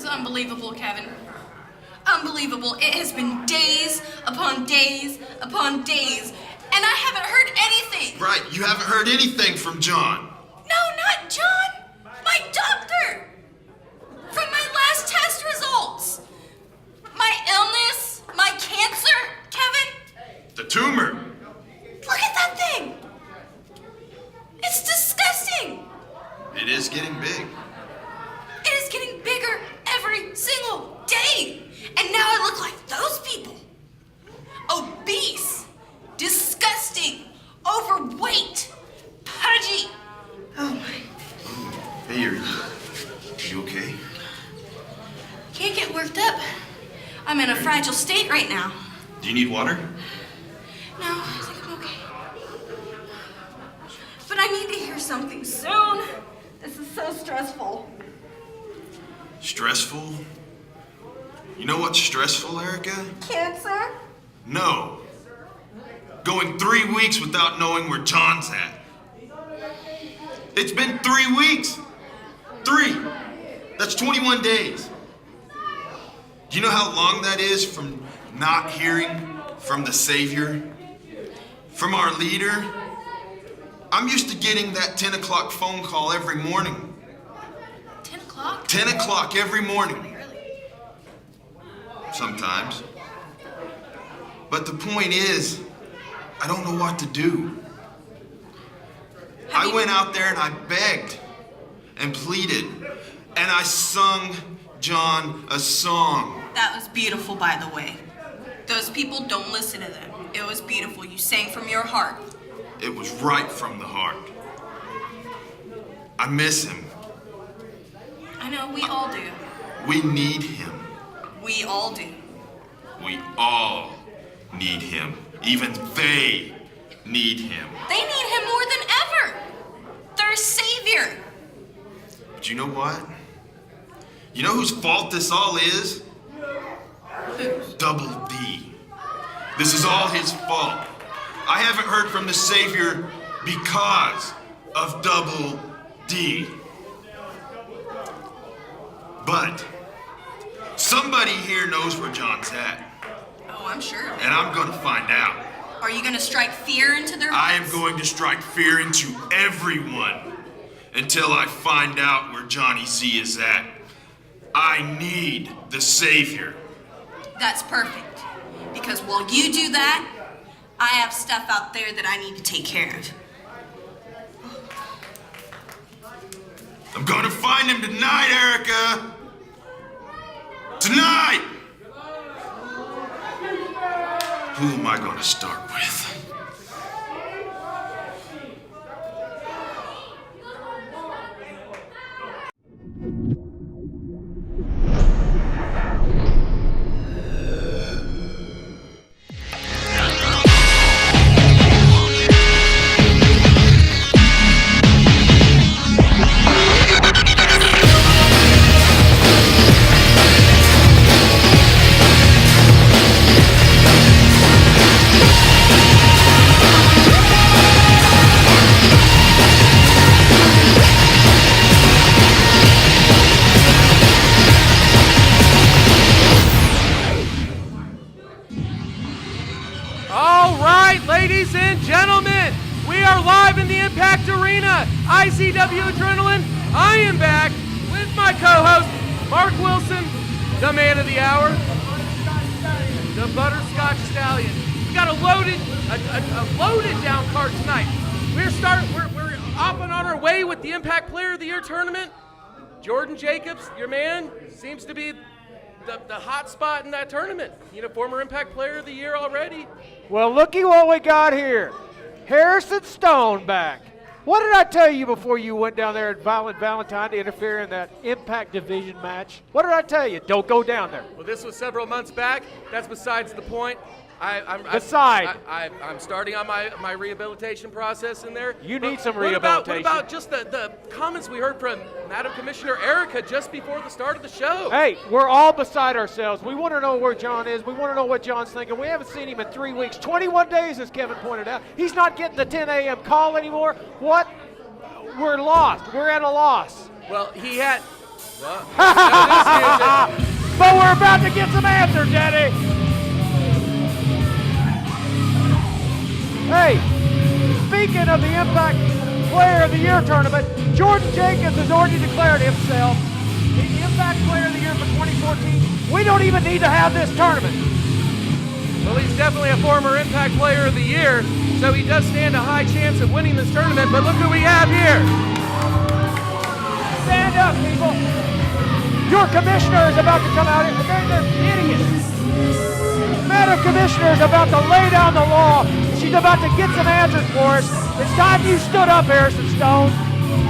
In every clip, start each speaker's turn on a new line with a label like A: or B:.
A: unbelievable, Kevin. Unbelievable. It has been days upon days upon days, and I haven't heard anything.
B: Right, you haven't heard anything from John.
A: No, not John. My doctor. From my last test results. My illness, my cancer, Kevin.
B: The tumor.
A: Look at that thing. It's disgusting.
B: It is getting big.
A: It is getting bigger every single day. And now I look like those people. Obese, disgusting, overweight, pudgy. Oh my.
B: Hey, are you okay?
A: Can't get worked up. I'm in a fragile state right now.
B: Do you need water?
A: No, I think I'm okay. But I need to hear something soon. This is so stressful.
B: Stressful? You know what's stressful, Erica?
A: Cancer?
B: No. Going 3 weeks without knowing where John's at. It's been 3 weeks. 3. That's 21 days. Do you know how long that is from not hearing from the Savior? From our leader? I'm used to getting that 10 o'clock phone call every morning.
A: 10 o'clock?
B: 10 o'clock every morning.
A: Really early.
B: Sometimes. But the point is, I don't know what to do. I went out there and I begged and pleaded, and I sung John a song.
A: That was beautiful, by the way. Those people, don't listen to them. It was beautiful. You sang from your heart.
B: It was right from the heart. I miss him.
A: I know, we all do.
B: We need him.
A: We all do.
B: We all need him. Even they need him.
A: They need him more than ever. Their savior.
B: But you know what? You know whose fault this all is?
A: Whose?
B: Double D. This is all his fault. I haven't heard from the Savior because of Double D. But somebody here knows where John's at,
A: Oh, I'm sure.
B: and I'm gonna find out.
A: Are you gonna strike fear into their
B: I am
A: hearts?
B: going to strike fear into everyone until I find out where Johnny Z is at. I need the Savior.
A: That's perfect. Because while you do that, I have stuff out there that I need to take care of.
B: I'm gonna find him tonight, Erica. Tonight! Who am I gonna start with?
C: Ladies and gentlemen, we are live in the Impact Arena. IZW Adrenaline. I am back with my co-host, Mark Wilson, the man of the hour, the Butterscotch Stallion. We got a loaded down card tonight. We're off and on our way with the Impact Player of the Year tournament. Jordan Jacobs, your man, seems to be the hot spot in that tournament. You know, former Impact Player of the Year already.
D: Well, looky what we got here. Harrison Stone back. What did I tell you before you went down there at Violent Valentine to interfere in that Impact Division match? What did I tell you? Don't go down there.
C: Well, this was several months back. That's besides the point. I'm starting on my rehabilitation process in there.
D: You need some rehabilitation.
C: What about just the comments we heard from Madam Commissioner Erica just before the start of the show?
D: Hey, we're all beside ourselves. We want to know where John is. We want to know what John's thinking. We haven't seen him in 3 weeks. 21 days, as Kevin pointed out. He's not getting the 10 a.m. call anymore. What? We're lost. We're at a loss.
C: Well, Well, no,
D: But we're about to get some answers, Eddie. Hey, speaking of the Impact Player of the Year tournament, Jordan Jenkins has already declared himself the Impact Player of the Year for 2014. We don't even need to have this tournament.
C: well, he's definitely a former Impact Player of the Year, so he does stand a high chance of winning this tournament. But look who we have here.
D: Stand up, people. Your commissioner is about to come out here. They're idiots. Madam Commissioner is about to lay down the law. She's about to get some answers for us. It's time you stood up, Harrison Stone.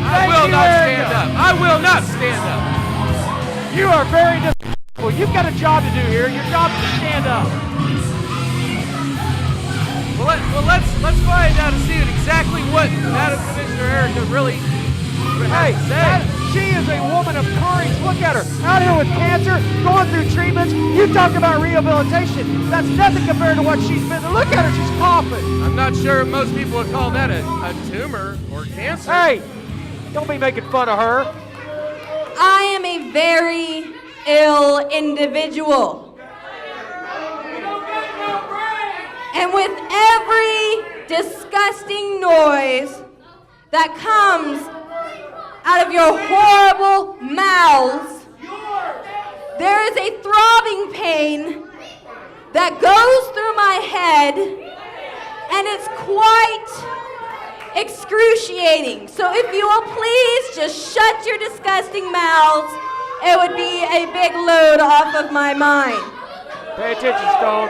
C: I will not stand up. I will not stand up.
D: You are very disrespectful. You've got a job to do here. Your job is to stand up.
C: Well, let's find out and see exactly what Madam Commissioner Erica really has to say.
D: She is a woman of courage. Look at her. Out here with cancer, going through treatments. You talk about rehabilitation. That's nothing compared to what she's been through. Look at her. She's coughing.
C: I'm not sure most people would call that a tumor or cancer.
D: Hey, don't be making fun of her.
E: I am a very ill individual. And with every disgusting noise that comes out of your horrible mouths, there is a throbbing pain that goes through my head, and it's quite excruciating. So if you will please just shut your disgusting mouths, it would be a big load off of my mind.
D: Pay attention, Stone.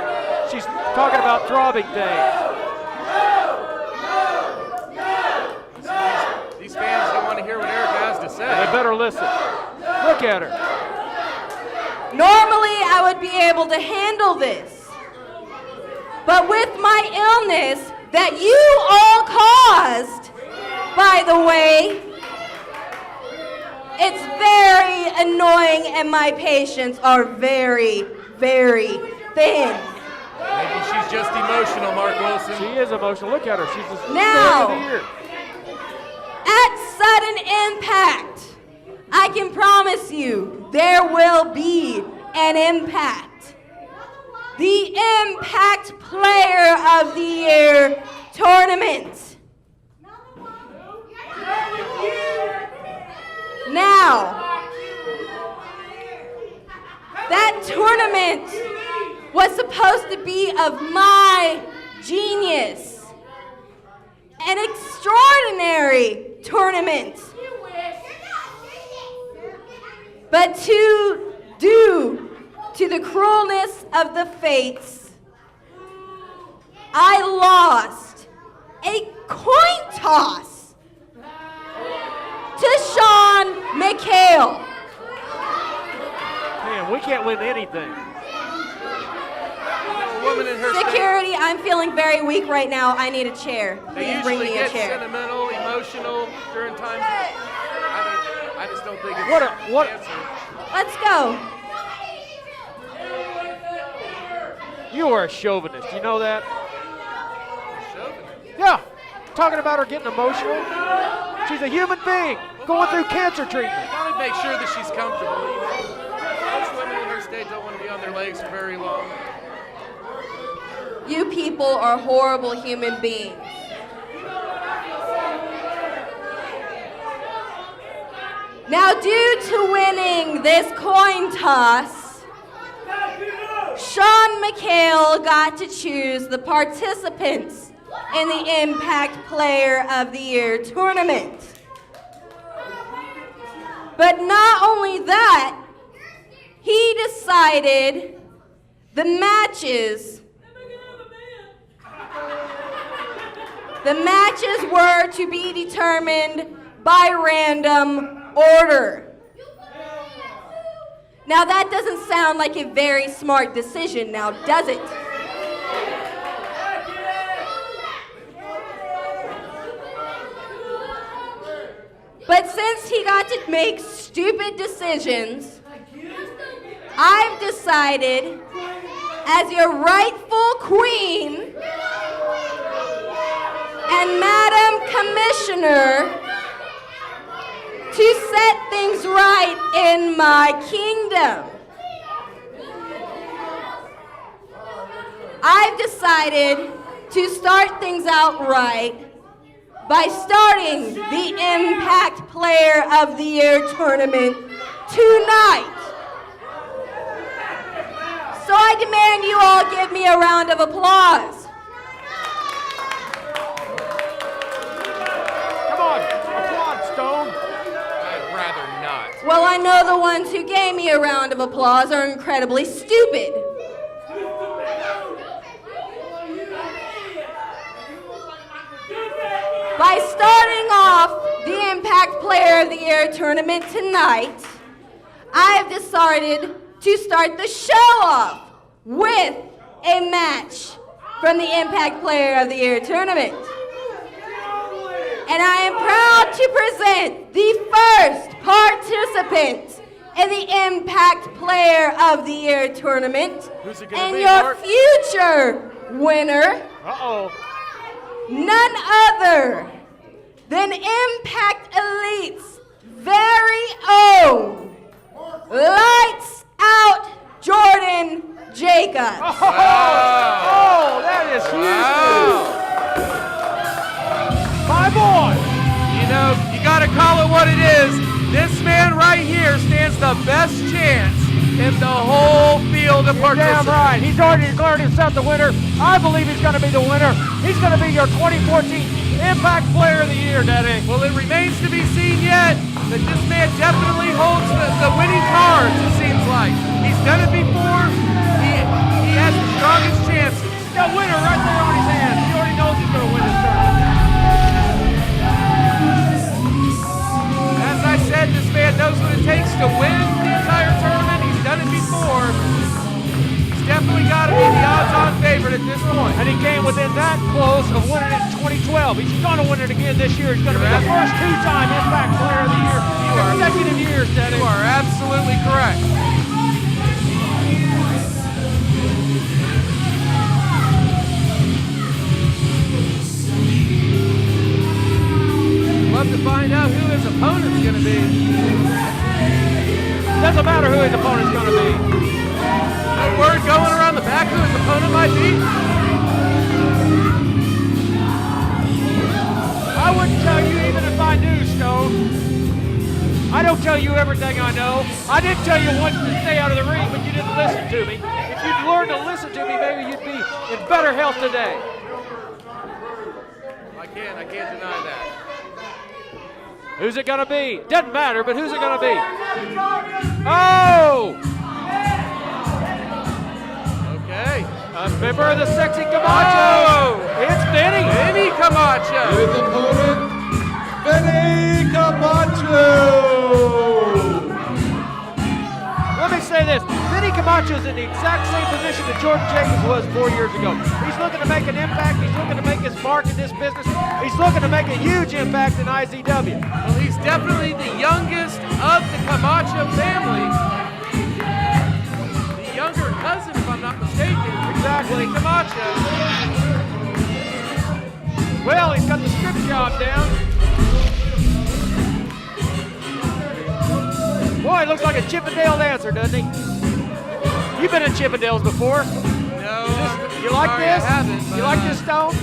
D: She's talking about throbbing things.
C: These fans don't want to hear what Erica has to say.
D: They better listen. Look at her.
E: Normally, I would be able to handle this. But with my illness that you all caused, by the way, it's very annoying and my patients are very, very thin.
C: Maybe she's just emotional, Mark Wilson.
D: She is emotional. Look at her. She's the
E: Now.
D: Player of the Year.
E: At sudden impact, I can promise you there will be an impact. The Impact Player of the Year tournament. Now, that tournament was supposed to be of my genius. An extraordinary tournament. But due to the cruelness of the fates, I lost a coin toss to Sean McHale.
D: Man, we can't win anything.
C: A woman in her
E: Security, I'm feeling very weak right now. I need a chair.
C: They
E: Please bring
C: usually
E: me a
C: get
E: chair.
C: sentimental, emotional during times. I just don't think it's
D: What?
C: cancer.
E: Let's go.
D: You are a chauvinist. You know that?
C: Chauvinist.
D: Yeah. Talking about her getting emotional. She's a human being going through cancer treatment.
C: I would make sure that she's comfortable. You know? Most women in her state don't want to be on their legs for very long.
E: You people are horrible human beings. Now, due to winning this coin toss, Sean McHale got to choose the participants in the Impact Player of the Year tournament. But not only that, he decided the matches were to be determined by random order. Now that doesn't sound like a very smart decision now, does it? But since he got to make stupid decisions, I've decided, as your rightful queen and Madam Commissioner, to set things right in my kingdom. I've decided to start things out right by starting the Impact Player of the Year tournament tonight. So I demand you all give me a round of applause.
D: Come on, applaud, Stone.
C: I'd rather not.
E: Well, I know the ones who gave me a round of applause are incredibly stupid. By starting off the Impact Player of the Year tournament tonight, I've decided to start the show off with a match from the Impact Player of the Year tournament. And I am proud to present the first participant in the Impact Player of the Year tournament.
C: Who's it gonna
E: and
C: be,
E: your
C: Mark?
E: future winner,
D: Uh-oh.
E: none other than Impact Elite's very own Lights Out Jordan Jacobs.
D: Oh, that is huge. My boy.
C: You know, you got to call it what it is. This man right here stands the best chance in the whole field of
D: You're damn
C: participants.
D: right. He's already declared himself the winner. I believe he's going to be the winner. He's going to be your 2014 Impact Player of the Year, Daddy.
C: Well, it remains to be seen yet, but this man definitely holds the winning cards, it seems like. He's done it before. He has the strongest chance.
D: He's got a winner right there on his hands. He already knows he's going to win this tournament.
C: As I said, this man knows what it takes to win the entire tournament. He's done it before. He's definitely got to be the odds-on favorite at this point.
D: And he came within that close of winning it in 2012. He's going to win it again this year. He's going to be the first two-time Impact Player of the Year in consecutive years, Daddy.
C: You are absolutely correct. Love to find out who his opponent's going to be.
D: Doesn't matter who his opponent's going to be.
C: No word going around the back who his opponent might be.
D: I wouldn't tell you even if I knew, Stone. I don't tell you everything I know. I did tell you once to stay out of the ring, but you didn't listen to me. If you'd learned to listen to me, maybe you'd be in better health today.
C: I can't deny that.
D: Who's it gonna be? Doesn't matter, but who's it gonna be? Oh!
C: Okay.
D: A member of the Sexy Camacho! It's Vinny!
C: Vinny Camacho.
F: His opponent, Vinny Camacho.
D: Let me say this. Vinny Camacho is in the exact same position that Jordan Jacobs was 4 years ago. He's looking to make an impact. He's looking to make his mark in this business. He's looking to make a huge impact in IZW.
C: Well, he's definitely the youngest of the Camacho family. The younger cousin, if I'm not mistaken.
D: Exactly.
C: Vinny Camacho.
D: Well, he's got the script job down. Boy, he looks like a Chippendale dancer, doesn't he? You've been in Chippendales before.
C: No.
D: You like
C: sorry,
D: this?
C: I haven't.
D: You like this, Stone?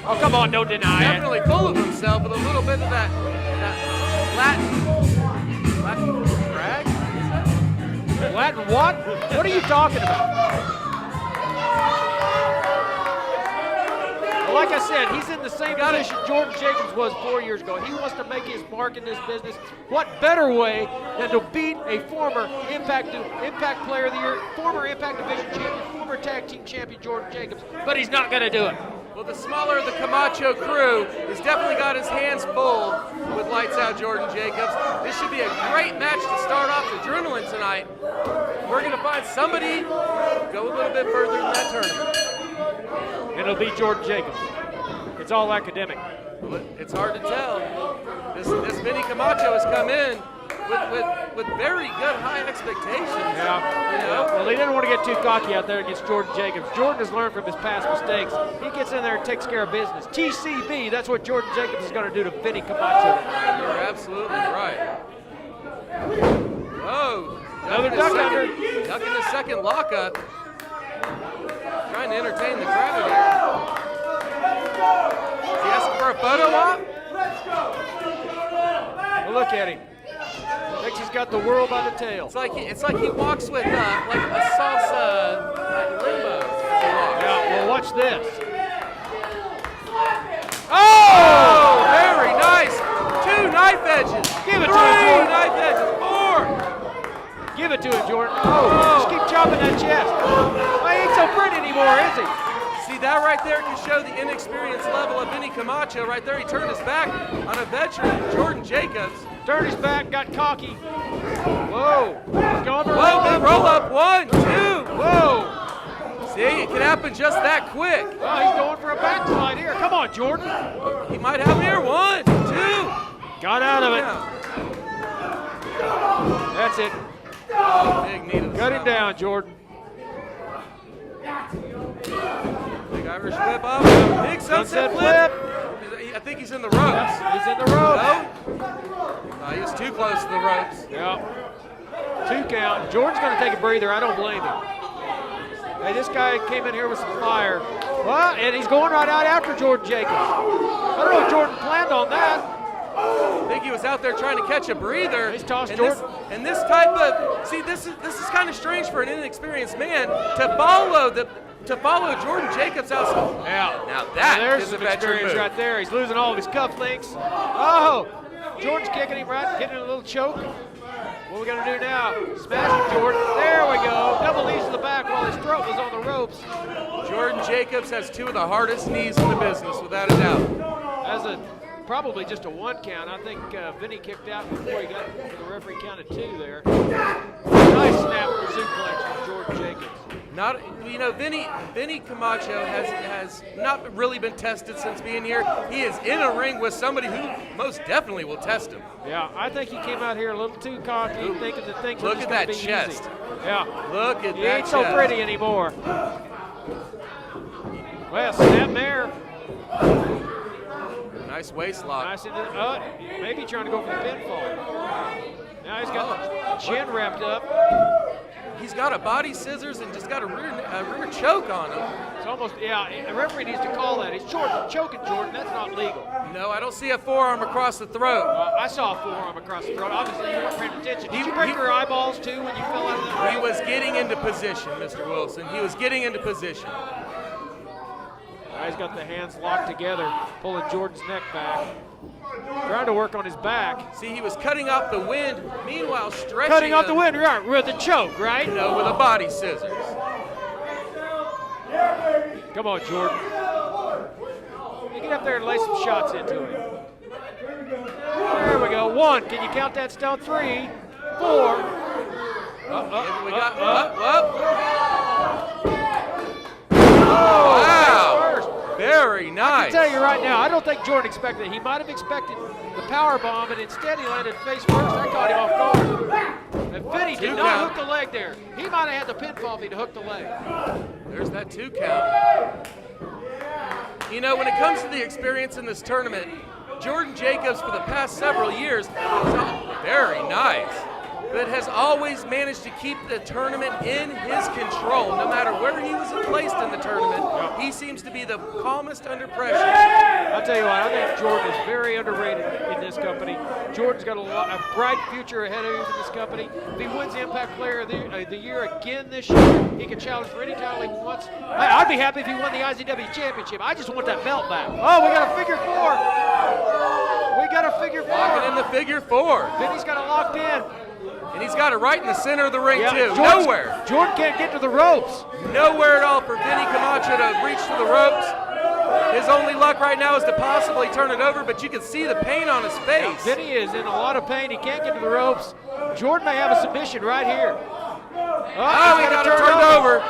D: Oh, come on, don't deny it.
C: Definitely full of himself with a little bit of that Latin brag?
D: Latin what? What are you talking about? Well, like I said, he's in the same position Jordan Jacobs was 4 years ago. He wants to make his mark in this business. What better way than to beat a former Impact Player of the Year, former Impact Division champion, former tag team champion Jordan Jacobs, but he's not going to do it.
C: Well, the smaller of the Camacho crew has definitely got his hands full with Lights Out Jordan Jacobs. This should be a great match to start off Adrenaline tonight. We're going to find somebody go a little bit further in that tournament.
D: And it'll be Jordan Jacobs. It's all academic.
C: It's hard to tell. This Vinny Camacho has come in with very good high expectations.
D: Yeah.
C: You know?
D: Well, he didn't want to get too cocky out there against Jordan Jacobs. Jordan has learned from his past mistakes. He gets in there and takes care of business. TCB, that's what Jordan Jacobs is going to do to Vinny Camacho.
C: You're absolutely right. Whoa.
D: Another duck under.
C: Ducking the second lockup. Trying to entertain the crowd here. Is he asking for a photo op?
D: Well, look at him. Thinks he's got the world by the tail.
C: It's like he walks with like a salsa like limbo.
D: Yeah, well, watch this.
C: Oh, very nice. 2 knife edges.
D: Give it to
C: 3
D: him, Jordan.
C: knife edges. 4.
D: Give it to him, Jordan. Oh, just keep chopping that chest. Well, he ain't so pretty anymore, is he?
C: See, that right there can show the inexperienced level of Vinny Camacho. Right there, he turned his back on a veteran, Jordan Jacobs.
D: Turned his back, got cocky. Whoa. He's going for
C: Whoa, big roll up. 1, 2.
D: Whoa.
C: See, it can happen just that quick.
D: Oh, he's going for a backslide here. Come on, Jordan.
C: He might have him here. 1, 2.
D: Got out of it.
C: Yeah.
D: That's it.
C: Oh, big knee to the
D: Cut him
C: stomach.
D: down, Jordan.
C: Big Irish whip up. Big sunset
D: Sunset
C: flip. I think he's in the ropes.
D: He's in the ropes.
C: No? He was too close to the ropes.
D: Yeah. 2 count. Jordan's going to take a breather. I don't blame him. Hey, this guy came in here with some fire. Well, and he's going right out after Jordan Jacobs. I don't know if Jordan planned on that.
C: I think he was out there trying to catch a breather.
D: He's tossed
C: and
D: Jordan.
C: This type of this is kind of strange for an inexperienced man to follow Jordan Jacobs outside.
D: Yeah.
C: Now that
D: there's
C: is a
D: some
C: veteran
D: experience
C: move.
D: right there. He's losing all of his cufflinks. Oh, Jordan's kicking him right, getting a little choke. What are we going to do now? Smash him, Jordan. There we go. Double knees to the back while his throat was on the ropes.
C: Jordan Jacobs has 2 of the hardest knees in the business, without a doubt.
D: As a probably just a 1 count. I think Vinny kicked out before he got the referee counted 2 there. Nice snap suplex from Jordan Jacobs.
C: Not, Vinny Camacho has not really been tested since being here. He is in a ring with somebody who most definitely will test him.
D: Yeah, I think he came out here a little too cocky, thinking that things were
C: Look
D: just
C: at
D: going
C: that
D: to be
C: chest.
D: easy. Yeah,
C: Look at
D: he
C: that
D: ain't so
C: chest.
D: pretty anymore. Well, snap there.
C: Nice waist lock.
D: Nice into maybe trying to go for the pinfall. Now he's got the chin wrapped up.
C: He's got a body scissors and just got a rear choke on him.
D: It's almost, yeah, the referee needs to call that. He's choking Jordan. That's not legal.
C: No, I don't see a forearm across the throat.
D: I saw a forearm across the throat. Obviously, you weren't paying attention. Did you break your eyeballs, too, when you fell out of that
C: He
D: ring?
C: was getting into position, Mr. Wilson. He was getting into position.
D: He's got the hands locked together, pulling Jordan's neck back. Trying to work on his back.
C: See, he was cutting off the wind, meanwhile stretching
D: Cutting off the
C: him,
D: wind, right, with a choke, right?
C: No, with a body scissors.
D: Come on, Jordan. You get up there and lay some shots into him. There we go. 1. Can you count that stone? 3, 4.
C: We got up.
D: Oh,
C: Wow.
D: face first.
C: Very
D: I
C: nice.
D: can tell you right now, I don't think Jordan expected it. He might have expected the power bomb, and instead he landed face first. That caught him off guard. And Vinny did not hook the leg there. He might have had the pinfall if he'd hooked the leg.
C: There's that 2 count. You know, when it comes to the experience in this tournament, Jordan Jacobs for the past several years, very nice, but has always managed to keep the tournament in his control. No matter where he was placed in the tournament, he seems to be the calmest under pressure.
D: I'll tell you what, I think Jordan is very underrated in this company. Jordan's got a bright future ahead of him in this company. If he wins Impact Player of the Year again this year, he can challenge for any title he wants. I'd be happy if he won the IZW Championship. I just want that belt back. Oh, we got a figure 4. We got a figure 4.
C: Locking in the figure 4.
D: Vinny's got it locked in.
C: And he's got it right in the center of the ring, too.
D: Jordan's-
C: Nowhere.
D: Jordan can't get to the ropes.
C: Nowhere at all for Vinny Camacho to reach to the ropes. His only luck right now is to possibly turn it over, but you can see the pain on his face.
D: Vinny is in a lot of pain. He can't get to the ropes. Jordan may have a submission right here.
C: Oh, he got it turned over.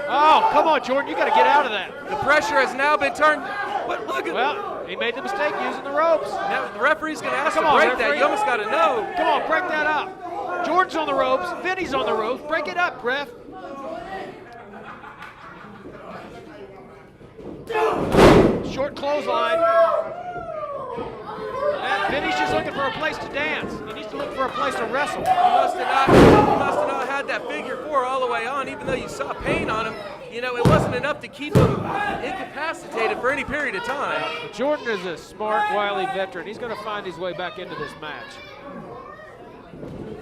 D: Oh, come on, Jordan. You got to get out of that.
C: The pressure has now been turned. But look at
D: Well, He made the mistake using the ropes.
C: Now, the referee's going to ask
D: Come
C: to
D: on,
C: break that.
D: referee.
C: You almost got to know.
D: Come on, break that up. Jordan's on the ropes. Vinny's on the ropes. Break it up, ref. Short clothesline. And Vinny's just looking for a place to dance. He needs to look for a place to wrestle.
C: He must have not had that figure 4 all the way on, even though you saw pain on him. You know, it wasn't enough to keep him incapacitated for any period of time.
D: Jordan is a smart, wily veteran. He's going to find his way back into this match.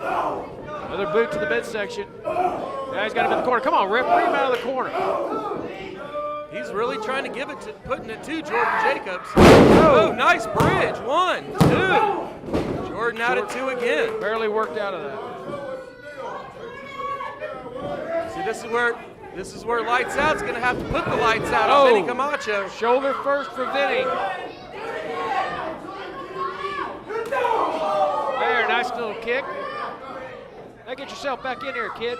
D: Another boot to the midsection. Now he's got him in the corner. Come on, ref, bring him out of the corner.
C: He's really trying to give it to, putting it to Jordan Jacobs. Oh, nice bridge. 1, 2. Jordan out at 2 again.
D: Barely worked out of that.
C: See, this is where Lights Out's going to have to put the lights out on Vinny Camacho.
D: Shoulder first for Vinny. There, nice little kick. Now get yourself back in here, kid.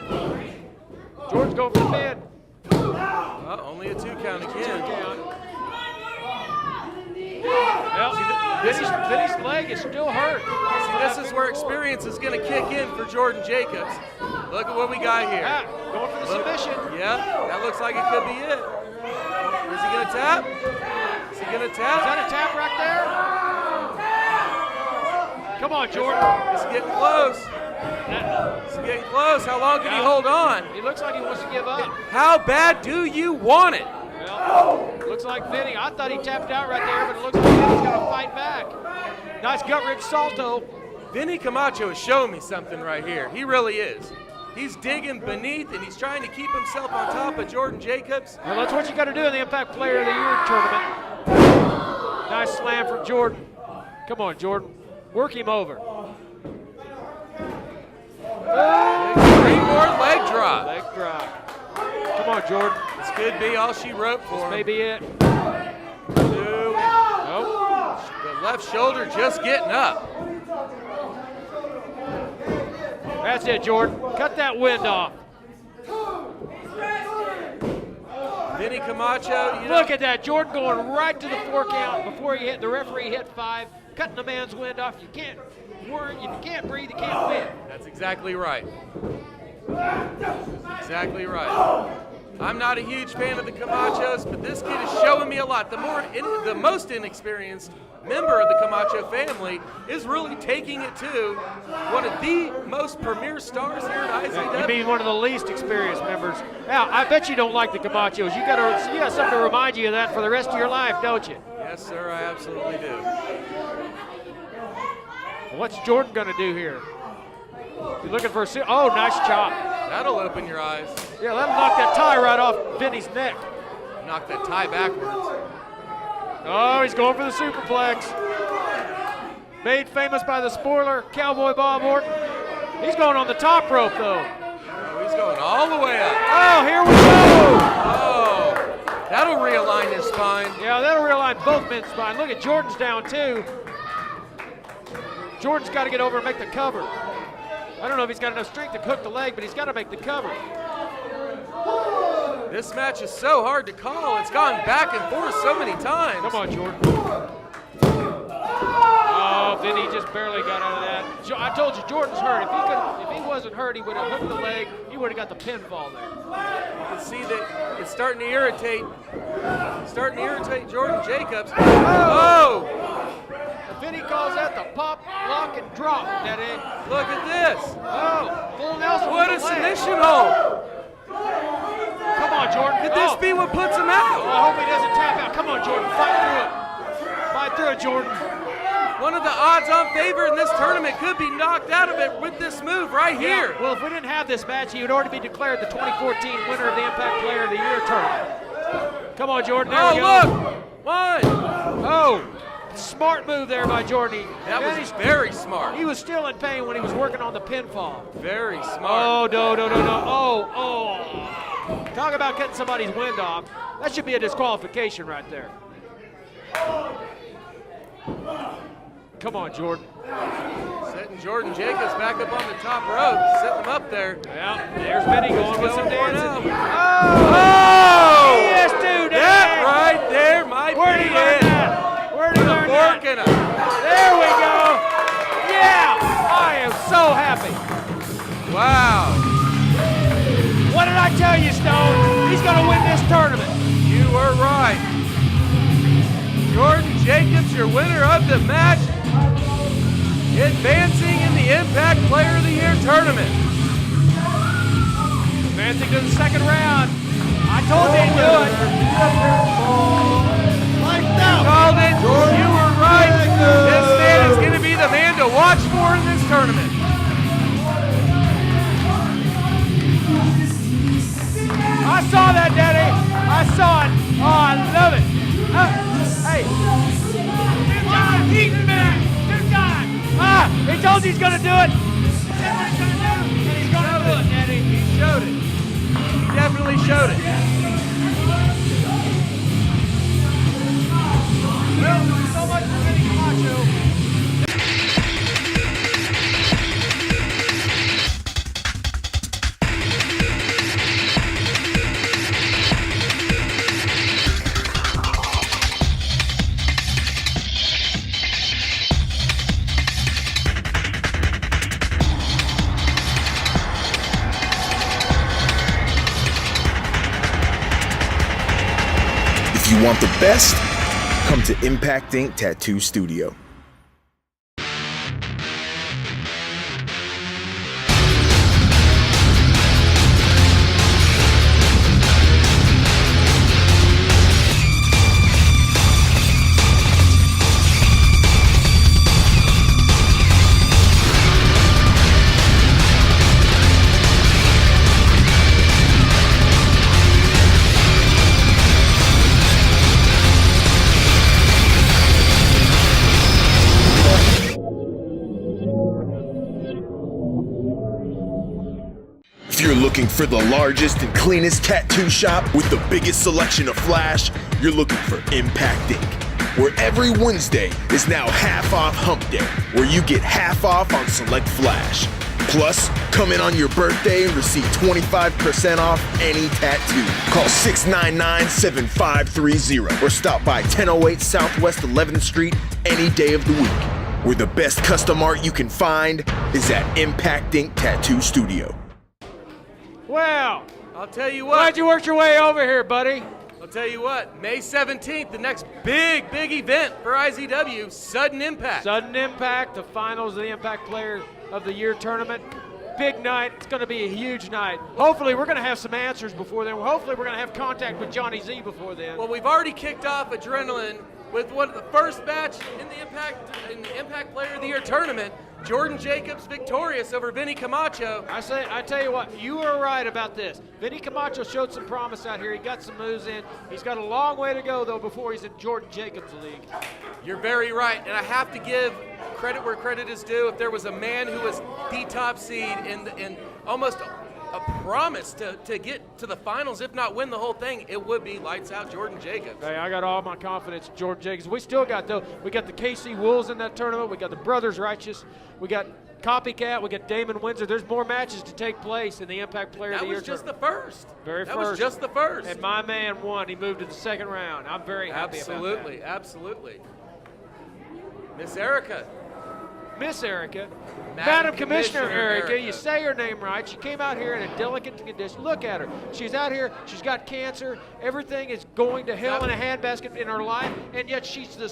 D: Jordan's going for the pin.
C: Only a 2 count again.
D: Well, Vinny's leg is still hurt.
C: See, this is where experience is going to kick in for Jordan Jacobs. Look at what we got here.
D: Ah, going for the submission.
C: Yeah, that looks like it could be it. Is he going to tap? Is he going to tap?
D: Is that a tap right there? Come on, Jordan.
C: It's getting close. It's getting close. How long can he hold on?
D: He looks like he wants to give up.
C: How bad do you want it?
D: Well, looks like Vinny. I thought he tapped out right there, but it looks like Vinny's going to fight back. Nice gut-wrench salto.
C: Vinny Camacho is showing me something right here. He really is. He's digging beneath, and he's trying to keep himself on top of Jordan Jacobs.
D: Well, that's what you got to do in the Impact Player of the Year tournament. Nice slam from Jordan. Come on, Jordan. Work him over.
C: Springboard leg drop.
D: Leg drop. Come on, Jordan.
C: This could be all she wrote for him.
D: Maybe it.
C: 2.
D: Nope.
C: The left shoulder just getting up.
D: That's it, Jordan. Cut that wind off.
C: Vinny Camacho,
D: Look at that. Jordan going right to the 4 count before he hit the referee hit 5, cutting the man's wind off. You can't worry. If you can't breathe, you can't win.
C: That's exactly right. Exactly right. I'm not a huge fan of the Camachos, but this kid is showing me a lot. The most inexperienced member of the Camacho family is really taking it to one of the most premier stars here at IZW.
D: You mean one of the least experienced members. Now, I bet you don't like the Camachos. You got something to remind you of that for the rest of your life, don't you?
C: Yes, sir, I absolutely do.
D: What's Jordan going to do here? He's looking for a nice chop.
C: That'll open your eyes.
D: Yeah, that'll knock that tie right off Vinny's neck.
C: Knock that tie backwards.
D: Oh, he's going for the superplex. Made famous by the spoiler, Cowboy Bob Orton. He's going on the top rope, though.
C: Oh, he's going all the way up.
D: Oh, here we go.
C: Oh, that'll realign his spine.
D: Yeah, that'll realign both men's spine. Look at Jordan's down, too. Jordan's got to get over and make the cover. I don't know if he's got enough strength to hook the leg, but he's got to make the cover.
C: This match is so hard to call. It's gone back and forth so many times.
D: Come on, Jordan. Oh, Vinny just barely got out of that. I told you, Jordan's hurt. If he wasn't hurt, he would have hooked the leg. He would have got the pinfall there.
C: You can see that it's starting to irritate. Jordan Jacobs.
D: Oh! Vinny calls that the pop, lock, and drop, Daddy.
C: Look at this.
D: Oh, full Nelson.
C: What a submission hold.
D: Come on, Jordan.
C: Could this be what puts him out?
D: Well, I hope he doesn't tap out. Come on, Jordan. Fight through it. Fight through it, Jordan.
C: One of the odds-on favor in this tournament could be knocked out of it with this move right here.
D: Well, if we didn't have this match, he would already be declared the 2014 winner of the Impact Player of the Year tournament. Come on, Jordan. There we go.
C: Look. 1.
D: Oh. Smart move there by Jordan.
C: That was very smart.
D: He was still in pain when he was working on the pinfall.
C: Very smart.
D: Oh, no. Oh. Talk about cutting somebody's wind off. That should be a disqualification right there. Come on, Jordan.
C: Setting Jordan Jacobs back up on the top rope. Setting him up there.
D: Yeah, there's Vinny going with some dancing.
C: Oh!
D: Yes, dude.
C: That right there might be it.
D: Where'd he
C: choking him.
D: There we go. Yeah, I am so happy.
C: Wow.
D: What did I tell you, Stone? He's going to win this tournament.
C: You were right. Jordan Jacobs, your winner of the match, advancing in the Impact Player of the Year tournament.
D: Advancing to the second round. I told you he'd do it.
C: Called it. You were right. This man is going to be the man to watch for in this tournament.
D: I saw that, Daddy. I saw it. Oh, I love it. Hey. Two times. He's back. Two times. He told you he's going to do it. He said what he's going to do, and he's going to do it, Daddy.
C: He showed it. He definitely showed it.
D: Well, so much for Vinny Camacho.
G: If you want the best, come to Impact Ink Tattoo Studio. If you're looking for the largest and cleanest tattoo shop with the biggest selection of flash, you're looking for Impact Ink, where every Wednesday is now half off Hump Day, where you get half off on select flash. Plus, come in on your birthday and receive 25% off any tattoo. Call 699-7530 or stop by 1008 Southwest 11th Street any day of the week, where the best custom art you can find is at Impact Ink Tattoo Studio.
D: Well,
C: I'll tell you
D: glad
C: what.
D: you worked your way over here, buddy.
C: I'll tell you what. May 17th, the next big event for IZW, Sudden Impact.
D: Sudden Impact, the finals of the Impact Player of the Year tournament. Big night. It's going to be a huge night. Hopefully, we're going to have some answers before then. Hopefully, we're going to have contact with Johnny Z before then.
C: Well, we've already kicked off Adrenaline with one of the first match in the Impact Player of the Year tournament. Jordan Jacobs victorious over Vinny Camacho.
D: I tell you what, you were right about this. Vinny Camacho showed some promise out here. He got some moves in. He's got a long way to go, though, before he's in Jordan Jacobs' league.
C: You're very right, and I have to give credit where credit is due. If there was a man who was the top seed in almost a promise to get to the finals, if not win the whole thing, it would be lights out Jordan Jacobs.
D: Hey, I got all my confidence in Jordan Jacobs. We still got, though, we got the KC Wolves in that tournament. We got the Brothers Righteous. We got Copycat. We got Damon Windsor. There's more matches to take place in the Impact Player of the Year
C: That was just
D: tournament.
C: the first.
D: That
C: was just the first.
D: And my man won. He moved to the second round. I'm very happy about that.
C: Absolutely. Miss Erica.
D: Miss Erica, Madam Commissioner Erica, you say her name right. She came out here in a delicate condition. Look at her. She's out here. She's got cancer. Everything is going to hell in a handbasket in her life, and yet she's the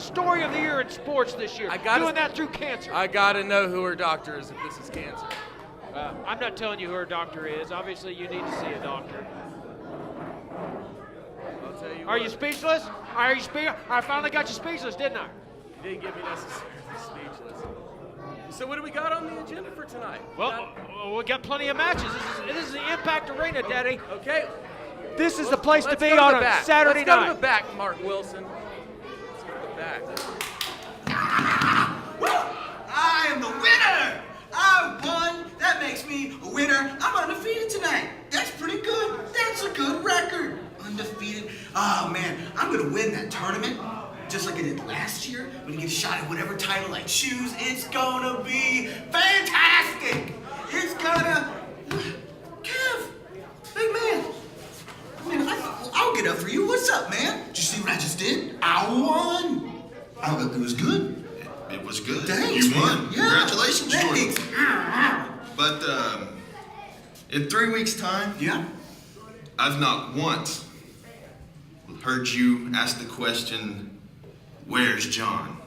D: story of the year in sports this year. Doing that through cancer.
C: I gotta know who her doctor is if this is cancer.
D: I'm not telling you who her doctor is. Obviously, you need to see a doctor.
C: I'll tell you.
D: Are you speechless? Are you I finally got you speechless, didn't I?
C: You didn't get me necessarily speechless. So what do we got on the agenda for tonight?
D: Well, we got plenty of matches. This is the Impact Arena, Daddy.
C: Okay.
D: This is the place to be
C: go
D: on
C: the
D: a
C: back.
D: Saturday
C: Let's go
D: night.
C: to the back, Mark Wilson. Let's go to the back.
H: I am the winner! I won! That makes me a winner. I'm undefeated tonight. That's pretty good. That's a good record. Undefeated. Oh man, I'm gonna win that tournament. Just like I did last year. I'm gonna get a shot at whatever title I choose. It's gonna be fantastic! It's gonna... Kev! Big man! Man, I'll get up for you. What's up, man? Did you see what I just did? I won! It was good.
B: It was good.
H: Thanks,
B: you won.
H: man. Yeah.
B: Congratulations, Jordan.
H: Thanks.
B: But in 3 weeks' time,
H: Yeah?
B: I've not once heard you ask the question, "Where's John?"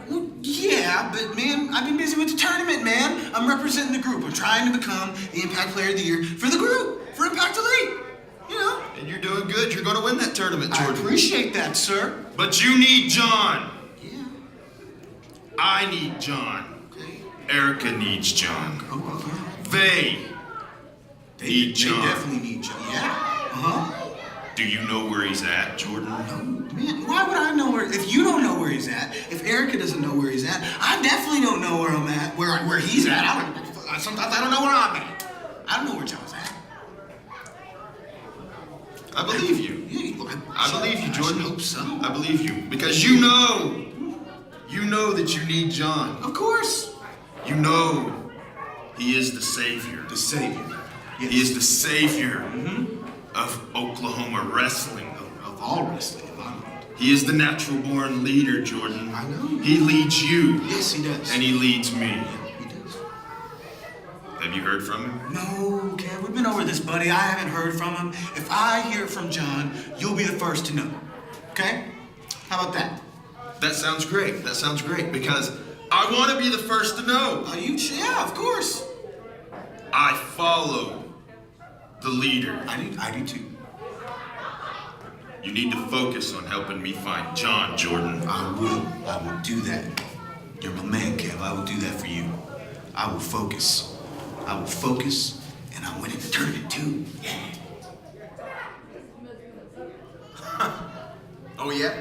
H: Well, yeah, but man, I've been busy with the tournament, man. I'm representing the group. I'm trying to become the Impact Player of the Year for the group, for Impact Elite. You know?
B: And you're doing good. You're going to win that tournament,
H: I
B: Jordan.
H: appreciate that, sir.
B: But you need John.
H: Yeah.
B: I need John.
H: Okay.
B: Erica needs John.
H: Oh,
B: They need John.
H: They definitely need John. Yeah? Uh-huh.
B: Do you know where he's at, Jordan?
H: Man, why would I know where? If you don't know where he's at, if Erica doesn't know where he's at, I definitely don't know where I'm at, where he's at. Sometimes I don't know where I'm at. I don't know where John's at.
B: I believe you.
H: Yeah,
B: I believe you, Jordan.
H: I hope so.
B: I believe you. Because you know that you need John.
H: Of course.
B: You know he is the savior.
H: The Savior. Yes.
B: He is the savior of Oklahoma wrestling.
H: Of all wrestling.
B: He is the natural born leader, Jordan.
H: I know.
B: He leads you.
H: Yes, he does.
B: And he leads me.
H: He does.
B: Have you heard from him?
H: No, Kev, we've been over this, buddy. I haven't heard from him. If I hear from John, you'll be the first to know. Okay? How about that?
B: That sounds great. That sounds great because I want to be the first to know.
H: Yeah, of course.
B: I follow the leader.
H: I do too.
B: You need to focus on helping me find John, Jordan.
H: I will do that. You're my man, Kev. I will do that for you. I will focus. And I'm winning the tournament too.
I: Oh yeah?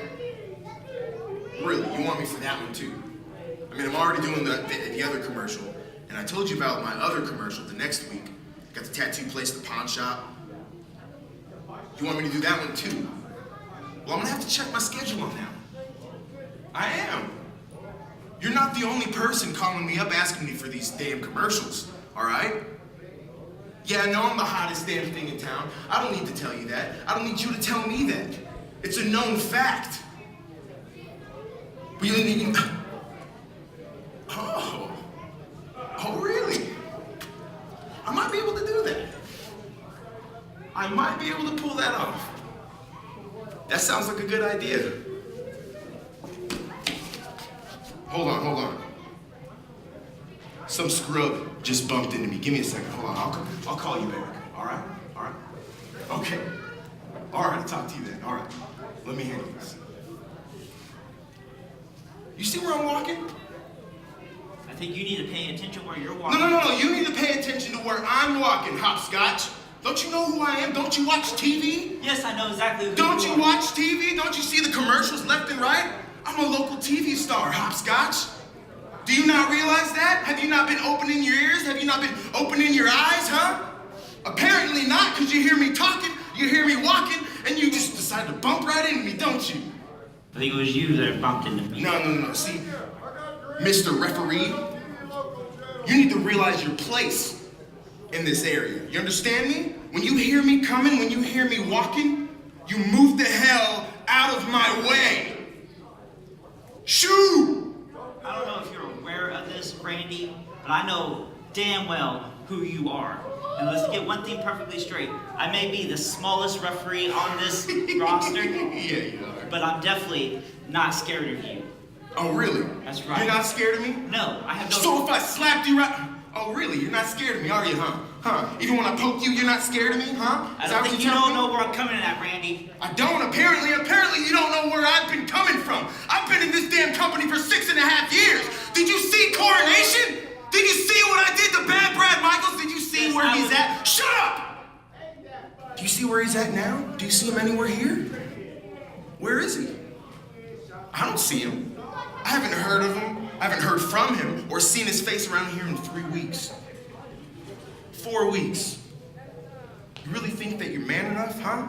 I: Really? You want me for that one too? I mean, I'm already doing the other commercial, and I told you about my other commercial the next week. Got the tattoo place, the pawn shop. You want me to do that one too? Well, I'm gonna have to check my schedule on that one. I am. You're not the only person calling me up asking me for these damn commercials, all right? Yeah, I know I'm the hottest damn thing in town. I don't need to tell you that. I don't need you to tell me that. It's a known fact. We didn't even... Oh, really? I might be able to do that. I might be able to pull that off. That sounds like a good idea. Hold on. Some scrub just bumped into me. Give me a second. Hold on. I'll call you back. All right? Okay. All right, I'll talk to you then. All right. Let me handle this. You see where I'm walking?
J: I think you need to pay attention where you're walking.
I: No. You need to pay attention to where I'm walking, Hopscotch. Don't you know who I am? Don't you watch TV?
J: Yes, I know exactly who
I: Don't
J: you
I: you
J: are.
I: watch TV? Don't you see the commercials left and right? I'm a local TV star, Hopscotch. Do you not realize that? Have you not been opening your ears? Have you not been opening your eyes, huh? Apparently not, because you hear me talking, you hear me walking, and you just decide to bump right into me, don't you?
J: I think it was you that bumped into me.
I: No. See, Mr. Referee, you need to realize your place in this area. You understand me? When you hear me coming, when you hear me walking, you move the hell out of my way. Shoo!
J: I don't know if you're aware of this, Randy, but I know damn well who you are. And let's get one thing perfectly straight. I may be the smallest referee on this roster.
I: Yeah, you are.
J: But I'm definitely not scared of you.
I: Oh, really?
J: That's right.
I: You're not scared of me?
J: No, I have no...
I: So if I slapped you right... Oh, really? You're not scared of me, are you, huh? Even when I poke you, you're not scared of me, huh?
J: I don't think you don't know where I'm coming at, Randy.
I: I don't, apparently you don't know where I've been coming from. I've been in this damn company for 6.5 years. Did you see Coronation? Did you see what I did to Bad Brad Michaels? Did you see
J: Yes,
I: where
J: I
I: he's
J: was-
I: at? Shut up! Do you see where he's at now? Do you see him anywhere here? Where is he? I don't see him. I haven't heard of him. I haven't heard from him or seen his face around here in 3 weeks. 4 weeks. You really think that you're man enough, huh?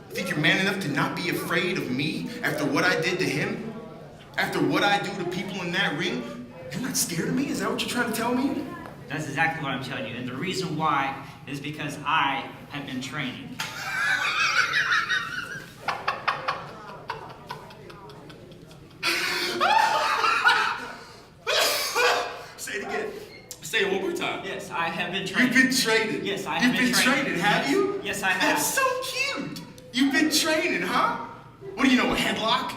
I: You think you're man enough to not be afraid of me after what I did to him? After what I do to people in that ring? You're not scared of me? Is that what you're trying to tell me?
J: That's exactly what I'm telling you. And the reason why is because I have been training. have been traded.
I: You've been traded.
J: Yes, I have
I: You've been traded, have you?
J: Yes, I have.
I: That's so cute. You've been traded, huh? What do you know, a headlock?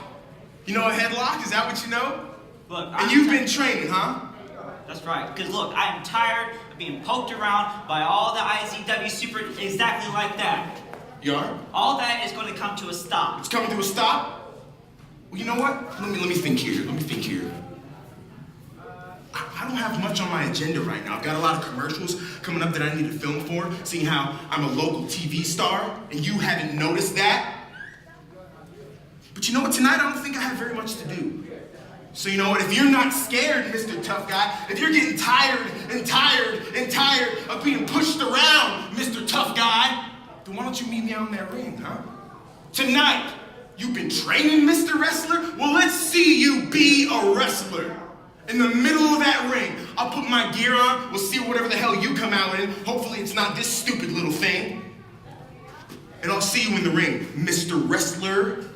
I: You know a headlock? Is that what you know?
J: Look,
I: And you've been traded, huh?
J: That's right. Because look, I am tired of being poked around by all the IZW super exactly like that.
I: You are?
J: All that is going to come to a stop.
I: It's coming to a stop? Well, you know what? Let me think here. Let me think here. I don't have much on my agenda right now. I've got a lot of commercials coming up that I need to film for, seeing how I'm a local TV star, and you haven't noticed that. But you know what? Tonight I don't think I have very much to do. So you know what? If you're not scared, Mr. Tough Guy, if you're getting tired and tired and tired of being pushed around, Mr. Tough Guy, then why don't you meet me out in that ring, huh? Tonight, you've been training, Mr. Wrestler? Well, let's see you be a wrestler. In the middle of that ring, I'll put my gear on, we'll see whatever the hell you come out in. Hopefully it's not this stupid little thing. And I'll see you in the ring, Mr. Wrestler.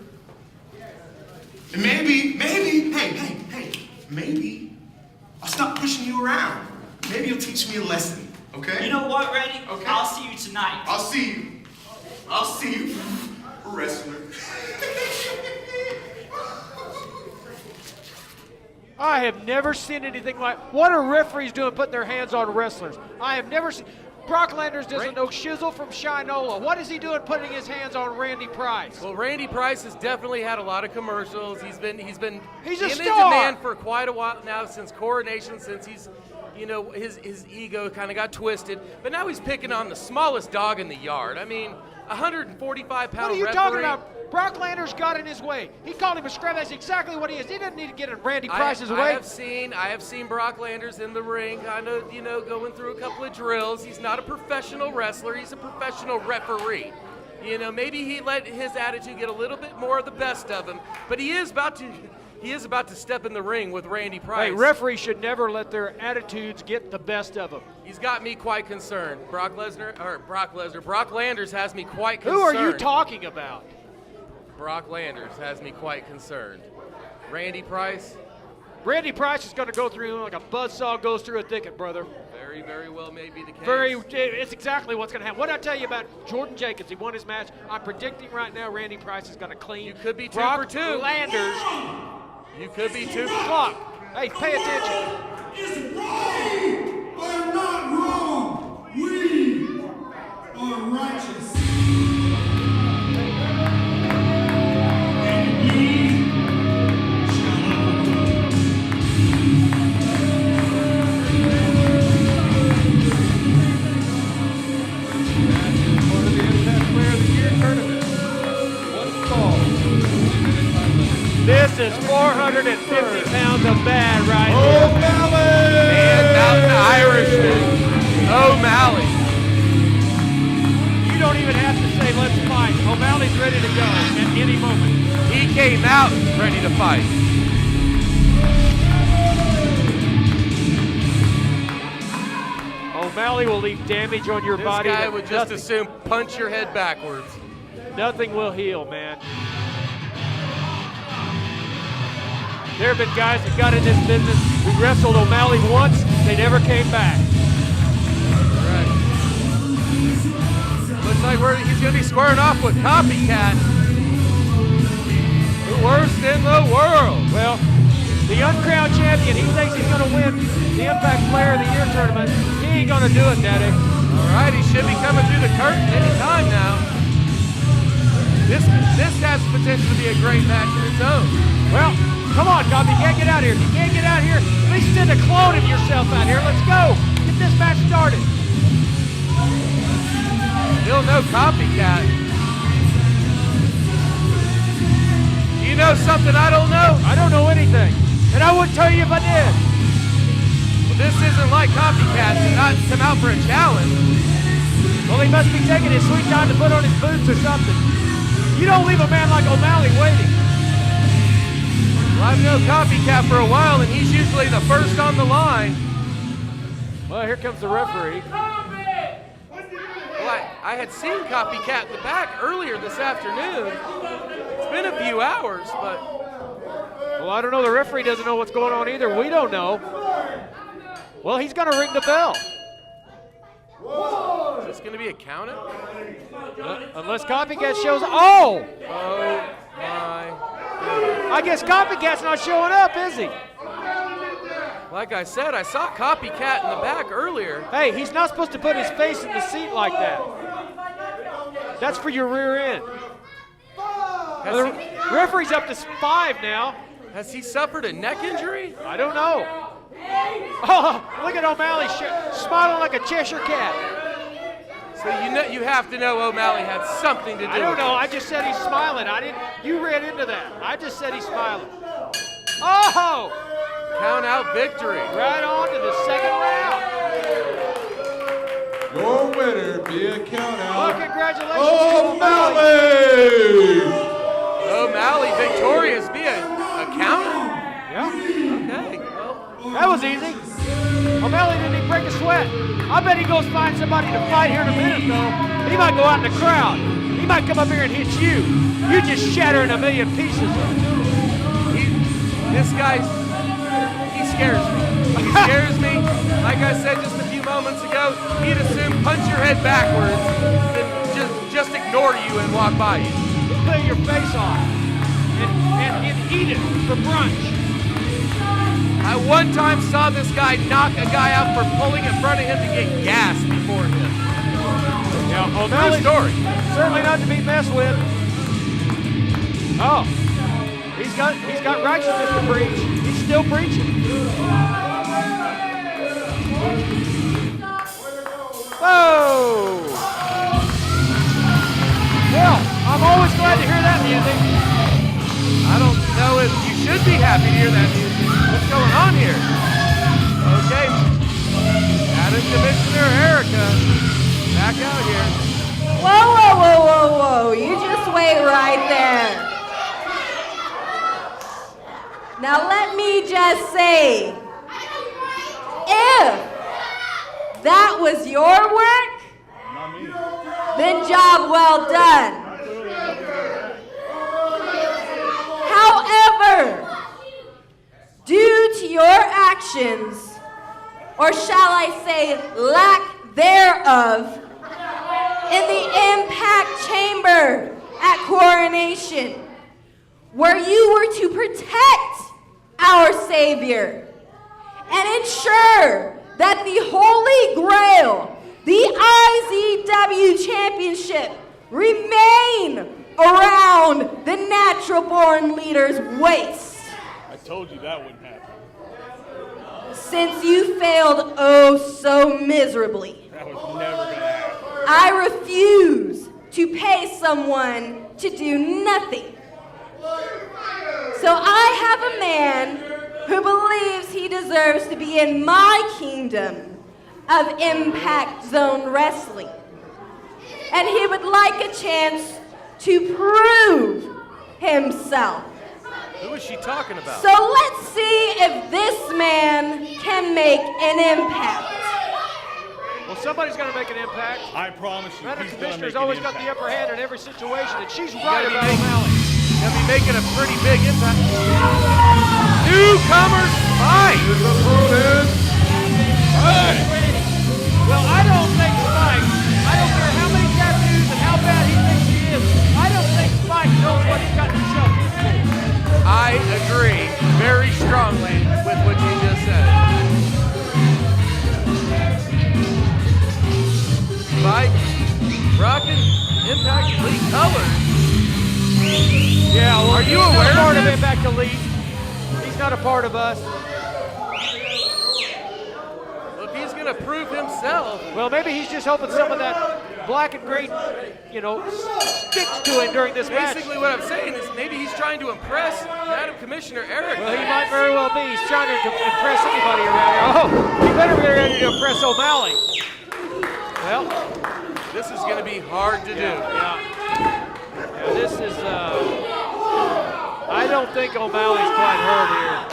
I: And maybe, maybe I'll stop pushing you around. Maybe you'll teach me a lesson, okay?
J: You know what, Randy?
I: Okay.
J: I'll see you tonight.
I: I'll see you, wrestler.
D: I have never seen anything like what are referees doing putting their hands on wrestlers. I have never seen. Brock Landers doesn't know shizzle from Shinola. What is he doing putting his hands on Randy Price?
C: Well, Randy Price has definitely had a lot of commercials. He's been
D: He's a
C: in
D: star.
C: demand for quite a while now, since Coronation, since he's, you know, his ego kind of got twisted. But now he's picking on the smallest dog in the yard. I mean, 145-pound
D: What are you
C: referee.
D: talking about? Brock Landers got in his way. He called him a scrap. That's exactly what he is. He doesn't need to get in Randy Price's way.
C: I have seen Brock Landers in the ring, kind of, you know, going through a couple of drills. He's not a professional wrestler. He's a professional referee. You know, maybe he let his attitude get a little bit more of the best of him, but he is about to step in the ring with Randy Price.
D: Hey, referees should never let their attitudes get the best of them.
C: He's got me quite concerned. Brock Landers has me quite concerned.
D: Who are you talking about?
C: Brock Landers has me quite concerned. Randy Price?
D: Randy Price is going to go through him like a buzzsaw goes through a thicket, brother.
C: Very, very well may be the case.
D: It's exactly what's going to happen. What did I tell you about Jordan Jacobs? He won his match. I'm predicting right now Randy Price is going to clean.
C: You could be two
D: Brock
C: for two.
D: Landers.
C: You could be 2 for
D: clock. Hey, pay attention.
K: It's wrong, but not wrong. We are righteous.
D: This is 450 pounds of bad right here.
C: O'Malley! And Mountain Irishman, O'Malley.
D: You don't even have to say, let's fight. O'Malley's ready to go at any moment.
C: He came out ready to fight.
D: O'Malley will leave damage on your body.
C: This guy would just as soon punch your head backwards.
D: Nothing will heal, man. There have been guys that got in this business who wrestled O'Malley once, they never came back.
C: Right. Looks like he's going to be squaring off with Copycat. The worst in the world.
D: Well, the uncrowned champion, he thinks he's going to win the Impact Player of the Year tournament. He ain't going to do it, Daddy.
C: All right, he should be coming through the curtain any time now. This has potential to be a great match in its own.
D: Well, come on, Cobb, you can't get out here. If you can't get out here, at least send a clone of yourself out here. Let's go. Get this match started.
C: Still no Copycat. You know something I don't know?
D: I don't know anything. And I wouldn't tell you if I did.
C: Well, this isn't like Copycat to not come out for a challenge.
D: Well, he must be taking his sweet time to put on his boots or something. You don't leave a man like O'Malley waiting.
C: Well, I've known Copycat for a while, and he's usually the first on the line.
D: Well, here comes the referee.
C: Well, I had seen Copycat in the back earlier this afternoon. It's been a few hours, but...
D: Well, I don't know. The referee doesn't know what's going on either. We don't know. Well, he's going to ring the bell.
C: this going to be a countout?
D: Unless Copycat shows up. Oh!
C: Oh, my.
D: I guess Copycat's not showing up, is he?
C: Like I said, I saw Copycat in the back earlier.
D: Hey, he's not supposed to put his face in the seat like that. That's for your rear end. The referee's up to 5 now.
C: Has he suffered a neck injury?
D: I don't know. Oh, look at O'Malley smiling like a Cheshire cat.
C: So you have to know O'Malley had something to do with it.
D: I don't know. I just said he's smiling. I didn't. You read into that. I just said he's smiling. Oh!
C: Count out victory.
D: Right on to the second round.
F: Your winner via countout.
D: Well, congratulations to
F: O'Malley.
C: O'Malley victorious via a countout.
D: Yeah.
C: Okay. Well,
D: that was easy. O'Malley didn't even break a sweat. I bet he goes find somebody to fight here in a minute, though. He might go out in the crowd. He might come up here and hit you. You just shatter in a million pieces.
C: This guy, he scares me. He scares me. Like I said just a few moments ago, he'd assume punch your head backwards, then just ignore you and walk by you.
D: He'll play your face off and eat it for brunch.
C: I one time saw this guy knock a guy out for pulling in front of him to get gas before him.
D: Yeah, O'Malley's
C: story.
D: Certainly not to be messed with. Oh, he's got righteousness to preach. He's still preaching. Whoa! Well, I'm always glad to hear that music.
C: I don't know if you should be happy to hear that music. What's going on here? Okay. Madam Commissioner Erica, back out here.
E: Whoa, whoa, whoa, whoa, whoa. You just wait right there. Now let me just say, if that was your work, then job well done. However, due to your actions, or shall I say lack thereof, in the impact chamber at Coronation, where you were to protect our Savior and ensure that the Holy Grail, the IZW Championship, remain around the natural born leader's waist.
F: I told you that wouldn't happen.
E: Since you failed oh so miserably,
F: That was never going to happen.
E: I refuse to pay someone to do nothing. So I have a man who believes he deserves to be in my kingdom of Impact Zone Wrestling. And he would like a chance to prove himself.
C: Who is she talking about?
E: So let's see if this man can make an impact.
D: Well, somebody's going to make an impact.
F: I promise you,
D: Madam
F: he's gonna
D: Commissioner's
F: make an
D: always got the
F: impact.
D: upper hand in every situation, and she's
C: You
D: right
C: gotta be
D: about
C: making-
D: O'Malley.
C: Gonna be making a pretty big impact. Newcomers fight.
F: His opponent, fight.
D: Well, I don't think Spike, I don't care how many tattoos and how bad he thinks he is, I don't think Spike knows what he's got himself into.
C: I agree very strongly with what you just said. Spike, rocking Impact Elite colors.
D: Yeah, well,
C: Are you
D: he's
C: aware
D: not a part
C: of
D: of
C: this?
D: Impact Elite. He's not a part of us.
C: Well, if he's gonna prove himself,
D: Well, maybe he's just hoping some of that black and gray, sticks to him during this match.
C: basically what I'm saying is maybe he's trying to impress Madam Commissioner Eric.
D: Well, he might very well be. He's trying to impress anybody around here. Oh, he better be ready to impress O'Malley. Well,
C: This is gonna be hard to do.
D: yeah, this is, I don't think O'Malley's quite hurt here.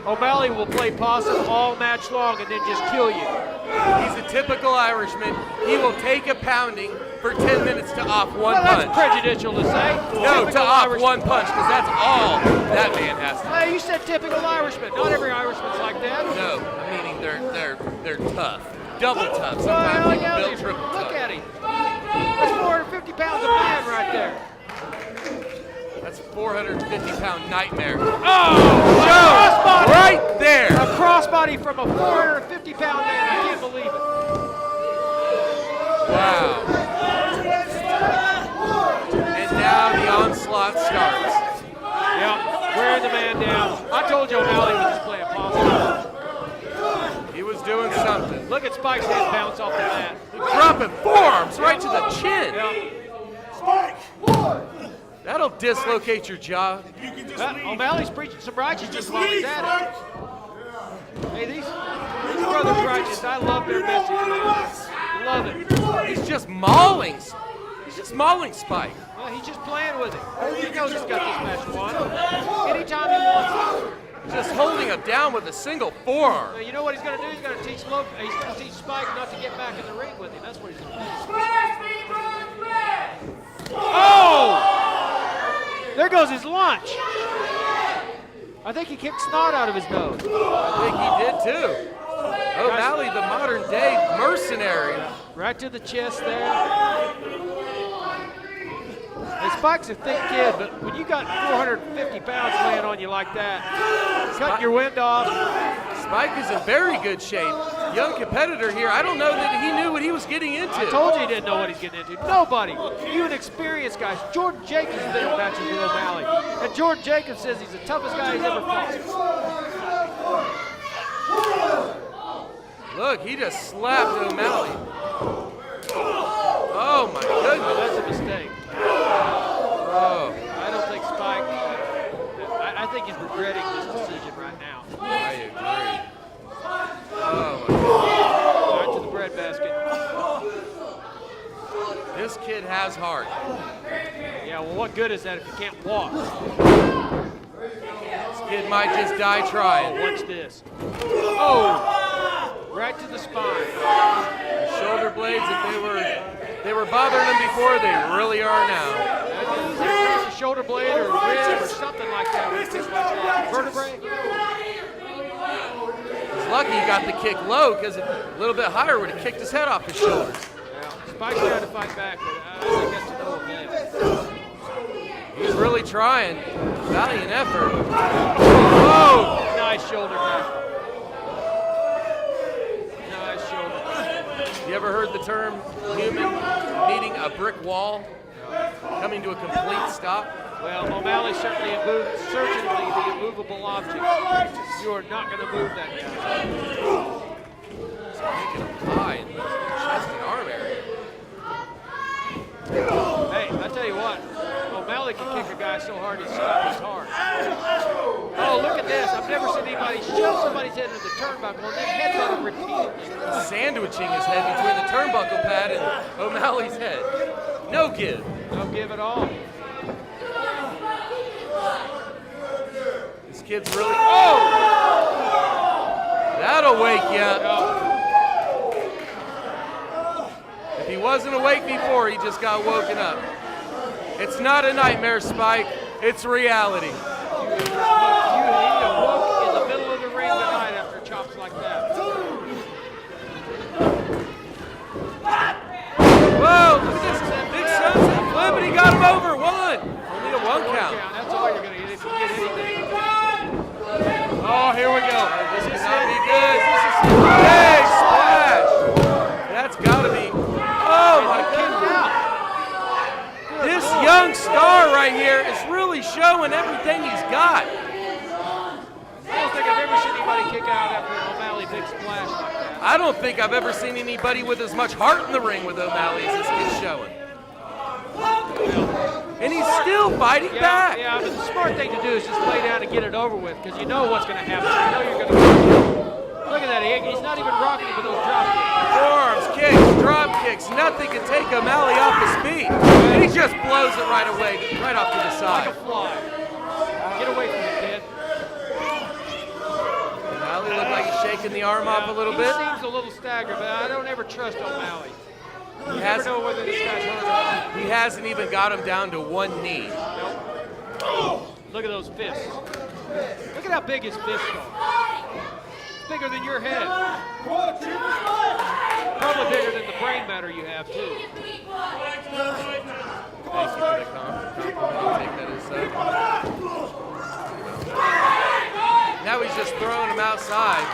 D: O'Malley will play possum all match long and then just kill you.
C: He's a typical Irishman. He will take a pounding for 10 minutes to off one
D: Well, that's
C: punch.
D: prejudicial to say.
C: No,
D: Typical
C: to off
D: Irishman.
C: one punch, because that's all that man has to do.
D: Hey, you said typical Irishman. Not every Irishman's like that.
C: No, meaning they're tough, double tough.
D: Well,
C: Sometimes
D: yeah,
C: even built triple
D: look
C: tough.
D: at
C: 450-pound nightmare.
D: Oh!
C: Joe, right there.
D: A crossbody from a 450-pound man. I can't believe it.
C: Wow. And now the onslaught starts.
D: Yeah, wearing the man down. I told you O'Malley was just playing possum.
C: He was doing something.
D: Look at Spike's head bounce off the mat.
C: Dropping forearms right to the chin.
D: Yeah.
C: That'll dislocate your jaw.
D: O'Malley's preaching some righteousness while he's at it. Hey, these brothers righteous. I love their message, man. Love it.
C: He's just mauling. He's just mauling Spike.
D: Well, he's just playing with it. He knows he's got this match won. Anytime he wants it.
C: Just holding him down with a single forearm.
D: Now, you know what he's going to do? He's going to teach Spike not to get back in the ring with him. That's what he's going to do. Oh! There goes his lunch. I think he kicked snot out of his nose.
C: I think he did too. O'Malley, the modern day mercenary.
D: Right to the chest there. And Spike's a thick kid, but when you got 450 pounds laying on you like that, cutting your wind off.
C: Spike is in very good shape. Young competitor here. I don't know that he knew what he was getting into.
D: I told you he didn't know what he's getting into. Nobody. Even experienced guys. Jordan Jacobs has been in matches with O'Malley. And Jordan Jacobs says he's the toughest guy he's ever fought.
C: Look, he just slapped O'Malley. Oh my goodness.
D: That's a mistake.
C: Oh.
D: I don't think Spike, I think he's regretting this decision right now.
C: I agree. Oh my God.
D: Right to the bread basket.
C: This kid has heart.
D: Yeah, well, what good is that if you can't walk?
C: This kid might just die trying.
D: Oh, watch this. Oh, right to the spine.
C: The shoulder blades, if they were bothering him before, they really are now.
D: Across the shoulder blade or rib or something like that. With like that. Vertebrae.
C: He's lucky he got the kick low, because a little bit higher would have kicked his head off his shoulders.
D: Yeah. Spike's trying to fight back, but I think that's to no avail.
C: He's really trying. Valiant effort. Oh!
D: Nice shoulder tackle. Nice shoulder tackle.
C: You ever heard the term human needing a brick wall? Coming to a complete stop?
D: Well, O'Malley's certainly the immovable object. You are not going to move that guy.
C: He's making him high in the chest and arm area.
D: Hey, I tell you what, O'Malley can kick a guy so hard he'd stop his heart. Oh, look at this. I've never seen anybody shove somebody's head into the turnbuckle and then headbutt him repeatedly.
C: Sandwiching his head between the turnbuckle pad and O'Malley's head. No give.
D: No give at all.
C: This kid's really. Oh! That'll wake you up. If he wasn't awake before, he just got woken up. It's not a nightmare, Spike. It's reality.
D: You awoke in the middle of the ring tonight after chops like that.
C: Whoa! Look at this big sunset flip, and he got him over. One. Only a one count.
D: That's all you're going to get if you get anything.
C: Oh, here we go. This is not be good. Big splash. That's got to be. Oh my goodness. This young star right here is really showing everything he's got.
D: I don't think I've ever seen anybody kick out after an O'Malley big splash like that.
C: I don't think I've ever seen anybody with as much heart in the ring with O'Malley as this kid's showing. And he's still fighting back.
D: Yeah, but the smart thing to do is just lay down and get it over with, because you know what's going to happen. You know you're going to look at that. He's not even rocking it with those drop kicks.
C: Forearms, kicks, drop kicks. Nothing can take O'Malley off his feet. And he just blows it right away, right off to the side.
D: Like a fly. Get away from it, kid.
C: O'Malley looked like he's shaking the arm off a little bit.
D: He seems a little staggered, but I don't ever trust O'Malley.
C: He
D: You never know whether this guy's hurt or not.
C: He hasn't even got him down to one knee.
D: Nope. Look at those fists. Look at how big his fists are. It's bigger than your head. Probably bigger than the brain matter you have, too.
C: Thank you for the compliment. I'll take that as such. Now he's just throwing him outside.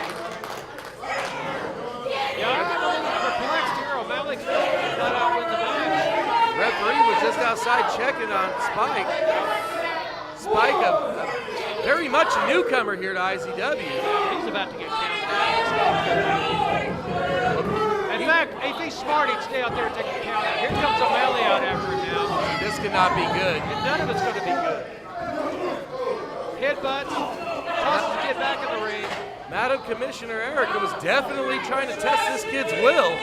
D: Yeah, I'm getting a little perplexed here. O'Malley got out with the match.
C: Referee was just outside checking on Spike. Spike, a very much a newcomer here to IZW.
D: He's about to get counted out. In fact, if he's smart, he'd stay out there and take a count out. Here comes O'Malley out after him now.
C: This cannot be good.
D: And none of it's going to be good. Headbutts, tosses the kid back in the ring.
C: Madam Commissioner Erica was definitely trying to test this kid's will.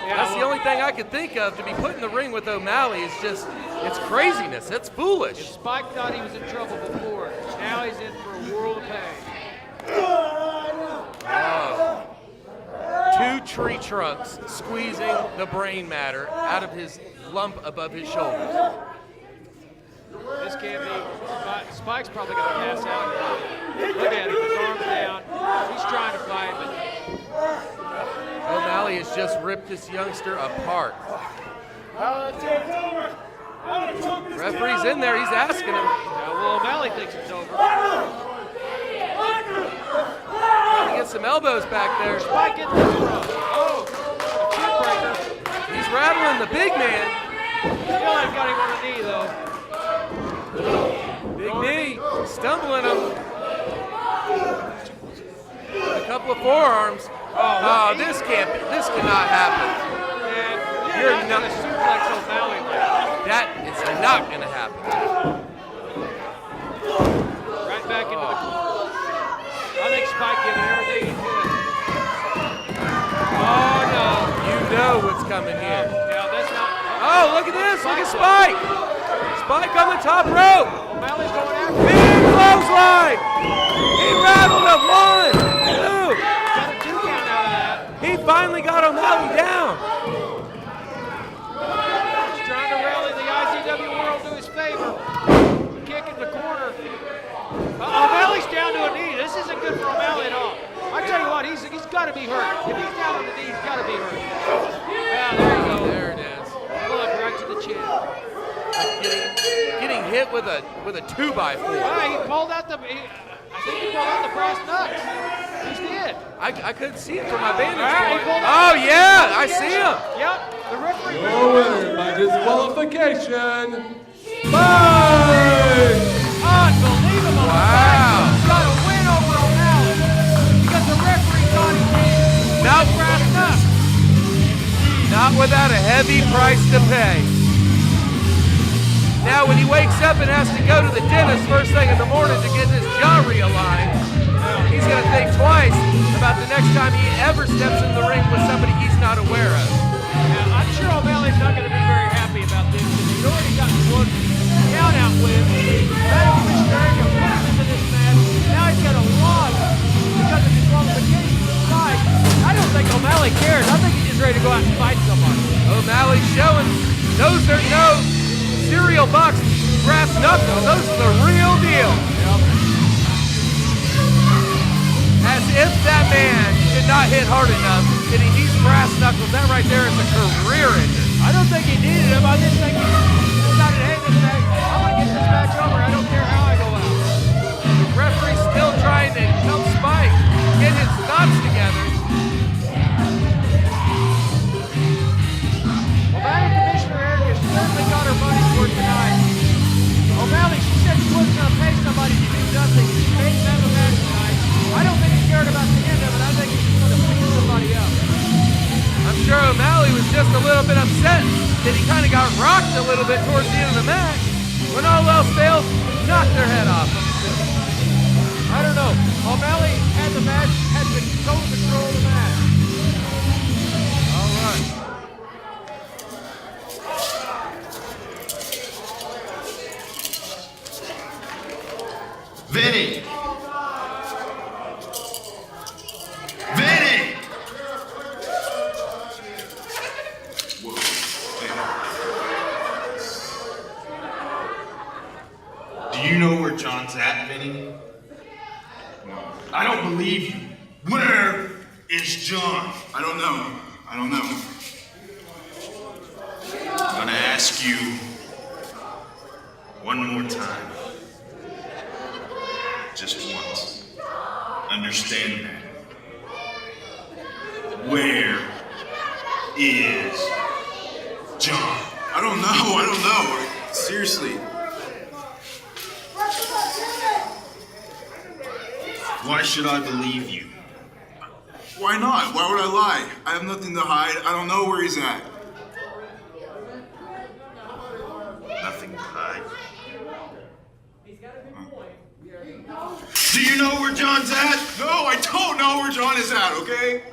C: That's the only thing I could think of. To be put in the ring with O'Malley is just, it's craziness. It's foolish.
D: Spike thought he was in trouble before. Now he's in for a world of pain.
C: Oh. 2 tree trunks squeezing the brain matter out of his lump above his shoulders.
D: This can't be. Spike's probably going to pass out. Look at him, his arms down. He's trying to fight, but
C: O'Malley has just ripped this youngster apart. Referee's in there, he's asking him.
D: Yeah, well, O'Malley thinks it's over.
C: Trying to get some elbows back there.
D: Spike gets this from. Oh, a chin breaker.
C: He's rattling the big man.
D: Still ain't got him on a knee, though.
C: Big knee, stumbling him. A couple of forearms. Oh, this cannot happen.
D: And
C: You're
D: not
C: not
D: going to suplex O'Malley like that.
C: That is not going to happen.
D: Right back into the corner. I think Spike giving everything he could. Oh, no.
C: You know what's coming here.
D: Yeah, that's not.
C: Oh, look at this. Look at Spike. Spike on the top rope.
D: O'Malley's going after him.
C: Big clothesline. He rattled him. 1, 2.
D: Got a 2 count out of that.
C: He finally got O'Malley down.
D: He's trying to rally the IZW world to his favor. Kick in the corner. O'Malley's down to a knee. This isn't good for O'Malley at all. I tell you what, he's got to be hurt. If he's down on the knee, he's got to be hurt. Yeah, there you go.
C: There it is.
D: Look, right to the chin.
C: Getting hit with a 2x4.
D: He pulled out I think he pulled out the brass nuts. He's dead.
C: I couldn't see it from my vantage
D: He
C: point.
D: pulled out
C: Oh yeah, I see him.
D: Yep, the referee.
F: Your winner by disqualification, Spike!
D: Unbelievable.
C: Wow.
D: He's got a win over O'Malley because the referee thought he did
C: Not,
D: brass nuts.
C: not without a heavy price to pay. Now when he wakes up and has to go to the dentist first thing in the morning to get his jaw realigned, he's going to think twice about the next time he ever steps in the ring with somebody he's not aware of.
D: Now, I'm sure O'Malley's not going to be very happy about this because he's already gotten 1 count out win. Madam Commissioner Erica put him into this match. Now he's got a loss because of disqualification side. I don't think O'Malley cares. I think he's just ready to go out and fight somebody.
C: O'Malley's showing those are no cereal box brass knuckles. Those are the real deal. As if that man did not hit hard enough, hitting these brass knuckles, that right there is a career ender.
D: I don't think he needed him. I just think he decided, hey, this match, I want to get this match over. I don't care how I go out.
C: The referee's still trying to help Spike get his thoughts together.
D: Well, Madam Commissioner Erica certainly got her money's worth tonight. O'Malley, she said she wasn't going to pay somebody to do nothing. She made him have a match tonight. I don't think he cared about the end of it. I think he just wanted to beat somebody up.
C: I'm sure O'Malley was just a little bit upset that he kind of got rocked a little bit towards the end of the match. When all else fails, knock their head off.
D: I don't know. O'Malley had the match, had the total control of the match.
C: All right.
B: Vinny! Vinny! Whoa. Do you know where John's at, Vinny? I don't believe you. Where is John?
I: I don't know. I don't know.
B: I'm gonna ask you one more time. Just once. Understand that. Where is John?
I: I don't know. Seriously.
B: Why should I believe you?
I: Why not? Why would I lie? I have nothing to hide. I don't know where he's at.
B: Nothing to hide. Do you know where John's at?
I: No, I don't know where John is at, okay?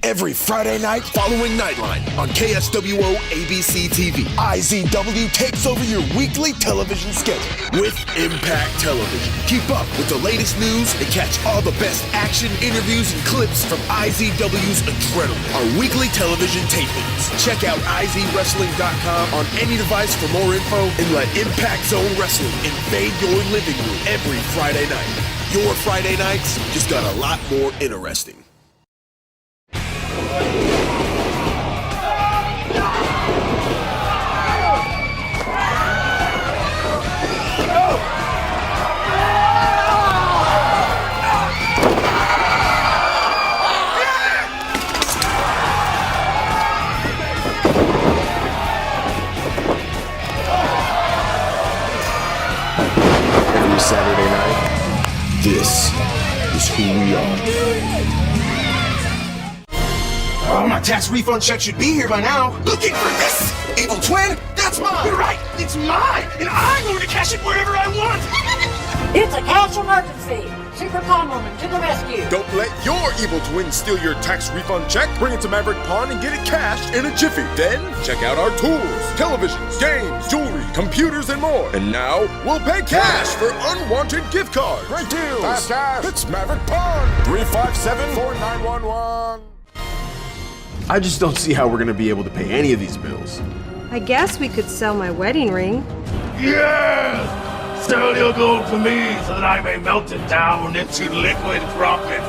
G: Every Friday night following Nightline on KSWO ABC TV, IZW takes over your weekly television schedule with Impact Television. Keep up with the latest news and catch all the best action, interviews, and clips from IZW's Adrenaline, our weekly television tapings. Check out IZWrestling.com on any device for more info and let Impact Zone Wrestling invade your living room every Friday night. Your Friday nights just got a lot more interesting. Saturday night, this is who we are.
H: Oh, my tax refund check should be here by now. Looking for this evil twin? That's mine. You're right. It's mine, and I'm going to cash it wherever I want.
L: It's a cash emergency. Super Con Woman to the rescue.
G: Don't let your evil twin steal your tax refund check. Bring it to Maverick Pawn and get it cashed in a jiffy. Then check out our tools, televisions, games, jewelry, computers, and more. And now we'll pay cash for unwanted gift cards. Great deals. Fast cash. It's Maverick Pawn. 357-4911. I just don't see how we're gonna be able to pay any of these bills.
M: I guess we could sell my wedding ring.
K: Yes! Sell your gold to me so that I may melt it down into liquid profit.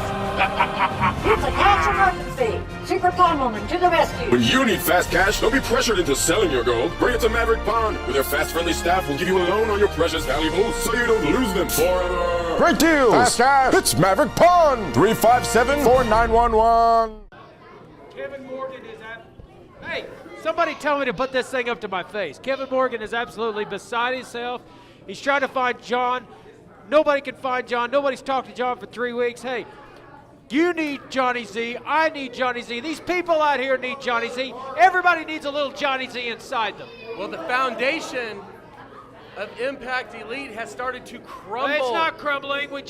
L: It's a cash emergency. Super Con Woman to the rescue.
N: When you need fast cash, don't be pressured into selling your gold. Bring it to Maverick Pond, where their fast, friendly staff will give you a loan on your precious valuables so you don't lose them forever.
G: Great deals. Fast cash. It's Maverick Pawn. 357-4911.
D: Kevin Morgan is Hey, somebody tell me to put this thing up to my face. Kevin Morgan is absolutely beside himself. He's trying to find John. Nobody can find John. Nobody's talked to John for 3 weeks. Hey, you need Johnny Z. I need Johnny Z. These people out here need Johnny Z. Everybody needs a little Johnny Z inside them.
C: Well, the foundation of Impact Elite has started to crumble.
D: Well, it's not crumbling. We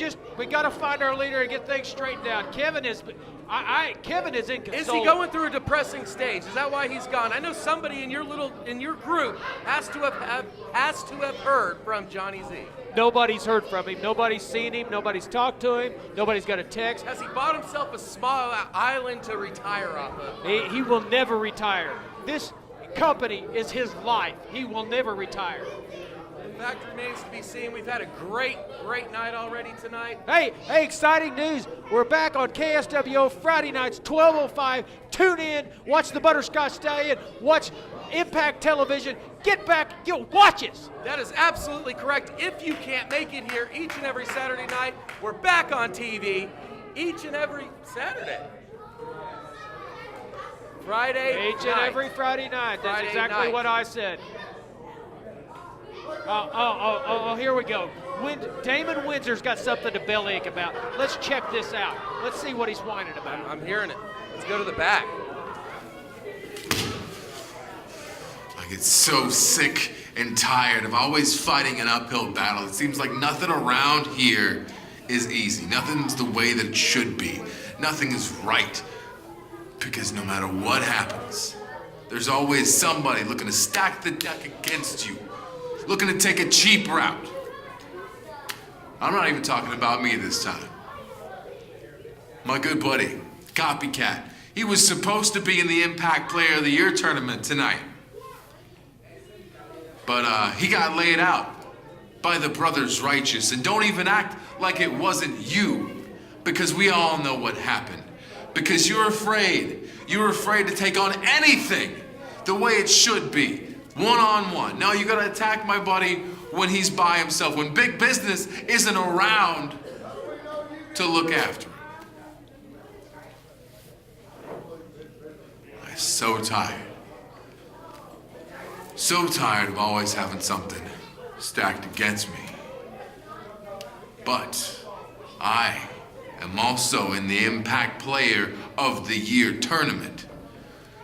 D: got to find our leader and get things straightened out. Kevin is inconsolable.
C: Is he going through a depressing stage? Is that why he's gone? I know somebody in your group has to have heard from Johnny Z.
D: Nobody's heard from him. Nobody's seen him. Nobody's talked to him. Nobody's got a text.
C: Has he bought himself a small island to retire off of?
D: He will never retire. This company is his life. He will never retire.
C: The fact remains to be seen. We've had a great night already tonight.
D: Hey, exciting news. We're back on KSWO Friday nights, 12:05. Tune in, watch the Butterscotch Stallion, watch Impact Television. Get back, watch us.
C: That is absolutely correct. If you can't make it here each and every Saturday night, we're back on TV each and every Saturday. Friday
D: Each and every Friday night. That's exactly what I said. Oh, here we go. Damon Windsor's got something to bellyache about. Let's check this out. Let's see what he's whining about.
C: I'm hearing it. Let's go to the back.
O: I get so sick and tired of always fighting an uphill battle. It seems like nothing around here is easy. Nothing's the way that it should be. Nothing is right. Because no matter what happens, there's always somebody looking to stack the deck against you, looking to take a cheap route. I'm not even talking about me this time. My good buddy, Copycat, he was supposed to be in the Impact Player of the Year tournament tonight. But he got laid out by the Brothers Righteous. And don't even act like it wasn't you, because we all know what happened. Because you're afraid. You're afraid to take on anything the way it should be. One-on-one. Now you gotta attack my buddy when he's by himself, when big business isn't around to look after him. I'm so tired. So tired of always having something stacked against me. But I am also in the Impact Player of the Year tournament.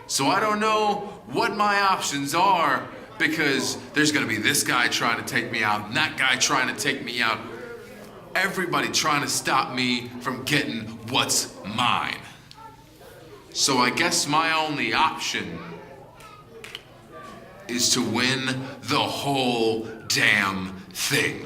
O: So I don't know what my options are, because there's gonna be this guy trying to take me out and that guy trying to take me out. Everybody trying to stop me from getting what's mine. So I guess my only option is to win the whole damn thing.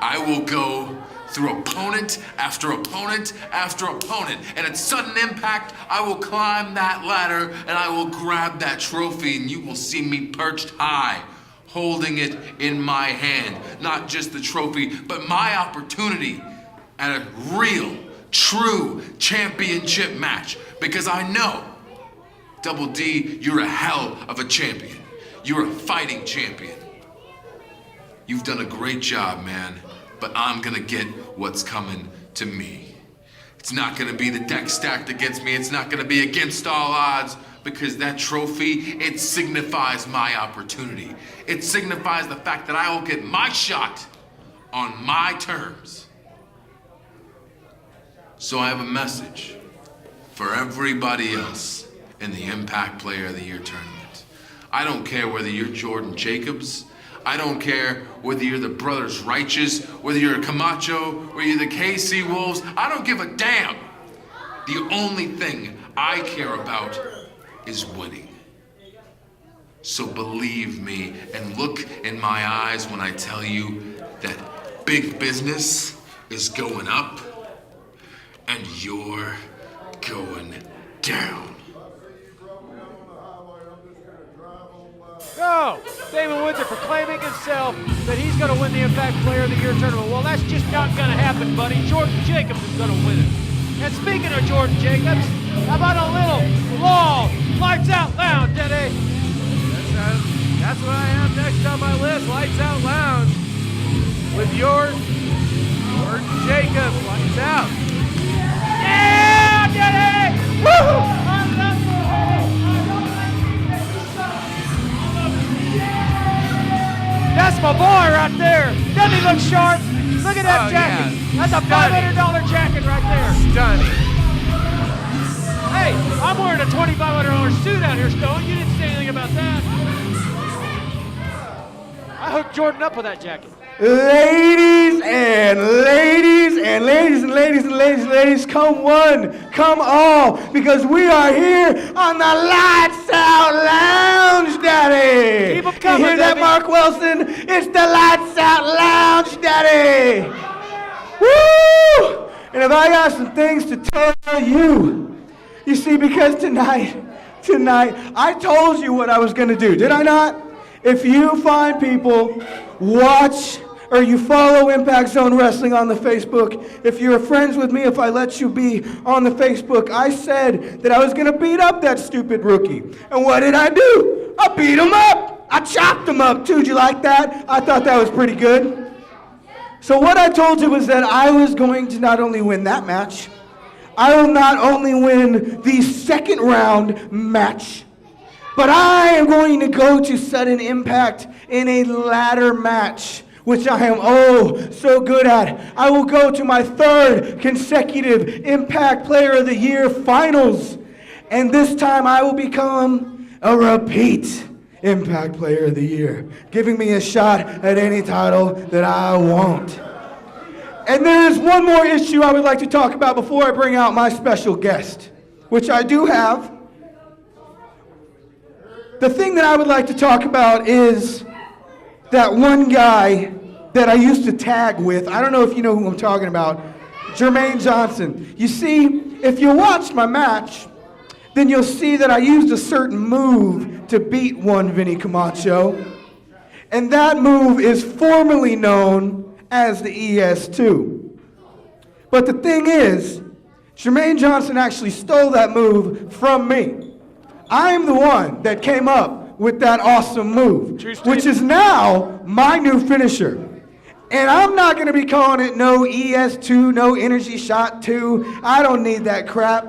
O: I will go through opponent after opponent after opponent, and at sudden impact, I will climb that ladder and I will grab that trophy, and you will see me perched high, holding it in my hand. Not just the trophy, but my opportunity at a real, true championship match. Because I know, Double D, you're a hell of a champion. You're a fighting champion. You've done a great job, man. But I'm gonna get what's coming to me. It's not gonna be the deck stacked against me. It's not gonna be against all odds, because that trophy, it signifies my opportunity. It signifies the fact that I will get my shot on my terms. So I have a message for everybody else in the Impact Player of the Year tournament. I don't care whether you're Jordan Jacobs. I don't care whether you're the Brothers Righteous, whether you're Camacho, whether you're the KC Wolves. I don't give a damn. The only thing I care about is winning. So believe me and look in my eyes when I tell you that big business is going up and you're going down.
D: Go! Damon Windsor proclaiming himself that he's going to win the Impact Player of the Year tournament. Well, that's just not going to happen, buddy. Jordan Jacobs is going to win it. And speaking of Jordan Jacobs, how about a little Law Lights Out Lounge, Daddy?
C: That's what I have next on my list. Lights Out Lounge with yours, Jordan Jacobs. Lights out.
D: Yeah, Daddy! Woo! That's my boy right there. Doesn't he look sharp? Look at that jacket.
C: Yeah.
D: That's a $500 jacket right there.
C: Stunning.
D: Hey, I'm wearing a $2,500 suit out here, Stone. You didn't say anything about that. I hooked Jordan up with that jacket.
P: Ladies and ladies and ladies and ladies and ladies and ladies, come one, come all, because we are here on the Lights Out Lounge, Daddy.
D: Keep 'em coming,
P: you hear that,
D: baby.
P: Mark Wilson? It's the Lights Out Lounge, Daddy. Woo! And if I got some things to tell you, you see, because tonight, I told you what I was going to do, did I not? If you find people, watch, or you follow Impact Zone Wrestling on the Facebook, if you're friends with me, if I let you be on the Facebook, I said that I was going to beat up that stupid rookie. And what did I do? I beat him up. I chopped him up, too. Did you like that? I thought that was pretty good. So what I told you was that I was going to not only win that match, I will not only win the second round match, but I am going to go to sudden impact in a ladder match which I am oh so good at. I will go to my 3rd consecutive Impact Player of the Year finals. And this time I will become a repeat Impact Player of the Year, giving me a shot at any title that I want. And there is one more issue I would like to talk about before I bring out my special guest, which I do have. The thing that I would like to talk about is that one guy that I used to tag with. I don't know if you know who I'm talking about. Jermaine Johnson. You see, if you watched my match, then you'll see that I used a certain move to beat one Vinny Camacho. And that move is formally known as the ES2. But the thing is, Jermaine Johnson actually stole that move from me. I'm the one that came up with that awesome move, which is now my new finisher. And I'm not going to be calling it no ES2, no Energy Shot 2. I don't need that crap.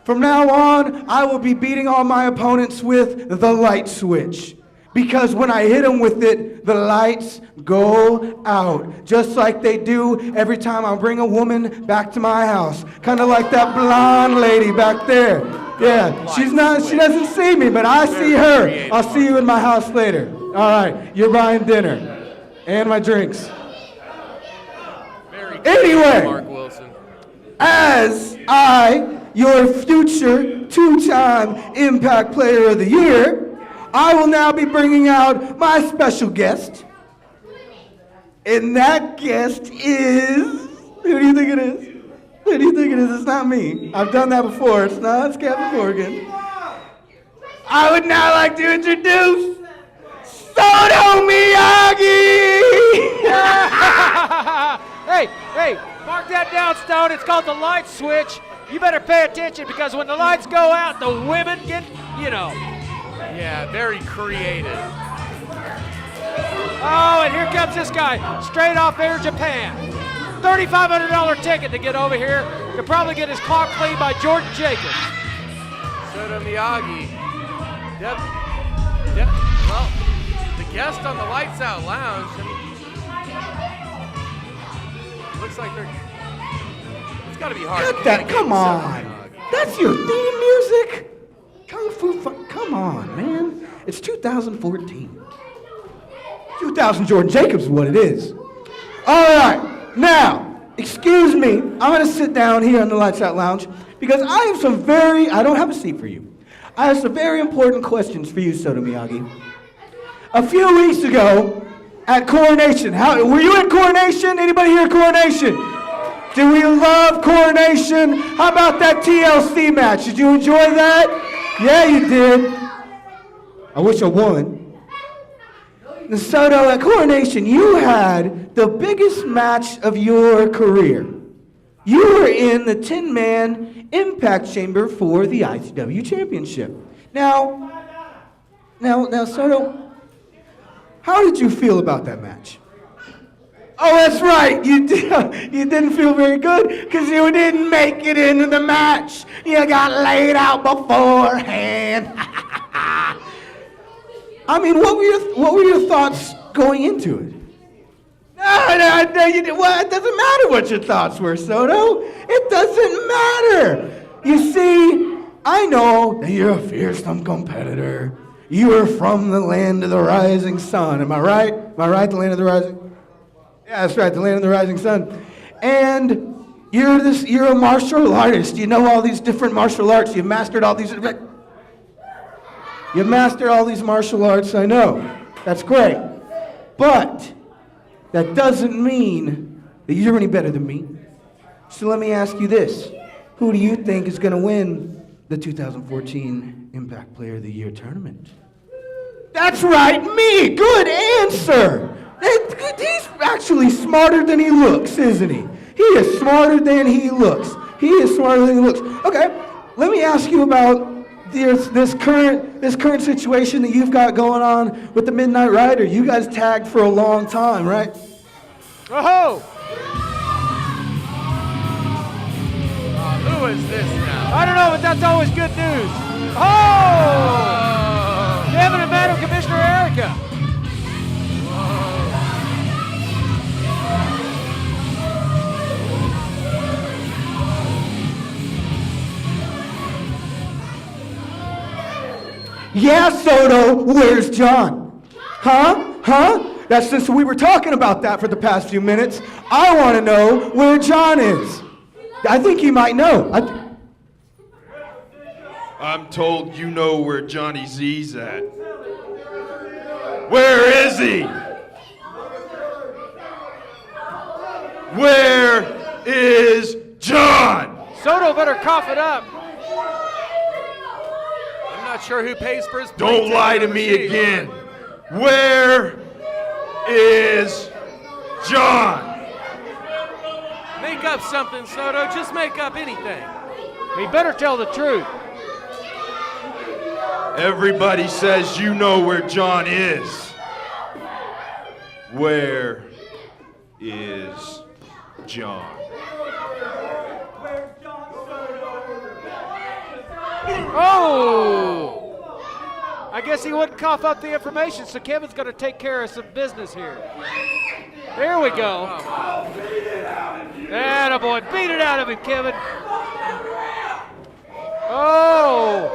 P: From now on, I will be beating all my opponents with the light switch. Because when I hit them with it, the lights go out. Just like they do every time I bring a woman back to my house. Kind of like that blonde lady back there. Yeah, she doesn't see me, but I see her. I'll see you in my house later. All right, you're buying dinner. And my drinks. Anyway, as your future 2-time Impact Player of the Year, I will now be bringing out my special guest. And that guest is... Who do you think it is? Who do you think it is? It's not me. I've done that before. It's Captain Morgan. I would now like to introduce Soto Miyagi!
D: Hey, mark that down, Stone. It's called the light switch. You better pay attention because when the lights go out, the women get,
C: Yeah, very creative.
D: Oh, and here comes this guy, straight off Air Japan. $3,500 ticket to get over here. Could probably get his clock cleaned by Jordan Jacobs.
C: Soto Miyagi. Well, the guest on the Lights Out Lounge. Looks like it's got to be hard.
P: Cut that, come on. That's your theme music? Kung Fu, come on, man. It's 2014. 2000 Jordan Jacobs is what it is. All right, now, excuse me. I'm going to sit down here in the Lights Out Lounge because I have I don't have a seat for you. I have some very important questions for you, Soto Miyagi. A few weeks ago at Coronation, were you at Coronation? Anybody here at Coronation? Do we love Coronation? How about that TLC match? Did you enjoy that? Yeah, you did. I wish I won. Soto, at Coronation, you had the biggest match of your career. You were in the 10-man Impact Chamber for the IZW Championship. Now, Soto, how did you feel about that match? Oh, that's right. You didn't feel very good because you didn't make it into the match. You got laid out beforehand. I mean, what were your thoughts going into it? No, you didn't. Well, it doesn't matter what your thoughts were, Soto. It doesn't matter. You see, I know that you're a fearsome competitor. You are from the land of the rising sun. Am I right? Am I right? The land of the rising. Yeah, that's right. The land of the rising sun. And you're a martial artist. You know all these different martial arts. You've mastered all these. You've mastered all these martial arts. I know. That's great. But that doesn't mean that you're any better than me. So let me ask you this. Who do you think is going to win the 2014 Impact Player of the Year tournament? That's right, me. Good answer. He's actually smarter than he looks, isn't he? He is smarter than he looks. He is smarter than he looks. Okay, let me ask you about this current situation that you've got going on with the Midnight Rider. You guys tagged for a long time, right?
D: Oh!
C: Who is this now?
D: I don't know, but that's always good news. Oh! Kevin and Madam Commissioner Erica.
P: Yeah, Soto, where's John? Huh? That's since we were talking about that for the past few minutes. I want to know where John is. I think you might know.
B: I'm told you know where Johnny Z's at. Where is he? Where is John?
D: Soto better cough it up.
C: I'm not sure who pays for his
B: Don't lie to me again. Where is John?
C: Make up something, Soto. Just make up anything.
D: He better tell the truth.
B: Everybody says you know where John is. Where is John?
D: Oh! I guess he wouldn't cough up the information, so Kevin's going to take care of some business here. There we go. Attaboy. Beat it out of him, Kevin. Oh!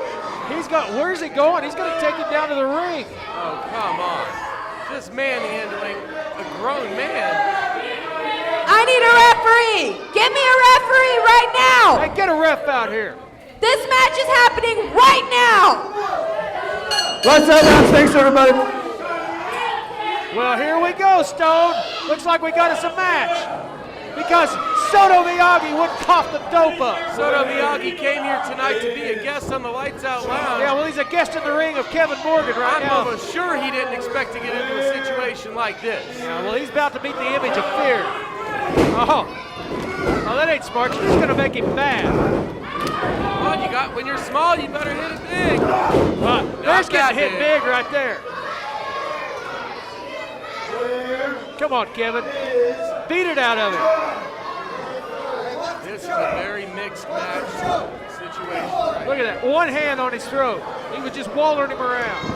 D: Where's he going? He's going to take him down to the ring.
C: Oh, come on. Just manhandling a grown man.
E: I need a referee. Get me a referee right now.
D: Hey, get a ref out here.
E: This match is happening right now.
P: Let's have that. Thanks, everybody.
D: Well, here we go, Stone. Looks like we got us a match. Because Soto Miyagi wouldn't cough the dope up.
C: Soto Miyagi came here tonight to be a guest on the Lights Out Lounge.
D: Yeah, well, he's a guest in the ring of Kevin Morgan right now.
C: I'm almost sure he didn't expect to get into a situation like this.
D: Yeah, well, he's about to meet the image of fear. Oh, that ain't smart. You're just going to make him mad.
C: Well, when you're small, you better hit it big.
D: There's getting hit big right there. Come on, Kevin. Beat it out of him.
C: This is a very mixed match situation.
D: Look at that. One hand on his throat. He was just wallering him around.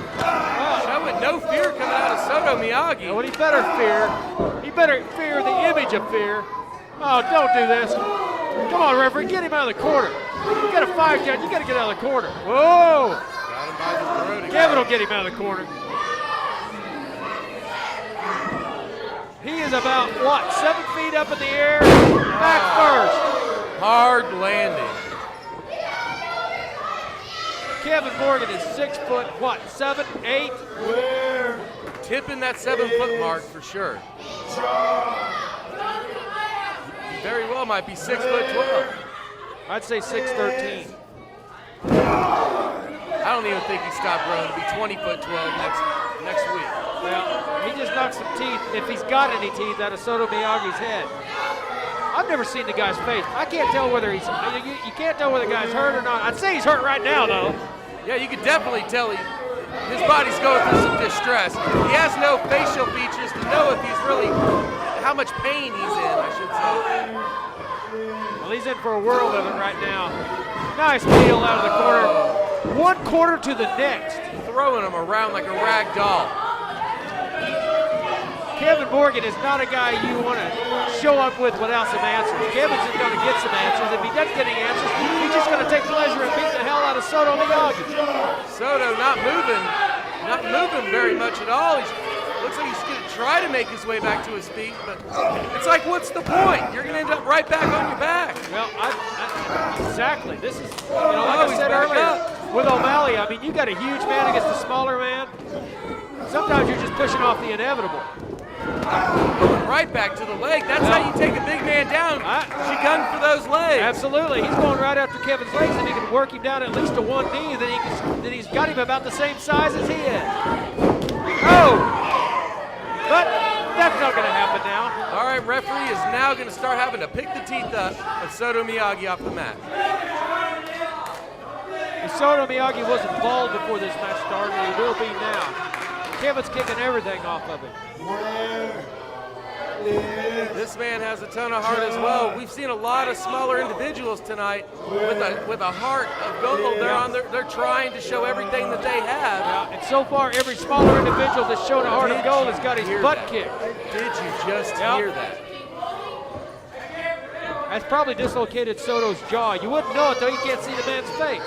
C: Showing no fear coming out of Soto Miyagi.
D: Well, he better fear. He better fear the image of fear. Oh, don't do this. Come on, referee. Get him out of the corner. You got a 5 count. You got to get out of the corner. Whoa.
C: Got him by the throat again.
D: Kevin will get him out of the corner. He is about, 7 feet up in the air, back first.
C: Hard landing.
D: Kevin Morgan is 6 foot, 7, 8?
C: Where? Tipping that 7 foot mark for sure. Very well might be 6 foot 12.
D: I'd say 6'13".
C: I don't even think he stopped growing to be 20 foot 12 next week.
D: Well, he just knocked some teeth, if he's got any teeth, out of Soto Miyagi's head. I've never seen the guy's face. I can't tell whether he's, you can't tell whether the guy's hurt or not. I'd say he's hurt right now, though.
C: Yeah, you could definitely tell his body's going through some distress. He has no facial features to know if he's really, how much pain he's in, I should say.
D: Well, he's in for a whirl of it right now. Nice peel out of the corner. 1 quarter to the next.
C: Throwing him around like a rag doll.
D: Kevin Morgan is not a guy you want to show up with without some answers. Kevin's just going to get some answers. If he doesn't get any answers, he's just going to take pleasure in beating the hell out of Soto Miyagi.
C: Soto not moving very much at all. Looks like he's going to try to make his way back to his feet, but it's like, what's the point? You're going to end up right back on your back.
D: Well, exactly. This is, like I said earlier, with O'Malley, I mean, you got a huge man against a smaller man. Sometimes you're just pushing off the inevitable.
C: Going right back to the leg. That's how you take a big man down. She gunned for those legs.
D: Absolutely. He's going right after Kevin's legs, and he can work him down at least to one knee. Then he's got him about the same size as he is. Oh! But that's not going to happen now.
C: All right, referee is now going to start having to pick the teeth up of Soto Miyagi off the mat.
D: Soto Miyagi wasn't bald before this match started, and he will be now. Kevin's kicking everything off of him.
C: This man has a ton of heart as well. We've seen a lot of smaller individuals tonight with a heart of gold. They're trying to show everything that they have.
D: Yeah, and so far, every smaller individual that's shown a heart of gold has got his butt kicked.
C: Did you just hear that?
D: That's probably dislocated Soto's jaw. You wouldn't know it, though. You can't see the man's face.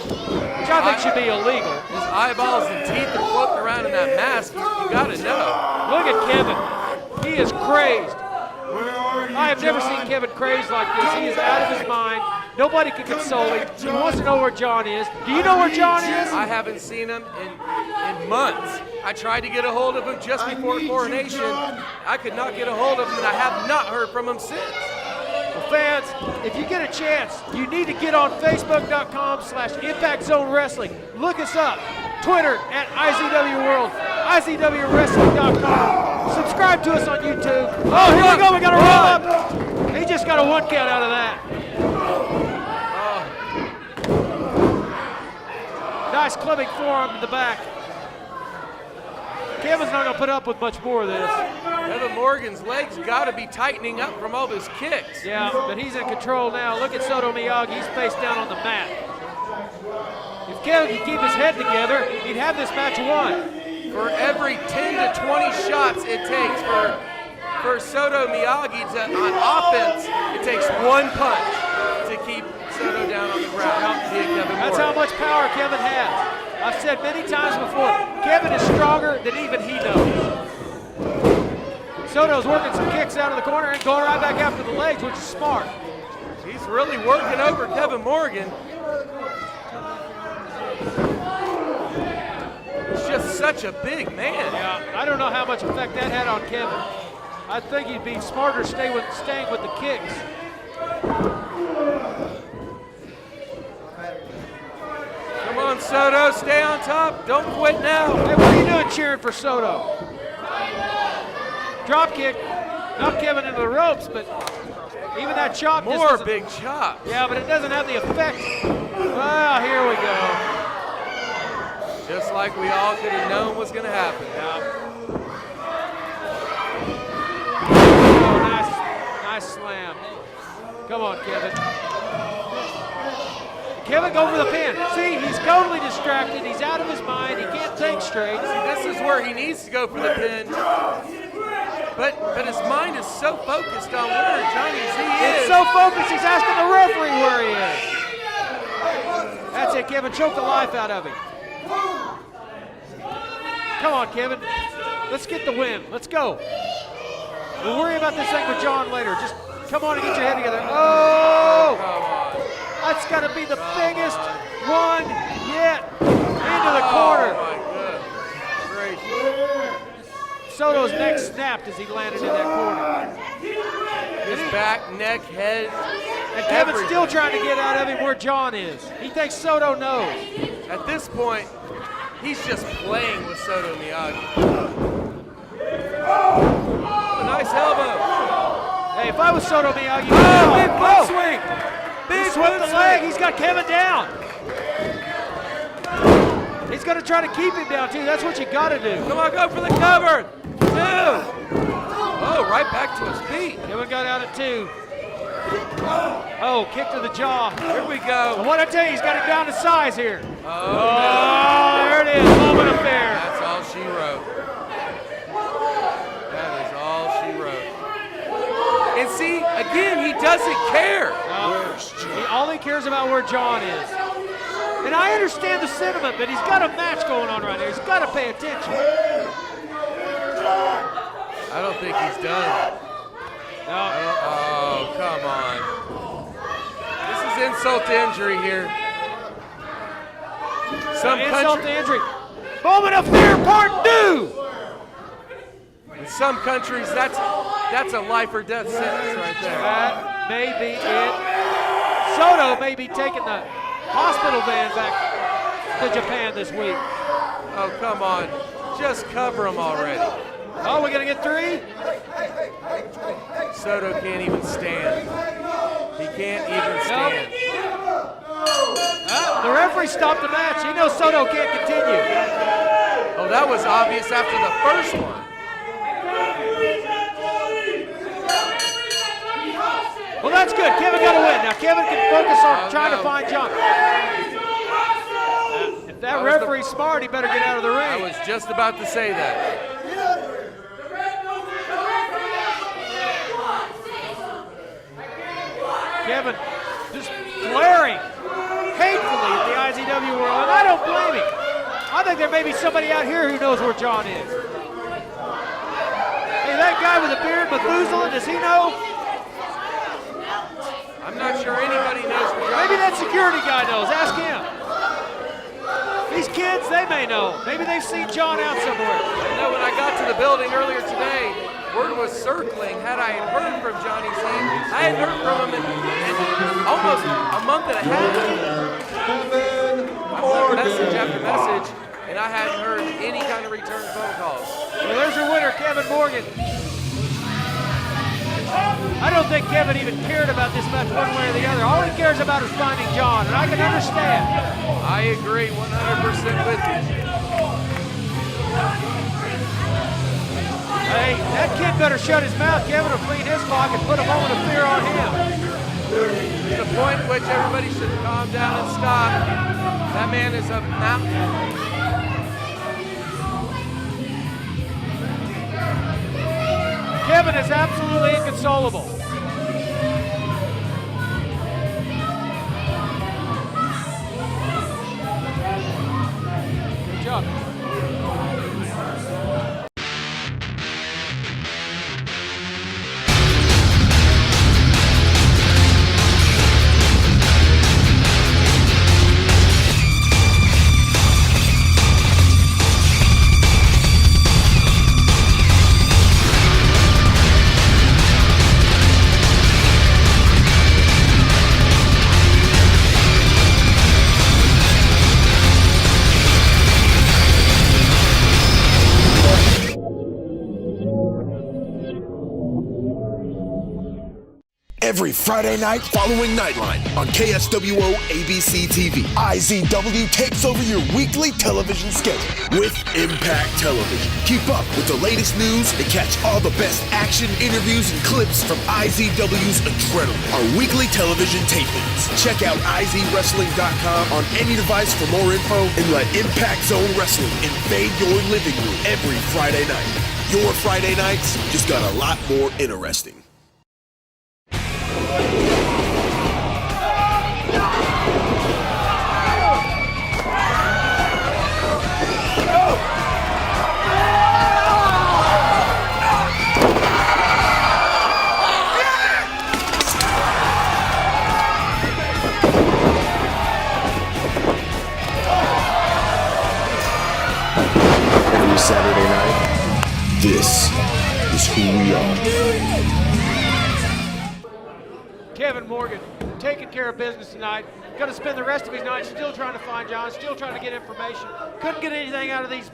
D: Which I think should be illegal.
C: His eyeballs and teeth are floating around in that mask, you gotta know.
D: Look at Kevin. He is crazed. I have never seen Kevin crazed like this. He is out of his mind. Nobody can console him. He wants to know where John is. Do you know where John is?
C: I haven't seen him in months. I tried to get a hold of him just before coronation. I could not get a hold of him, and I have not heard from him since.
D: Well, fans, if you get a chance, you need to get on Facebook.com/Impact Zone Wrestling. Look us up. Twitter at IZW World, IZWWrestling.com. Subscribe to us on YouTube. Oh, here we go. We got a roll up. He just got a 1 count out of that. Nice clubbing forearm in the back. Kevin's not going to put up with much more of this.
C: Evan Morgan's legs got to be tightening up from all those kicks.
D: Yeah, but he's in control now. Look at Soto Miyagi. He's face down on the mat. If Kevin could keep his head together, he'd have this match won.
C: For every 10 to 20 shots it takes for Soto Miyagi on offense, it takes one punch to keep Soto down on the ground.
D: That's how much power Kevin has. I've said many times before, Kevin is stronger than even he knows. Soto's working some kicks out of the corner and going right back after the legs, which is smart.
C: He's really working over Kevin Morgan. He's just such a big man.
D: Yeah, I don't know how much effect that had on Kevin. I think he'd be smarter staying with the kicks.
C: Come on, Soto, stay on top. Don't quit now.
D: Hey, what are you doing cheering for Soto? Drop kick, knocked Kevin into the ropes, but even that chop just
C: more big chop.
D: Yeah, but it doesn't have the effect. Well, here we go.
C: Just like we all could have known was going to happen.
D: Yeah. Oh, nice slam. Come on, Kevin. Kevin, go for the pin. See, he's totally distracted. He's out of his mind. He can't think straight.
C: See, this is where he needs to go for the pin. But his mind is so focused on where Johnny Z is.
D: It's so focused, he's asking the referee where he is. That's it, Kevin. Choke the life out of him. Come on, Kevin. Let's get the win. Let's go. We'll worry about this thing with John later. Just come on and get your head together. Oh! That's got to be the biggest one yet. Into the corner.
C: Oh, my goodness.
D: Soto's neck snapped as he landed in that corner.
C: His back, neck, head.
D: And Kevin's still trying to get out of him where John is. He thinks Soto knows.
C: At this point, he's just playing with Soto Miyagi. A nice elbow.
D: Hey, if I was Soto Miyagi,
C: big foot swing.
D: Big foot the leg. He's got Kevin down. He's going to try to keep him down, too. That's what you got to do.
C: Come on, go for the cover. 2. Oh, right back to his feet.
D: Kevin got out at 2. Oh, kick to the jaw.
C: Here we go.
D: And what I tell you, he's got him down to size here.
C: Oh,
D: there it is. Moment of fair.
C: That's all she wrote. That is all she wrote. And see, again, he doesn't care.
D: All he cares about where John is. And I understand the sentiment, but he's got a match going on right there. He's got to pay attention.
C: I don't think he's done.
D: No.
C: Oh, come on. This is insult to injury here.
D: Insult to injury. Moment of fear, part 2.
C: In some countries, that's a life or death sentence right there.
D: That may be it. Soto may be taking the hospital van back to Japan this week.
C: Oh, come on. Just cover him already.
D: Oh, we're going to get 3?
C: Soto can't even stand. He can't even stand.
D: The referee stopped the match. He knows Soto can't continue.
C: Oh, that was obvious after the first one.
D: Well, that's good. Kevin got a win. Now, Kevin can focus on trying to find John. If that referee's smart, he better get out of the ring.
C: I was just about to say that.
D: Kevin just glaring hatefully at the IZW world, and I don't blame him. I think there may be somebody out here who knows where John is. Hey, that guy with the beard, Methuselah, does he know?
C: I'm not sure anybody knows where John
D: Maybe
C: is.
D: that security guy knows. Ask him. These kids, they may know. Maybe they've seen John out somewhere.
C: I know when I got to the building earlier today, word was circling. Had I heard from Johnny Z, I hadn't heard from him in almost a month and a half. I left message after message, and I hadn't heard any kind of return phone calls.
D: Well, there's your winner, Kevin Morgan. I don't think Kevin even cared about this match one way or the other. All he cares about is finding John, and I can understand.
C: I agree 100% with you.
D: Hey, that kid better shut his mouth. Kevin will clean his clock and put a moment of fear on him.
C: To the point at which everybody should calm down and stop. That man is a mountain.
D: Kevin is absolutely inconsolable. Good job.
G: Every Friday night following Nightline on KSWO ABC TV, IZW takes over your weekly television schedule with Impact Television. Keep up with the latest news and catch all the best action, interviews, and clips from IZW's Adrenaline, our weekly television tapings. Check out IZWrestling.com on any device for more info and let Impact Zone Wrestling invade your living room every Friday night. Your Friday nights just got a lot more interesting. Saturday night, this is who we are.
D: Kevin Morgan taking care of business tonight. Going to spend the rest of his night still trying to find John, still trying to get information. Couldn't get anything out of these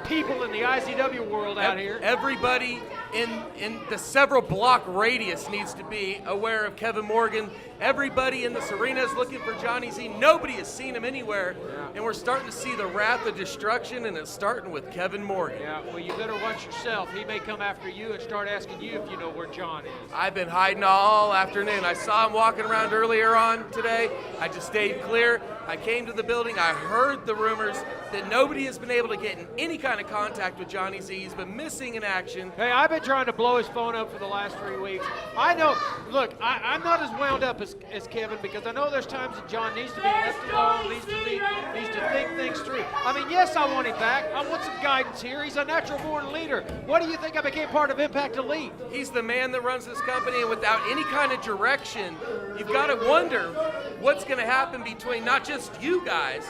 D: people in the IZW world out here.
C: Everybody in the several block radius needs to be aware of Kevin Morgan. Everybody in this arena is looking for Johnny Z. Nobody has seen him anywhere, and we're starting to see the wrath of destruction, and it's starting with Kevin Morgan.
D: Yeah, well, you better watch yourself. He may come after you and start asking you if you know where John is.
C: I've been hiding all afternoon. I saw him walking around earlier on today. I just stayed clear. I came to the building. I heard the rumors that nobody has been able to get in any kind of contact with Johnny Z. He's been missing in action.
D: Hey, I've been trying to blow his phone up for the last 3 weeks. I know, look, I'm not as wound up as Kevin, because I know there's times that John needs to be left alone, needs to think things through. I mean, yes, I want him back. I want some guidance here. He's a natural-born leader. What do you think I became part of Impact Elite?
C: He's the man that runs this company, and without any kind of direction, you've got to wonder what's going to happen between not just you guys,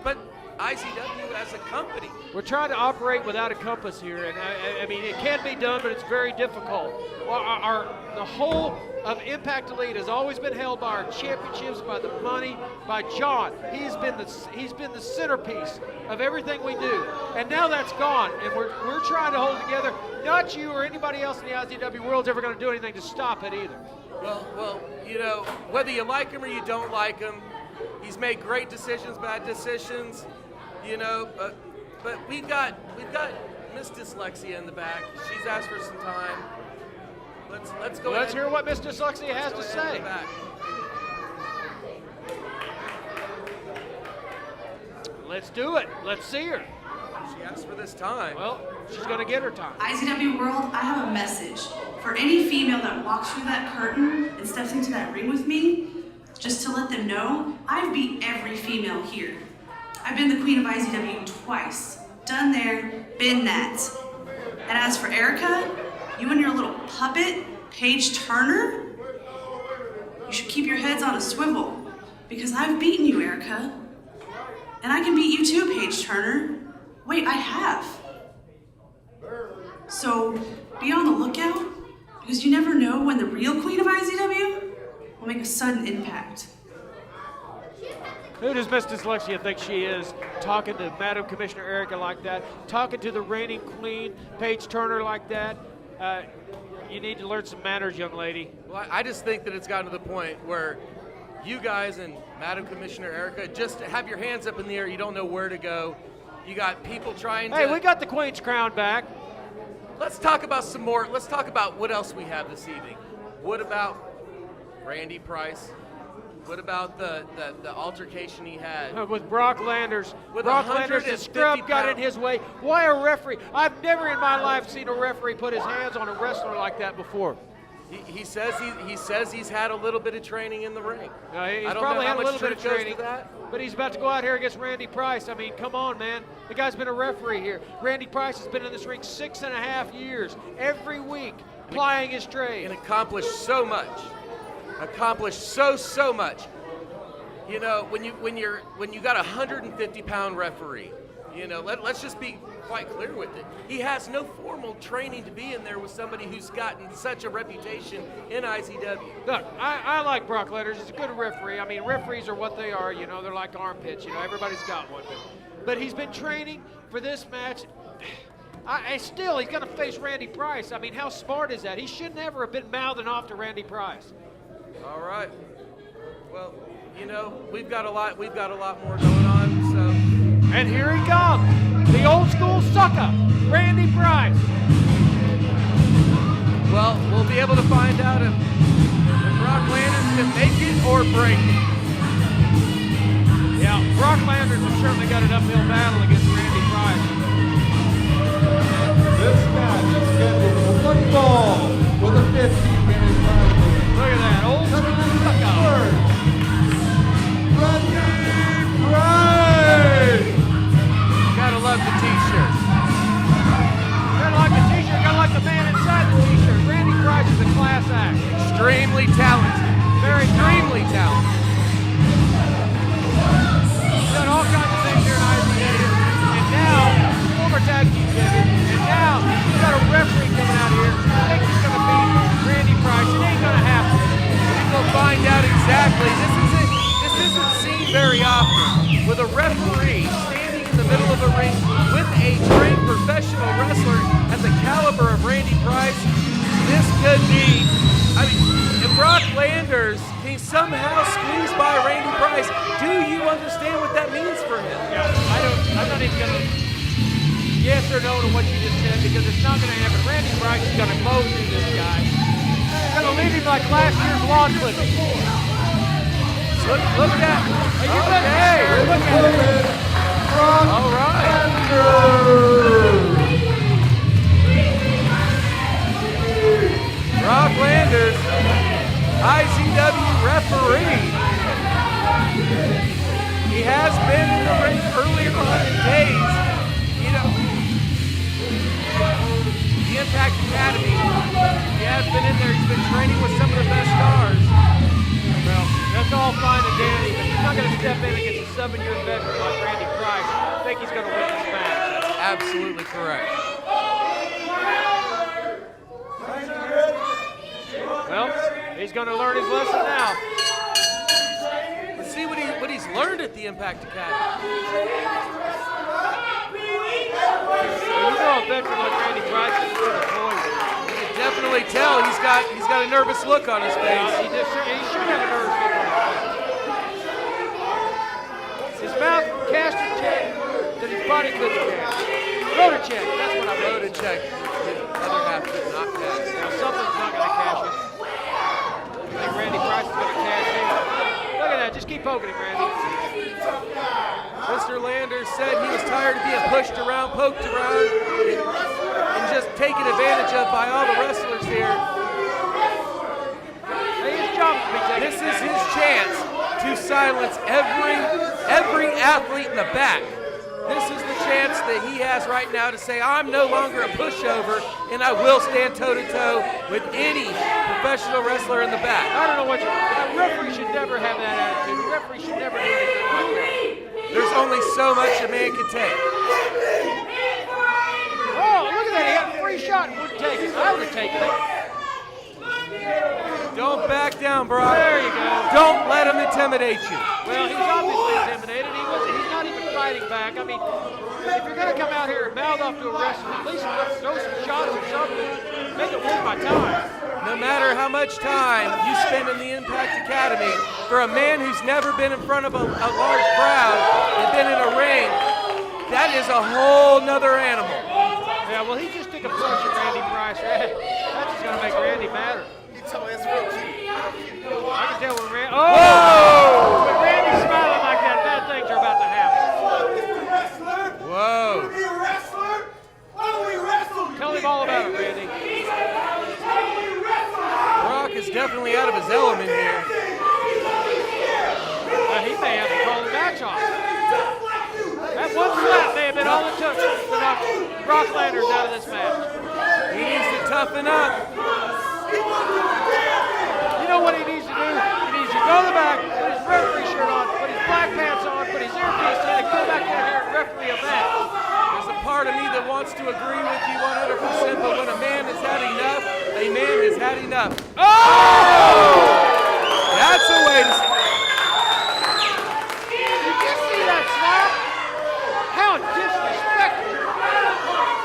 C: but IZW as a company.
D: We're trying to operate without a compass here, and I mean, it can be done, but it's very difficult. The whole of Impact Elite has always been held by our championships, by the money, by John. He's been the centerpiece of everything we do, and now that's gone, and we're trying to hold together. Not you or anybody else in the IZW world's ever going to do anything to stop it either.
C: Well, you know, whether you like him or you don't like him, he's made great decisions, bad decisions, you know, but we've got Miss Dyslexia in the back. She's asked for some time. Let's go.
D: Let's hear what Miss Dyslexia has to say. Let's do it. Let's see her.
C: She asked for this time.
D: Well, she's going to get her time.
Q: IZW World, I have a message. For any female that walks through that curtain and steps into that ring with me, just to let them know, I've beat every female here. I've been the queen of IZW twice. Done there, been that. And as for Erica, you and your little puppet, Paige Turner, you should keep your heads on a swivel, because I've beaten you, Erica. And I can beat you too, Paige Turner. Wait, I have. So be on the lookout, because you never know when the real queen of IZW will make a sudden impact.
D: Who does Miss Dyslexia think she is, talking to Madam Commissioner Erica like that, talking to the reigning queen, Paige Turner, like that? You need to learn some manners, young lady.
C: Well, I just think that it's gotten to the point where you guys and Madam Commissioner Erica just have your hands up in the air. You don't know where to go. You got people trying to...
D: Hey, we got the Queen's crown back.
C: Let's talk about some more. Let's talk about what else we have this evening. What about Randy Price? What about the altercation he had?
D: With Brock Landers.
C: With
D: Brock Landers, the scrub got in his way. Why a referee? I've never in my life seen a referee put his hands on a wrestler like that before.
C: He says he's had a little bit of training in the ring.
D: He's
C: I don't
D: probably
C: know how
D: had a
C: much
D: little bit of
C: truth goes
D: training,
C: to that.
D: but he's about to go out here against Randy Price. I mean, come on, man. The guy's been a referee here. Randy Price has been in this ring 6.5 years, every week, plying his trade.
C: And accomplished so much. Accomplished so much. You know, when you got a 150-pound referee, you know, let's just be quite clear with it. He has no formal training to be in there with somebody who's gotten such a reputation in IZW.
D: Look, I like Brock Landers. He's a good referee. I mean, referees are what they are. You know, they're like armpits. You know, everybody's got one. But he's been training for this match. Still, he's going to face Randy Price. I mean, how smart is that? He should never have been mouthing off to Randy Price.
C: All right. Well, you know, we've got a lot more going on, so.
D: And here he comes, the old school sucker, Randy Price.
C: Well, we'll be able to find out if Brock Landers can make it or break it.
D: Yeah, Brock Landers has certainly got an uphill battle against Randy Price.
F: This match is scheduled for football with a 15-minute time limit.
D: Look at that, old school sucker.
F: Randy Price!
C: Gotta love the t-shirt.
D: Gotta like the t-shirt, gotta like the man inside the t-shirt. Randy Price is a class act.
C: Extremely talented.
D: Very
C: extremely talented.
D: He's done all kinds of things here in IZW. And now, former tag team champion. And now, he's got a referee coming out here. I think he's gonna beat Randy Price. It ain't gonna happen.
C: We'll find out exactly. This isn't seen very often with a referee standing in the middle of a ring with a trained professional wrestler at the caliber of Randy Price. This could be, I mean, if Brock Landers can somehow squeeze by Randy Price, do you understand what that means for him?
D: Yeah, I'm not even gonna yes or no to what you just said, because it's not gonna happen. Randy Price is gonna blow through this guy. He's gonna leave him like last year's lawn clipping.
C: Look at.
D: Okay.
C: Look at it. All right. Brock Landers, IZW referee. He has been in the ring earlier on in days. You know, the Impact Academy. He has been in there. He's been training with some of the best stars.
D: Well, that's all fine and dandy, but he's not going to step in against a 7-year veteran like Randy Price. I think he's going to win this match.
C: Absolutely correct.
D: Well, he's going to learn his lesson now.
C: Let's see what he's learned at the Impact Academy.
D: Well, you know a veteran like Randy Price is going to toy with him.
C: You can definitely tell he's got a nervous look on his face.
D: He should have a nervous look on his face. His mouth cashed a check that his body couldn't cash. Wrote a check, that's what I
C: wrote a check. The other half did not cash.
D: Now something's not going to cash it. I think Randy Price is going to cash in. Look at that, just keep poking him, Randy.
C: Mr. Landers said he was tired of being pushed around, poked around, and just taken advantage of by all the wrestlers here.
D: Hey, his job is to be taken
C: This is his chance to silence every athlete in the back. This is the chance that he has right now to say, I'm no longer a pushover, and I will stand toe-to-toe with any professional wrestler in the back.
D: I don't know what a referee should never have that attitude. A referee should never do anything like that.
C: There's only so much a man can take.
D: Oh, look at that. He had a free shot and wouldn't take it. I would have taken it.
C: Don't back down, Brock.
D: There you go.
C: Don't let him intimidate you.
D: Well, he's obviously intimidated. He's not even fighting back. I mean, if you're going to come out here and mouth off to a wrestler, at least throw some shots or something. Make it worth my time.
C: No matter how much time you spend in the Impact Academy, for a man who's never been in front of a large crowd and been in a ring, that is a whole nother animal.
D: Yeah, well, he just took a punch at Randy Price. That's just going to make Randy madder. I can tell when Randy. Oh! When Randy's smiling like that, bad things are about to happen.
C: Whoa!
D: Tell him all about it, Randy.
C: Brock is definitely out of his element here.
D: He may have to call the match off. That one slap may have been all it took to knock Brock Landers out of this match.
C: He needs to toughen up.
D: You know what he needs to do? He needs to go to the back, put his referee shirt on, put his black pants on, put his earpiece in, and go back in here and referee a match.
C: There's a part of me that wants to agree with you 100%, but when a man has had enough, a man has had enough. Oh! That's a way to...
D: Did you see that slap? How disrespectful.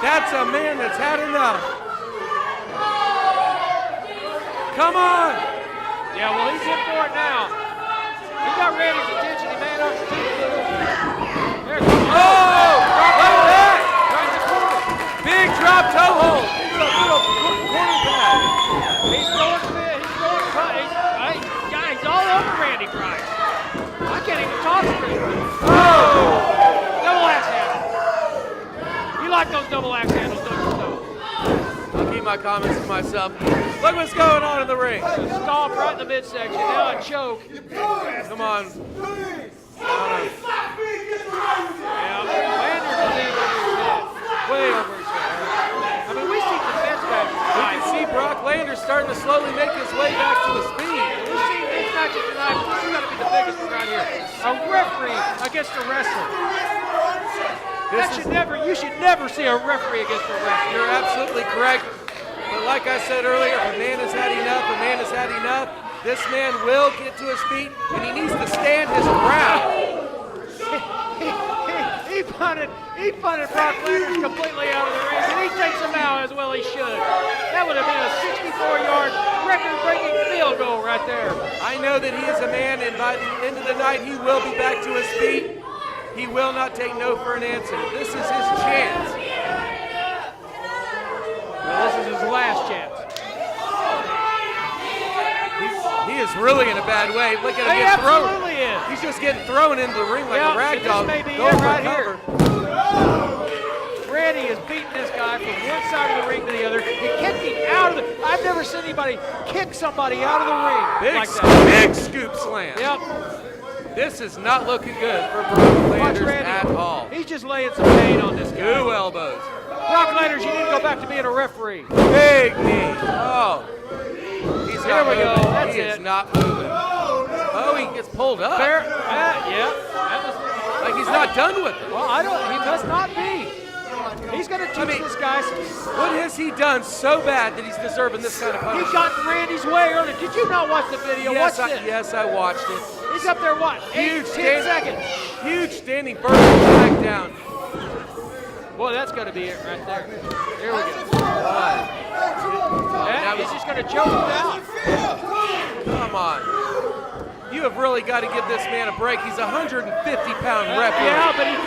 C: That's a man that's had enough. Come on!
D: Yeah, well, he's in for it now. He got Randy's attention. He made up the There it goes.
C: Oh! Look at that!
D: Right in the corner.
C: Big drop toe hold. Corner pad.
D: He's going for it. He's all over Randy Price. I can't even talk to him.
C: Oh!
D: Double axe handle. You like those double axe handles, don't you, though?
C: I'll keep my comments to myself. Look what's going on in the ring.
D: Stomp right in the midsection. Now a choke.
C: Come on.
D: Yeah, Landers is in over his head. Way over his head. I mean, we see the best guys.
C: You can see Brock Landers starting to slowly make his way back to his feet.
D: We've seen this match tonight. This has got to be the biggest one right here. A referee against a wrestler. You should never see a referee against a wrestler.
C: You're absolutely correct. But like I said earlier, if a man has had enough, a man has had enough. This man will get to his feet, and he needs to stand his ground.
D: He punted Brock Landers completely out of the ring, and he takes him out as well he should. That would have been a 64-yard record-breaking field goal right there.
C: I know that he is a man, and by the end of the night, he will be back to his feet. He will not take no for an answer. This is his chance.
D: Well, this is his last chance.
C: He is really in a bad way. Look at him
D: He
C: get thrown.
D: absolutely is.
C: He's just getting thrown into the ring like a rag doll.
D: This may be
C: Go
D: it
C: for
D: right
C: cover.
D: here. Randy is beating this guy from one side of the ring to the other. He kicked him out of the... I've never seen anybody kick somebody out of the ring like that.
C: Big scoop slam.
D: Yep.
C: This is not looking good for Brock Landers at all.
D: He's just laying some pain on this guy.
C: 2 elbows.
D: Brock Landers, you need to go back to being a referee.
C: Big knee. Oh. He's
D: There we go.
C: moving.
D: That's
C: He
D: it.
C: is not moving. Oh, he gets pulled up.
D: Fair. Yeah. That was,
C: Like he's not done with it.
D: well, he must not be. He's going to teach this guy some...
C: What has he done so bad that he's deserving this kind of
D: He
C: punishment?
D: got in Randy's way earlier. Did you not watch the video?
C: Yes,
D: Watch this.
C: yes, I watched it.
D: He's up there, what, 10 seconds?
C: Huge standing vertical back down.
D: Boy, that's going to be it right there. Here we go.
C: That
D: He's
C: was-
D: just going to choke him down.
C: Come on. You have really got to give this man a break. He's a 150-pound referee.
D: Yeah, but he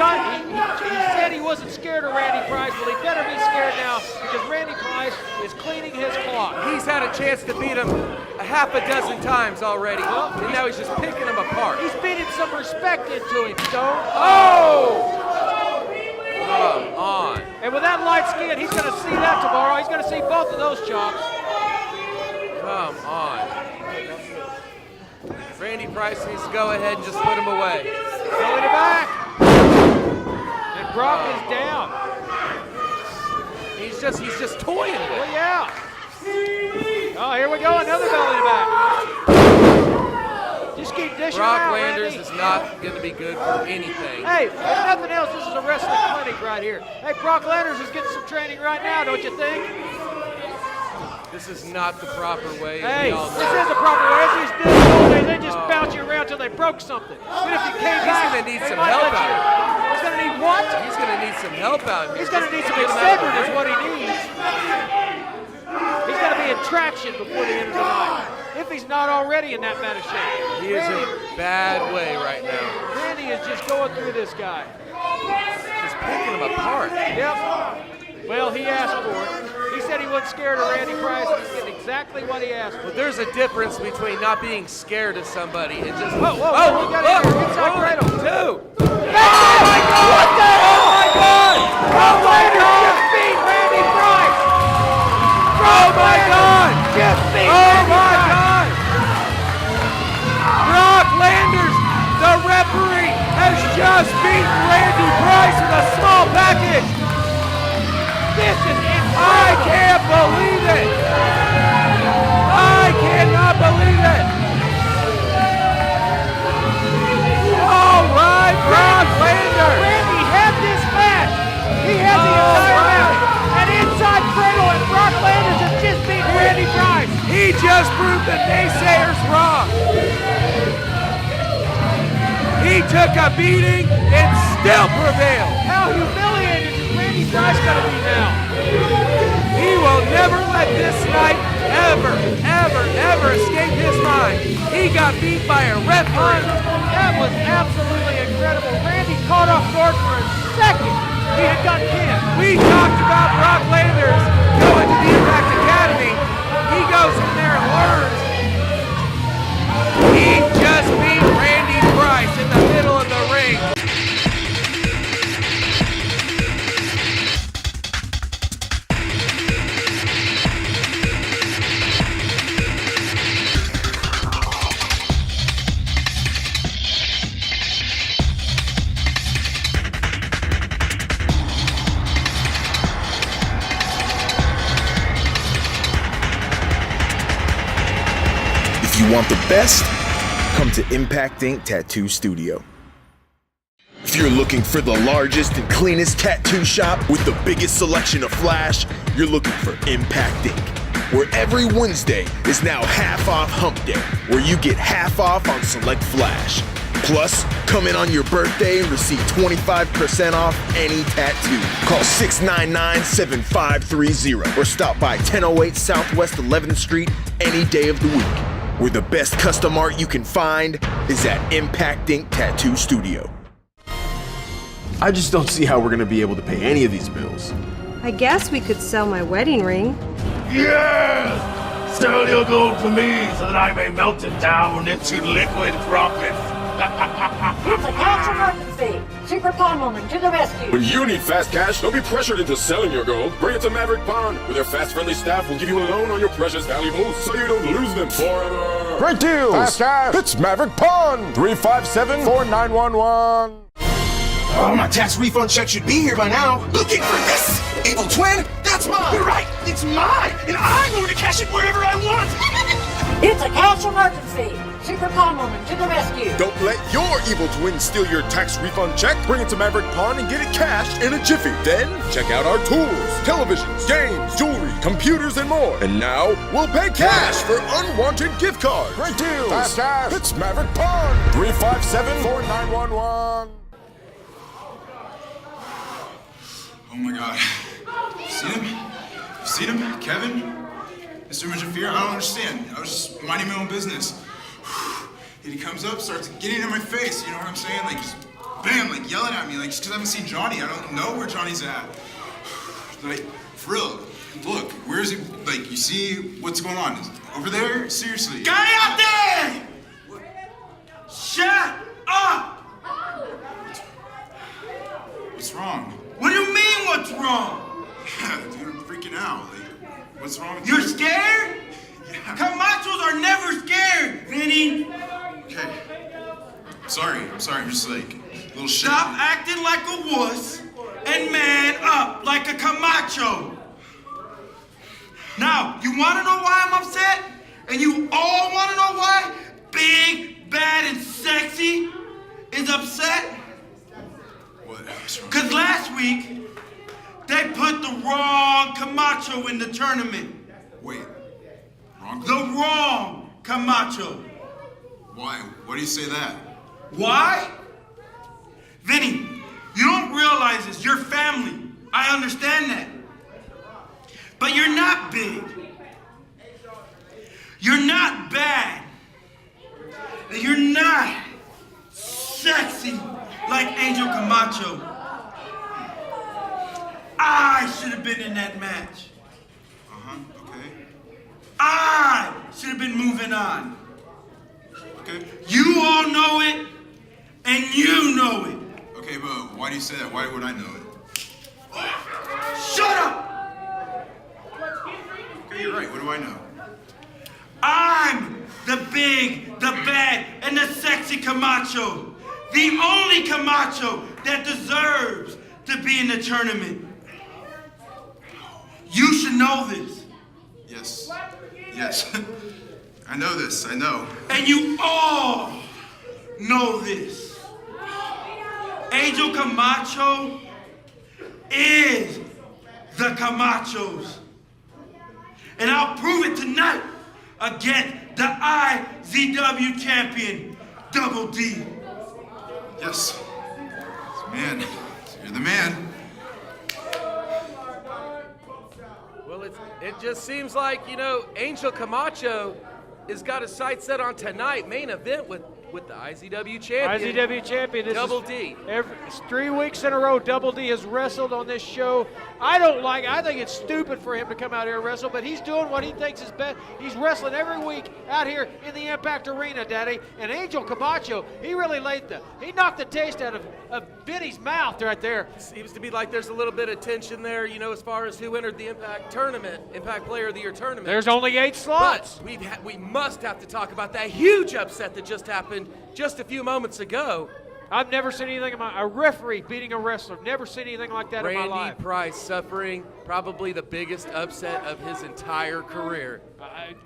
D: said he wasn't scared of Randy Price. Well, he better be scared now because Randy Price is cleaning his clock.
C: He's had a chance to beat him a half a dozen times already, and now he's just picking him apart.
D: He's beating some respect into him, Stone.
C: Oh! Come on.
D: And with that light skin, he's going to see that tomorrow. He's going to see both of those chops.
C: Come on. Randy Price needs to go ahead and just put him away.
D: Belly to back. And Brock is down.
C: He's just toying with it.
D: Well, yeah. Oh, here we go, another belly to back. Just keep dishing
C: Brock
D: out,
C: Landers
D: Randy.
C: is not going to be good for anything.
D: Hey, if nothing else, this is a wrestling clinic right here. Hey, Brock Landers is getting some training right now, don't you think?
C: This is not the proper way.
D: Hey,
C: we all
D: this
C: know.
D: is the proper way. If he's doing all day, they just bounce you around till they broke something. But if you came
C: He's
D: back,
C: going to need
D: they
C: some
D: might
C: help
D: let you.
C: out.
D: He's going to need what?
C: He's going to need some help out here.
D: He's going to need some
C: Get him out of the
D: extenders is
C: ring.
D: what he needs. He's got to be in traction before the end of the night. If he's not already in that bad of shape.
C: He is in a bad way right now.
D: Randy is just going through this guy.
C: Just picking him apart.
D: Yep. Well, he asked for it. He said he wasn't scared of Randy Price, and he's getting exactly what he asked for.
C: Well, there's a difference between not being scared of somebody and just.
D: Whoa, we got it here. Inside cradle.
C: 2.
D: Oh my God! What the hell? Oh my God! Brock Landers just beat Randy Price!
C: Oh my God!
D: Just beat
C: Oh
D: Randy
C: my
D: Price!
C: God! Brock Landers, the referee, has just beaten Randy Price with a small package.
D: This is incredible!
C: I can't believe it! I cannot believe it! All right, Brock Landers!
D: Randy had this match! He had the entire match! And inside cradle, and Brock Landers has just beat Randy Price!
C: He just proved the naysayers wrong! He took a beating and still prevailed!
D: How humiliated is Randy Price going to be now?
C: He will never let this night ever escape his mind. He got beat by a referee.
D: That was absolutely incredible. Randy caught off guard for a second. He had got pinned.
C: We talked about Brock Landers going to the Impact Academy. He goes in there and learns. He just beat Randy Price in the middle of the ring.
G: If you want the best, come to Impact Ink Tattoo Studio. If you're looking for the largest and cleanest tattoo shop with the biggest selection of flash, you're looking for Impact Ink, where every Wednesday is now half off Hump Day, where you get half off on select flash. Plus, come in on your birthday and receive 25% off any tattoo. Call 699-7530 or stop by 1008 Southwest 11th Street any day of the week, where the best custom art you can find is at Impact Ink Tattoo Studio.
R: I just don't see how we're gonna be able to pay any of these bills.
M: I guess we could sell my wedding ring.
K: Yes! Sell your gold for me so that I may melt it down into liquid profit.
L: It's a cash emergency. Super Pawn Woman to the rescue.
N: When you need fast cash, don't be pressured into selling your gold. Bring it to Maverick Pawn, where their fast, friendly staff will give you a loan on your precious valuables so you don't lose them forever.
S: Great deals!
N: Fast cash!
S: It's Maverick Pawn! 357-4911.
H: Oh, my tax refund check should be here by now. Looking for this evil twin? That's mine. You're right. It's mine, and I'm going to cash it wherever I want.
L: It's a cash emergency. Super Pawn Woman to the rescue.
G: Don't let your evil twin steal your tax refund check. Bring it to Maverick Pawn and get it cashed in a jiffy. Then check out our tools, televisions, games, jewelry, computers, and more. And now we'll pay cash for unwanted gift cards.
S: Great deals!
G: Fast cash!
S: It's Maverick Pawn! 357-4911.
B: Oh my God. You seen him? You seen him? Kevin? Mr. Image of Fear? I don't understand. I was just minding my own business. And he comes up, starts getting in my face, you know what I'm saying? Like, just bam, like yelling at me, like, just because I haven't seen Johnny. I don't know where Johnny's at. Like, for real, look, where is he? Like, you see what's going on? Is it over there? Seriously.
H: Guy out there! Shut up!
B: What's wrong?
H: What do you mean, what's wrong?
B: Yeah, dude, I'm freaking out. Like, what's wrong with
H: You're
B: you?
H: scared?
B: Yeah.
H: Camachos are never scared, Vinny.
B: Okay, sorry. I'm just like a little shit.
H: Stop acting like a wuss and man up like a Camacho. Now, you want to know why I'm upset? And you all want to know why Big, Bad, and Sexy is upset?
B: What?
H: Because last week, they put the wrong Camacho in the tournament.
B: Wait.
H: The wrong Camacho.
B: Why? Why do you say that?
H: Why? Vinny, you don't realize this. You're family. I understand that. But you're not big. You're not bad. And you're not sexy like Angel Camacho. I should have been in that match.
B: Okay.
H: I should have been moving on.
B: Okay.
H: You all know it, and you know it.
B: Okay, but why do you say that? Why would I know it?
H: Shut up!
B: Okay, you're right. What do I know?
H: I'm the big, the bad, and the sexy Camacho. The only Camacho that deserves to be in the tournament. You should know this.
B: Yes. Yes. I know this. I know.
H: And you all know this. Angel Camacho is the Camachos. And I'll prove it tonight against the IZW champion, Double D.
B: Yes. Man, you're the man.
C: Well, it just seems like, Angel Camacho has got his sights set on tonight, main event with the IZW champion.
D: IZW champion. This
C: Double
D: is
C: D.
D: It's 3 weeks in a row Double D has wrestled on this show. I think it's stupid for him to come out here and wrestle, but he's doing what he thinks is best. He's wrestling every week out here in the Impact Arena, Daddy. And Angel Camacho, he knocked the taste out of Vinny's mouth right there.
C: Seems to be like there's a little bit of tension there, as far as who entered the Impact Player of the Year tournament.
D: There's only 8 slots.
C: But we must have to talk about that huge upset that just happened just a few moments ago.
D: I've never seen anything a referee beating a wrestler. Never seen anything like that in my life.
C: Randy Price suffering probably the biggest upset of his entire career.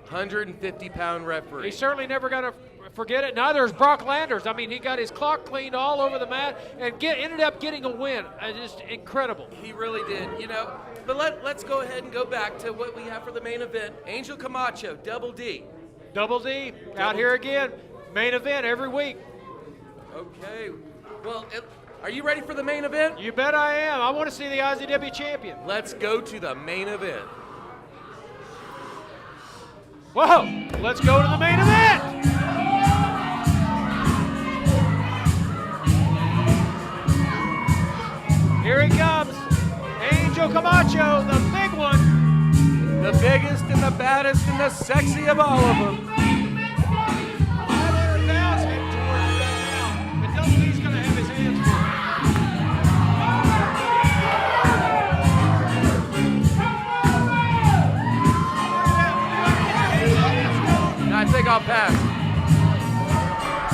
C: 150-pound referee.
D: He's certainly never going to forget it. Neither is Brock Landers. I mean, he got his clock cleaned all over the mat and ended up getting a win. Just incredible.
C: He really did, But let's go ahead and go back to what we have for the main event. Angel Camacho, Double D.
D: Double D, out here again. Main event every week.
C: Okay. Well, are you ready for the main event?
D: You bet I am. I want to see the IZW champion.
C: Let's go to the main event.
D: Whoa! Let's go to the main event! Here he comes. Angel Camacho, the big one.
C: The biggest and the baddest and the sexy of all of them. I think I'll pass.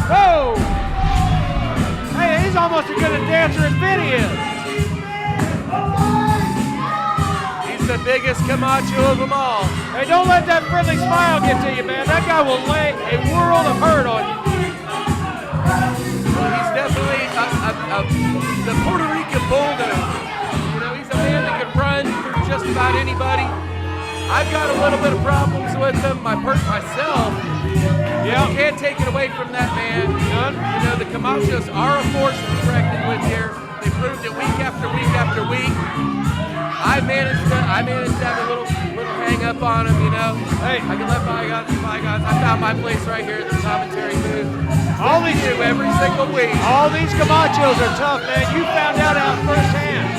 D: Whoa! Hey, he's almost as good a dancer as Vinny is.
C: He's the biggest Camacho of them all.
D: Hey, don't let that friendly smile get to you, man. That guy will lay a world of hurt on you.
C: Well, he's definitely the Puerto Rican bulldog. He's a man that can run through just about anybody. I've got a little bit of problems with him myself. Yeah, you can't take it away from that man. None. The Camachos are a force to be reckoned with here. They proved it week after week after week. I managed to have a little hang up on him. Hey, I can let bygones be bygones. I found my place right here at the commentary booth.
D: All these
C: do every single week.
D: All these Camachos are tough, man. You found out firsthand.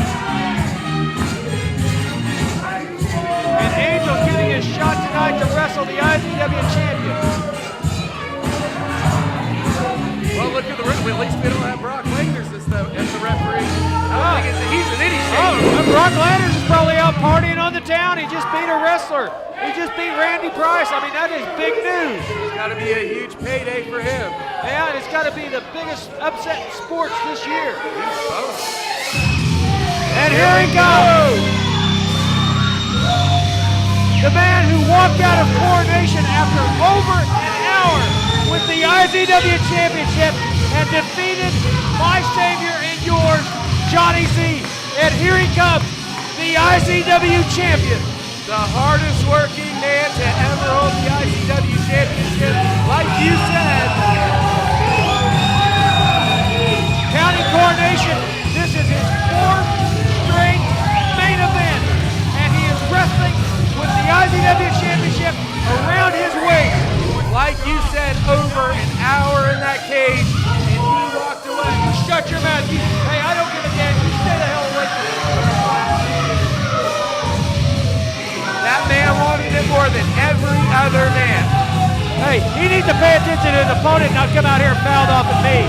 D: And Angel's getting his shot tonight to wrestle the IZW champion.
C: Well, look at the ring. At least we don't have Brock Landers as the referee. I don't think he's an idiot.
D: Brock Landers is probably out partying on the town. He just beat a wrestler. He just beat Randy Price. I mean, that is big news.
C: It's got to be a huge payday for him.
D: Yeah, it's got to be the biggest upset in sports this year. And here he goes. The man who walked out of Coronation after over an hour with the IZW Championship and defeated my savior and yours, Johnny Z. And here he comes, the IZW Champion.
C: The hardest working man to ever hold the IZW Championship, like you said.
D: County Coronation, this is his fourth straight main event, and he is wrestling with the IZW Championship around his waist.
C: Like you said, over an hour in that cage, and he walked away.
D: Shut your mouth. Hey, I don't give a damn. You stay the hell away from me.
C: That man wanted it more than every other man.
D: Hey, he needs to pay attention to his opponent, not come out here and fouled off at me.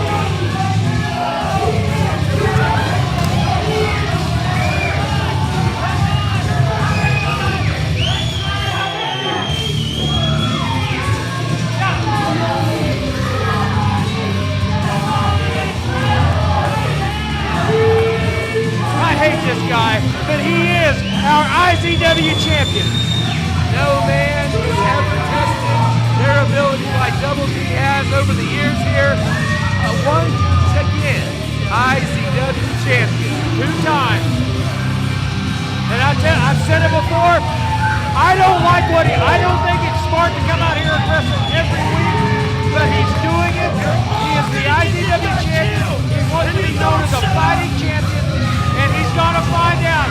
D: I hate this guy, but he is our IZW champion.
C: No man has ever tested their ability like Double D has over the years here. Once again, IZW champion.
D: 2 times. And I've said it before, I don't think it's smart to come out here and wrestle every week, but he's doing it. He is the IZW champion. He wants to be known as a fighting champion, and he's gonna find out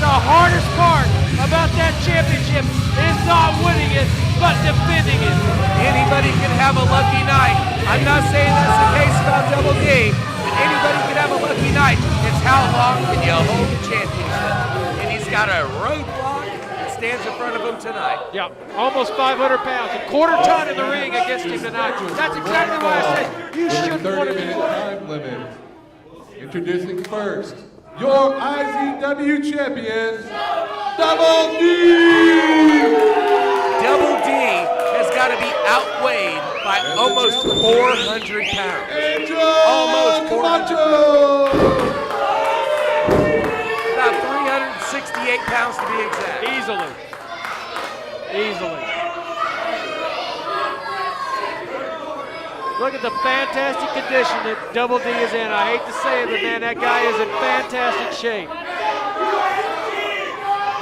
D: the hardest part about that championship is not winning it, but defending it.
C: Anybody can have a lucky night. I'm not saying that's the case about Double D, but anybody can have a lucky night. It's how long can you hold the championship? And he's got a roadblock that stands in front of him tonight.
D: Yeah, almost 500 pounds, a quarter ton in the ring against him tonight. That's exactly why I said you shouldn't want to do
F: 30-minute
D: that.
F: time limit. Introducing first, your IZW champion, Double D!
C: Double D has got to be outweighed by almost 400 pounds. Almost 400 pounds. About 368 pounds to be exact.
D: Easily. Look at the fantastic condition that Double D is in. I hate to say it, but man, that guy is in fantastic shape.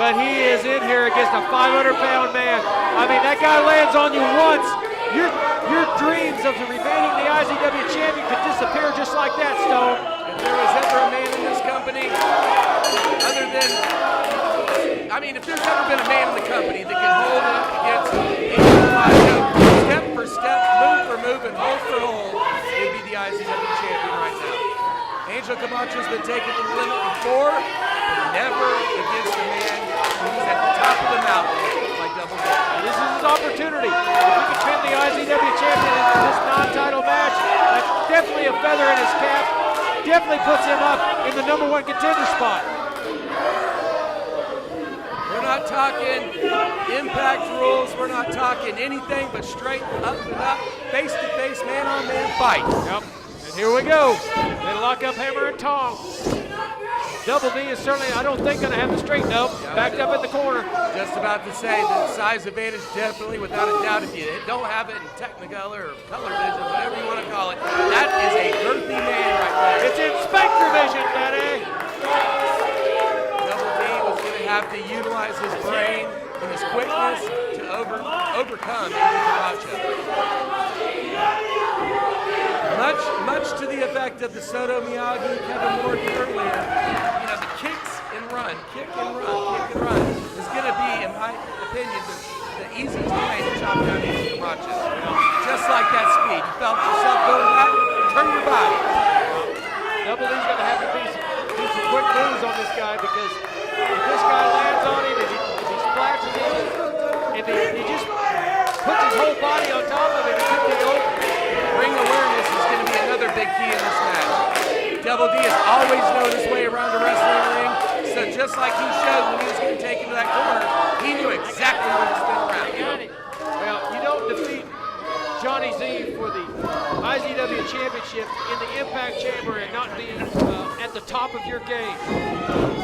D: But he is in here against a 500-pound man. I mean, that guy lands on you once. Your dreams of remaining the IZW champion could disappear just like that, Stone.
C: If there was ever a man in this company, other than, I mean, if there's ever been a man in the company that can hold it up against Angel Camacho, step for step, move for move, and hold for hold, it'd be the IZW champion right now. Angel Camacho's been taken to the limit before, but never against a man who's at the top of the mountain like Double D.
D: And this is his opportunity. If he can pin the IZW champion in this non-title match, that's definitely a feather in his cap. Definitely puts him up in the #1 contender spot.
C: We're not talking impact rules. We're not talking anything but straight up and up, face-to-face, man-on-man fight.
D: Yep. And here we go. They lock up hammer and tong. Double D is certainly, I don't think, going to have the straight nope. Backed up in the corner.
C: Just about to say the size advantage, definitely, without a doubt. If you don't have it in Technicolor or color vision, whatever you want to call it, that is a girthy man right there.
D: It's Inspector Vision, Daddy.
C: Double D was going to have to utilize his brain and his quickness to overcome Angel Camacho. Much to the effect of the Soto Miyagi, Kevin Morgan earlier, you know, the kicks and run is going to be, in my opinion, the easiest way to chop down Angel Camacho. Just like that speed. You felt yourself going back, turn your body.
D: Double D's going to have to do some quick moves on this guy, because if this guy lands on him, if he splashes him, if he just puts his whole body on top of him, he could get over.
C: Ring awareness is going to be another big key in this match. Double D has always known his way around the wrestling ring, so just like he showed when he was getting taken to that corner, he knew exactly where to spin around.
D: Well, you don't defeat Johnny Z for the IZW Championship in the Impact Chamber and not be at the top of your game.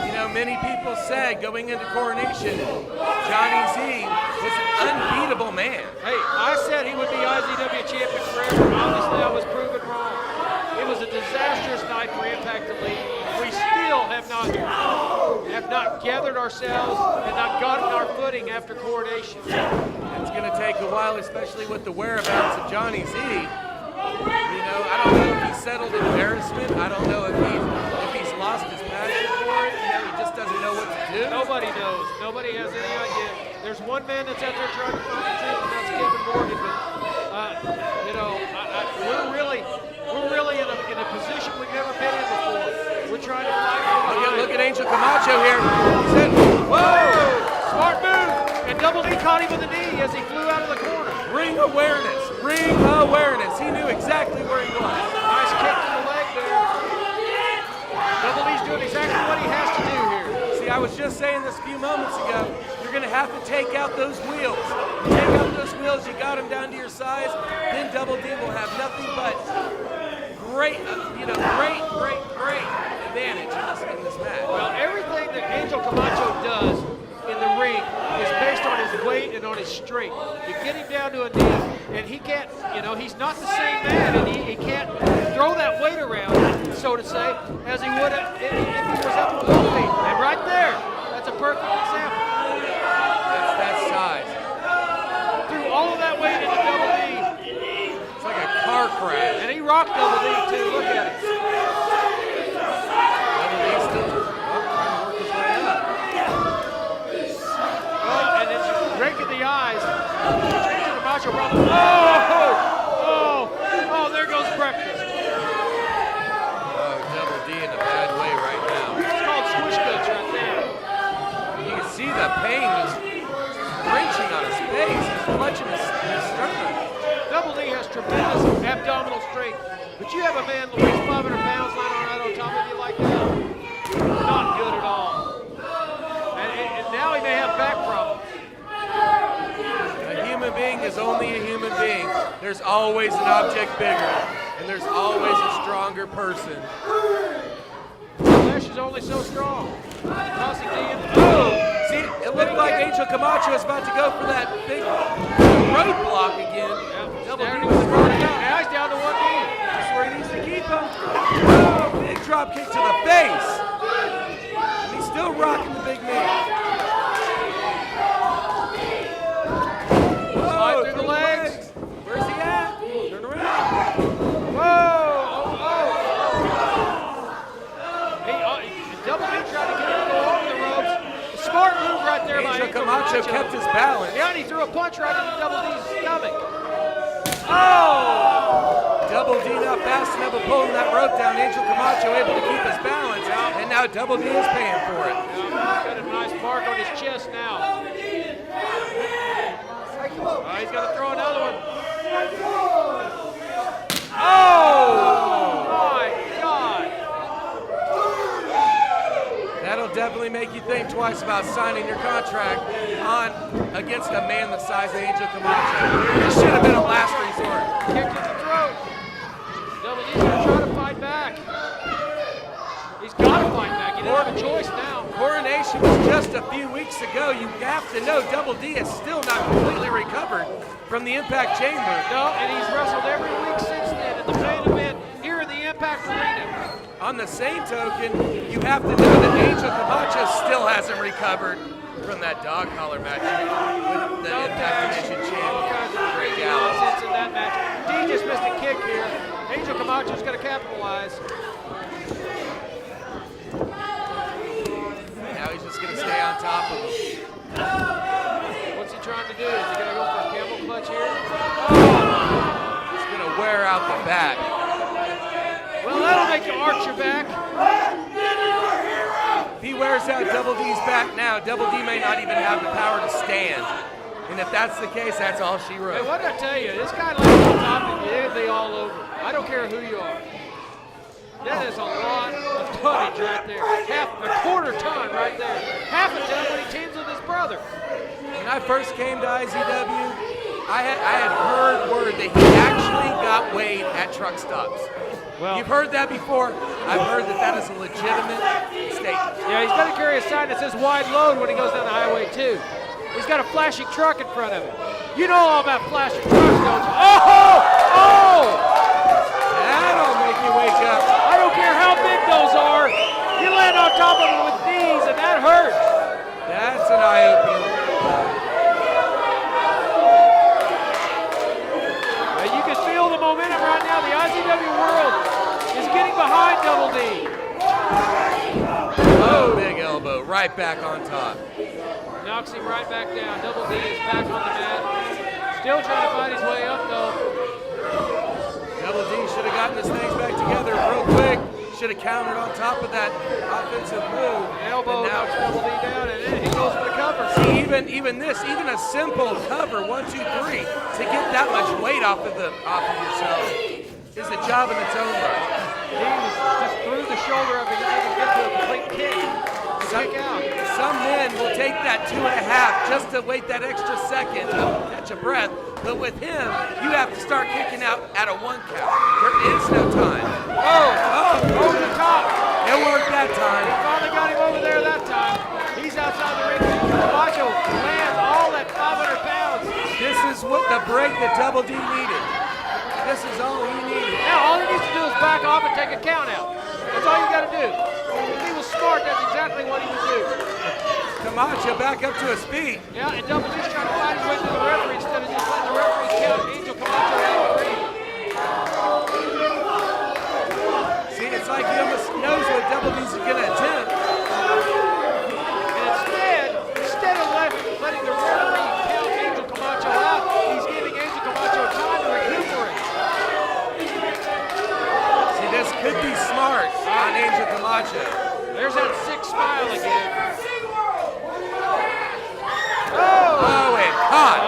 C: You know, many people said going into Coronation, Johnny Z was an unbeatable man.
D: Hey, I said he would be IZW Champion forever. Obviously, I was proven wrong. It was a disastrous night for Impact Elite. We still have not gathered ourselves and not gotten our footing after Coronation.
C: It's going to take a while, especially with the whereabouts of Johnny Z. You know, I don't know if he settled embarrassment. I don't know if he's lost his passion for it. You know, he just doesn't know what to do.
D: Nobody knows. Nobody has any idea. There's one man that's out there trying to find the truth, and that's Kevin Morgan. But you know, we're really in a position we've never been in before. We're trying to find.
C: Look at Angel Camacho here. He said,
D: "Whoa, smart move!" And Double D caught him with a knee as he flew out of the corner.
C: Ring awareness. Ring awareness. He knew exactly where he was.
D: Nice kick to the leg there. Double D's doing exactly what he has to do here.
C: See, I was just saying this a few moments ago. You're going to have to take out those wheels. You take out those wheels, you got them down to your size, then Double D will have nothing but great advantage in this match.
D: Well, everything that Angel Camacho does in the ring is based on his weight and on his strength. You get him down to a knee, and he can't, you know, he's not the same man, and he can't throw that weight around, so to say, as he would if he was up on both feet. And right there, that's a perfect example.
C: That's size.
D: Threw all of that weight into Double D.
C: It's like a car crash.
D: And he rocked Double D, too. Look at it.
C: Double D's still trying to work his way up.
D: Oh, and it's raking the eyes. Angel Camacho brought there goes breakfast.
C: Oh, Double D in a bad way right now.
D: It's called squish guts right there.
C: You can see the pain just wrenching on his face. He's clutching his sternum.
D: Double D has tremendous abdominal strength, but you have a man that weighs 500 pounds lying right on top of you like that. Not good at all. And now he may have back problems.
C: A human being is only a human being. There's always an object bigger, and there's always a stronger person.
D: Flash is only so strong. Tossing D in.
C: See, it looked like Angel Camacho was about to go for that big roadblock again. Double D was running out.
D: Now he's down to one knee.
C: That's where he needs to keep him. Oh, big drop kick to the face. And he's still rocking the big knee.
D: Slide through the legs.
C: Where's he at? Turn around.
D: Double D tried to get him to go over the ropes. Smart move right there by
C: Angel Camacho kept his balance.
D: Yeah, and he threw a punch right into Double D's stomach.
C: Oh! Double D not fast enough of pulling that rope down. Angel Camacho able to keep his balance, and now Double D is paying for it.
D: He's got a nice mark on his chest now. He's got to throw another one. Oh! My God!
C: That'll definitely make you think twice about signing your contract on against a man the size of Angel Camacho. This should have been a last resort.
D: Kick to the throat. Double D's going to try to fight back. He's got to fight back. He doesn't have a choice now.
C: Coronation was just a few weeks ago. You have to know Double D is still not completely recovered from the Impact Chamber.
D: No, and he's wrestled every week since then at the main event here in the Impact Arena.
C: On the same token, you have to know that Angel Camacho still hasn't recovered from that dog collar match with the Impact Division champ.
D: All kinds of crazy nonsense in that match. D just missed a kick here. Angel Camacho's going to capitalize.
C: Now he's just going to stay on top of him.
D: What's he trying to do? Is he going to go for a camel clutch here?
C: He's going to wear out the back.
D: Well, that'll make you arch your back.
C: If he wears out Double D's back now, Double D may not even have the power to stand. And if that's the case, that's all she wrote.
D: Hey, what did I tell you? This guy lays on top of you, it'll be all over. I don't care who you are. That is a lot of tonnage right there. A quarter ton right there. Half a ton when he teams with his brother.
C: When I first came to IZW, I had heard word that he actually got weighed at truck stops. Well, you've heard that before. I've heard that is a legitimate statement.
D: Yeah, he's got to carry a sign that says wide load when he goes down the highway too. He's got a flashing truck in front of him. You know all about flashing trucks, don't you? Oh!
C: That'll make you wake up.
D: I don't care how big those are. You land on top of them with knees, and that hurts.
C: That's an eye-opener.
D: You can feel the momentum right now. The IZW world is getting behind Double D.
C: Oh, big elbow, right back on top.
D: Knocks him right back down. Double D is back on the mat. Still trying to fight his way up, though.
C: Double D should have gotten his things back together real quick. Should have countered on top of that offensive move.
D: Elbow knocks Double D down, and then he goes for the cover.
C: See, even a simple cover, 1, 2, 3, to get that much weight off of yourself is a job in its own right.
D: He was just through the shoulder of him, able to get to a complete kick.
C: Some men will take that 2.5 just to wait that extra second to catch a breath. But with him, you have to start kicking out at a 1 count. There is no time.
D: Over the top.
C: It worked that time.
D: He finally got him over there that time. He's outside the ring. Camacho lands all that 500 pounds.
C: This is what the break that Double D needed. This is all he needed.
D: Now all he needs to do is back off and take a count out. That's all you got to do. If he was smart, that's exactly what he would do.
C: Camacho back up to his feet.
D: Yeah, and Double D's trying to find his way to the referee instead of just letting the referee count Angel Camacho out of the ring.
C: See, it's like he almost knows what Double D's going to attempt.
D: And instead of letting the referee count Angel Camacho out, he's giving Angel Camacho time to recuperate.
C: See, this could be smart on Angel Camacho.
D: There's that sick smile again.
C: Oh, and caught.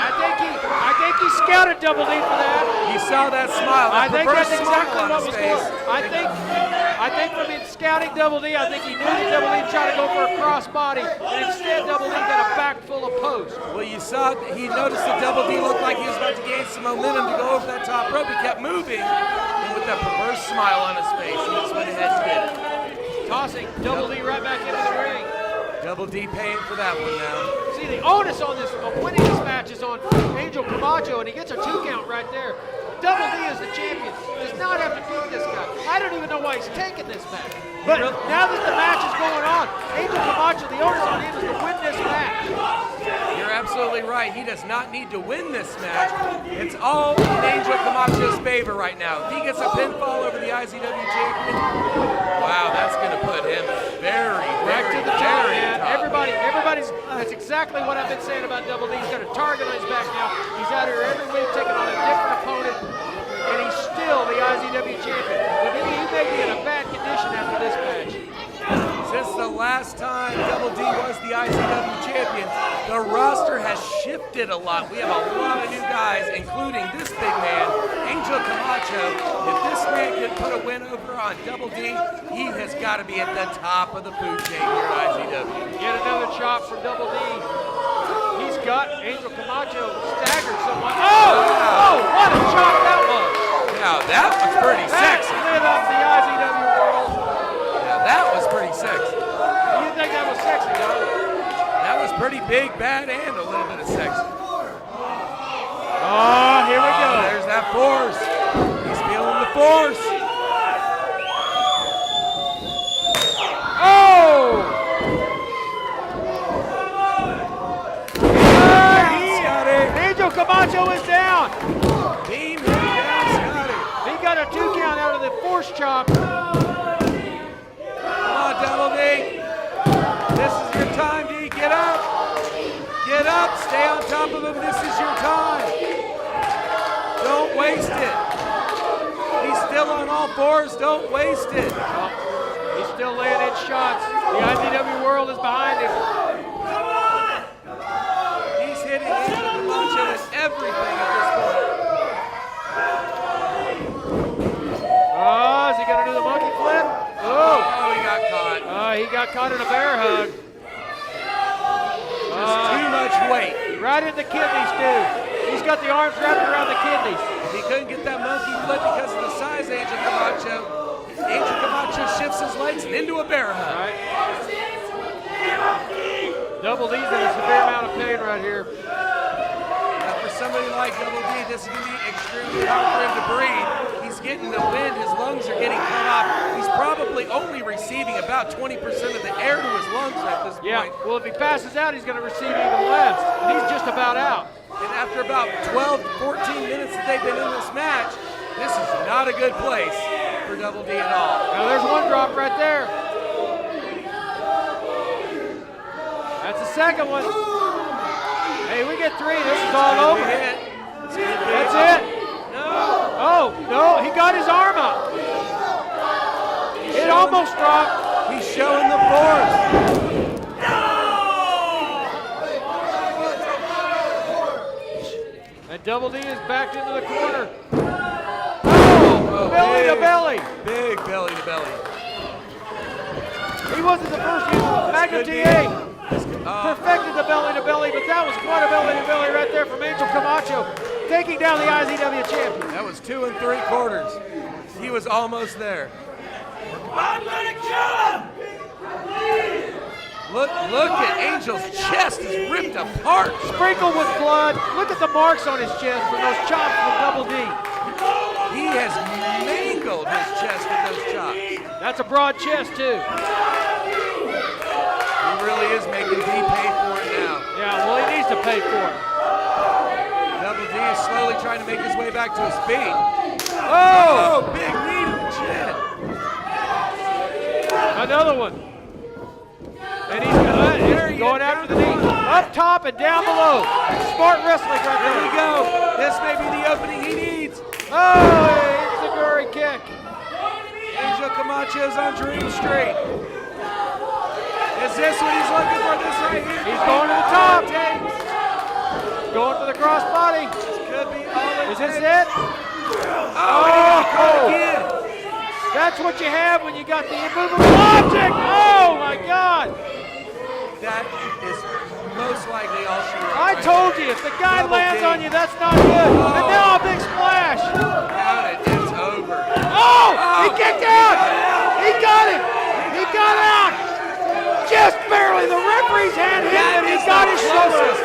D: I think he scouted Double D for that.
C: You saw that smile.
D: I think that's exactly
C: what
D: was going on. I think from him scouting Double D, I think he knew that Double D tried to go for a crossbody, and instead Double D got a back full of post.
C: Well, you saw, he noticed that Double D looked like he was about to gain some momentum to go over that top rope. He kept moving, and with that perverse smile on his face, he just went ahead and did it.
D: Tossing Double D right back into the ring.
C: Double D paying for that one now.
D: See, the onus on this of winning this match is on Angel Camacho, and he gets a 2 count right there. Double D is the champion. Does not have to beat this guy. I don't even know why he's taking this match. But now that the match is going on, Angel Camacho, the onus on him is to win this match.
C: You're absolutely right. He does not need to win this match. It's all in Angel Camacho's favor right now. If he gets a pinfall over the IZW champion, wow, that's going to put him very,
D: back to the top, man.
C: top.
D: Everybody's, that's exactly what I've been saying about Double D. He's got a target on his back now. He's out here every week taking on a different opponent, and he's still the IZW champion. But he may be in a bad condition after this match.
C: Since the last time Double D was the IZW champion, the roster has shifted a lot. We have a lot of new guys, including this big man, Angel Camacho. If this man could put a win over on Double D, he has got to be at the top of the food chain here at IZW.
D: Get another chop from Double D. He's got Angel Camacho staggered somewhat. Oh, what a chop that was.
C: Now that was pretty sexy.
D: Lit up the IZW world.
C: Now that was pretty sexy.
D: You think that was sexy, Don?
C: That was pretty big, bad, and a little bit of sexy.
D: Oh, here we go.
C: There's that force. He's feeling the force.
D: Oh! Angel Camacho is down.
C: Beam him down, Scotty.
D: He got a 2 count out of the force chop.
C: Come on, Double D. This is your time, D. Get up. Get up. Stay on top of him. This is your time. Don't waste it. He's still on all fours. Don't waste it.
D: He's still laying in shots. The IZW world is behind him.
C: He's hitting Angel Camacho with everything at this point.
D: Oh, is he going to do the monkey got caught in a bear hug.
C: Just too much weight.
D: Right in the kidneys, too. He's got the arms wrapped around the kidneys.
C: He couldn't get that monkey flip because of the size of Angel Camacho. Angel Camacho shifts his legs and into a bear hug.
D: Right. Double D's in a severe amount of pain right here.
C: Now for somebody like Double D, this is going to be extremely hard for him to breathe. He's getting the wind. His lungs are getting cut off. He's probably only receiving about 20% of the air to his lungs at this point.
D: Yeah, well, if he passes out, he's going to receive even less. And he's just about out.
C: And after about 12 to 14 minutes that they've been in this match, this is not a good place for Double D at all.
D: Now there's one drop right there. That's the second one. Hey, we get 3. This is all over. That's it.
C: No.
D: Oh, no, he got his arm up. It almost dropped.
C: He's showing the force.
D: And Double D is backed into the corner. Oh, belly to belly.
C: Big belly to belly.
D: He wasn't the first user. Magna TA perfected the belly to belly, but that was quite a belly to belly right there from Angel Camacho, taking down the IZW champion.
C: That was 2 3/4. He was almost there. I'm gonna kill him! Look at Angel's chest is ripped apart.
D: Sprinkled with blood. Look at the marks on his chest from those chops from Double D.
C: He has mangled his chest with those chops.
D: That's a broad chest, too.
C: He really is making D pay for it now.
D: Yeah, well, he needs to pay for it.
C: Double D is slowly trying to make his way back to his feet.
D: Oh!
C: Big knee to the chin.
D: Another one. And he's going after the knee. Up top and down below. Smart wrestling right there.
C: There we go. This may be the opening he needs.
D: Oh, it's a gory kick.
C: Angel Camacho's on Dream Street. Is this what he's looking for? This right here.
D: He's going to the top. Going for the crossbody.
C: This could be all it
D: Is this
C: takes.
D: it?
C: Oh! Again.
D: That's what you have when you got the immovable object. Oh my God!
C: That is most likely all she wrote.
D: I told you, if the guy lands on you, that's not good. And now a big splash.
C: Count it. It's over.
D: Oh! He kicked out. He got it. He got out. Just barely. The referee's hand hit him. He got his shoulder.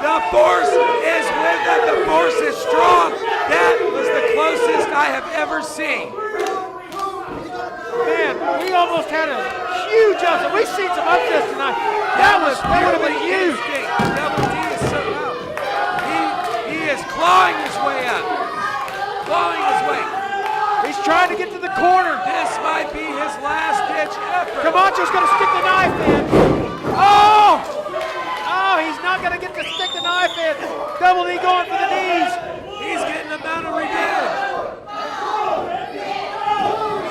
C: The force is with him. The force is strong. That was the closest I have ever seen.
D: Man, we almost had a huge upset. We've seen some upsets tonight. That would have been huge.
C: Double D is so out. He is clawing his way up. Clawing his way.
D: He's trying to get to the corner.
C: This might be his last-ditch effort.
D: Camacho's going to stick the knife in. Oh! Oh, he's not going to get to stick the knife in. Double D going for the knees.
C: He's getting a mountain of revenge.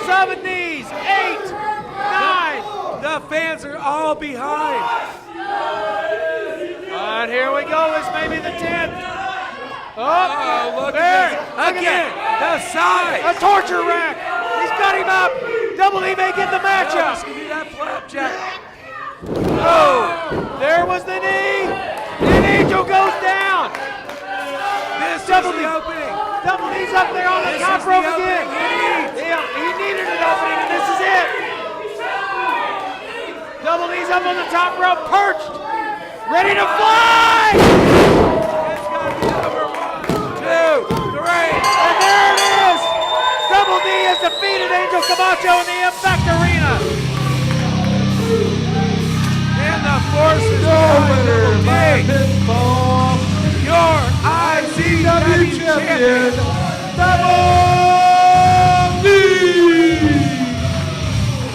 D: 7 knees, 8, 9.
C: The fans are all behind.
D: And here we go. This may be the 10th.
C: Oh, look
D: there.
C: at this. Again, the size.
D: A torture rack. He's got him up. Double D may get the matchup.
C: This could be that flapjack.
D: Oh, there was the knee. And Angel goes down.
C: This
D: Double
C: is the opening.
D: Double D's up there on the top rope again. He needed an opening, and this is it. Double D's up on the top rope, perched, ready to fly.
C: It's got to be over. 1, 2, 3.
D: And there it is. Double D has defeated Angel Camacho in the Impact Arena.
C: And the force is
F: winner by pinfall,
C: your IZW champion,
F: Double D.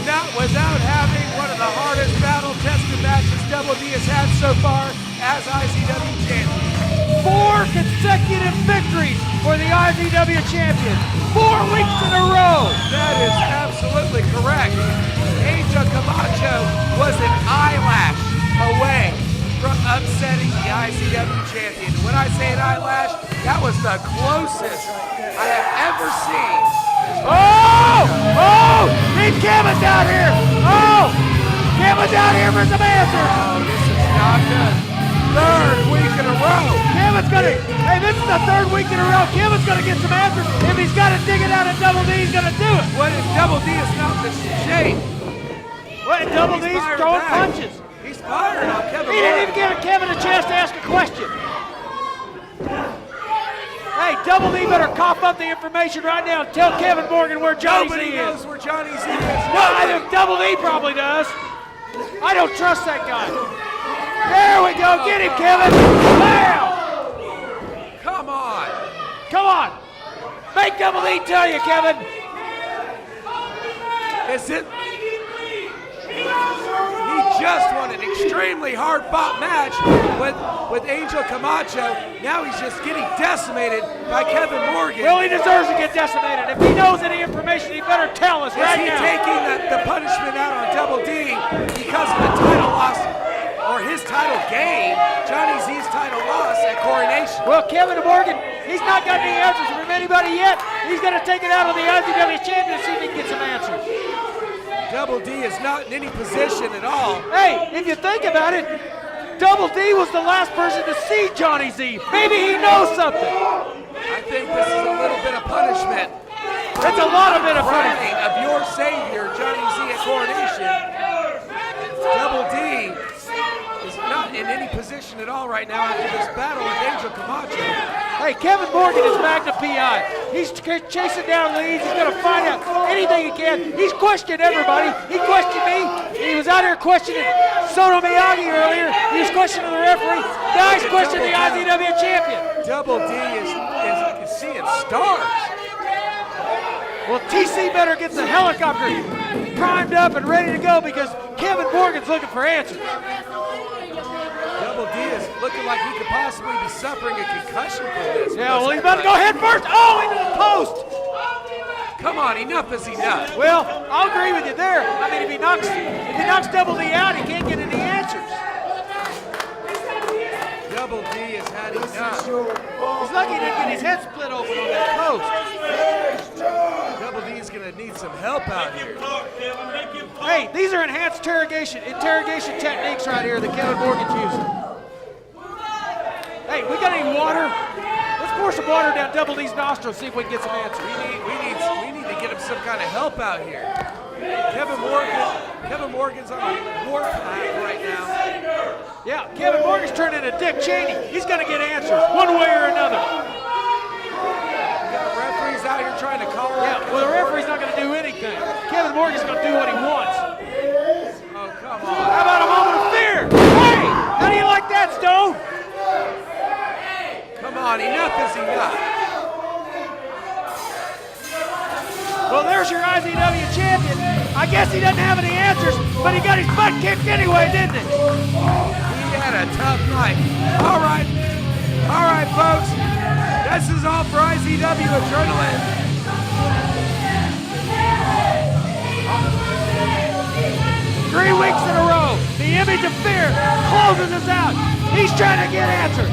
C: Not without having one of the hardest battle-tested matches Double D has had so far as IZW champion.
D: 4 consecutive victories for the IZW champion. 4 weeks in a row.
C: That is absolutely correct. Angel Camacho was an eyelash away from upsetting the IZW champion. When I say an eyelash, that was the closest I have ever seen.
D: Oh! Oh! Leave Kevin's out here! Oh! Kevin's out here for some answers.
C: Oh, this is not good. Third week in a row.
D: Kevin's gonna, hey, this is the third week in a row. Kevin's gonna get some answers. If he's gotta dig it out of Double D, he's gonna do it.
C: What if Double D is not the shape?
D: What, Double D's throwing punches.
C: He's fired on Kevin.
D: He didn't even give Kevin a chance to ask a question. Hey, Double D better cough up the information right now and tell Kevin Morgan where Johnny Z is.
C: Nobody knows where Johnny Z is.
D: Well, I think Double D probably does. I don't trust that guy. There we go. Get him, Kevin. Bam!
C: Come on.
D: Come on. Make Double D tell you, Kevin.
C: Is it? He just won an extremely hard-fought match with Angel Camacho. Now he's just getting decimated by Kevin Morgan.
D: Well, he deserves to get decimated. If he knows any information, he better tell us right now.
C: Is he taking the punishment out on Double D because of the title loss or his title gain, Johnny Z's title loss at Coronation?
D: Well, Kevin Morgan, he's not got any answers from anybody yet. He's going to take it out on the IZW champion and see if he can get some answers.
C: Double D is not in any position at all.
D: Hey, if you think about it, Double D was the last person to see Johnny Z. Maybe he knows something.
C: I think this is a little bit of punishment.
D: It's a lot of bit of punishment.
C: Of your savior, Johnny Z at Coronation. Double D is not in any position at all right now after this battle with Angel Camacho.
D: Hey, Kevin Morgan is Magna PI. He's chasing down leads. He's going to find out anything he can. He's questioned everybody. He questioned me. He was out here questioning Soto Miyagi earlier. He was questioning the referee. Now he's questioning the IZW champion.
C: Double D is seeing stars.
D: Well, TC better get the helicopter primed up and ready to go because Kevin Morgan's looking for answers.
C: Double D is looking like he could possibly be suffering a concussion from this.
D: Yeah, well, he's about to go head first. Oh, into the post.
C: Come on, enough is enough.
D: Well, I'll agree with you there. I mean, if he knocks Double D out, he can't get any answers.
C: Double D has had enough.
D: He's lucky he didn't get his head split open on that post.
C: Double D is going to need some help out here.
D: Hey, these are enhanced interrogation techniques right here that Kevin Morgan's using. Hey, we got any water? Let's pour some water down Double D's nostrils, see if we can get some answers.
C: We need to get him some kind of help out here. Kevin Morgan's on a warp path right now.
D: Yeah, Kevin Morgan's turned into Dick Cheney. He's going to get answers one way or another.
C: The referee's out here trying to call him.
D: Yeah, well, the referee's not going to do anything. Kevin Morgan's going to do what he wants.
C: Oh, come on.
D: How about a moment of fear? Hey, how do you like that, Stone?
C: Come on, enough is enough.
D: Well, there's your IZW champion. I guess he doesn't have any answers, but he got his butt kicked anyway, didn't he?
C: He had a tough night. All right, folks. This is all for IZW Adrenaline.
D: 3 weeks in a row, the image of fear closes us out. He's trying to get answers.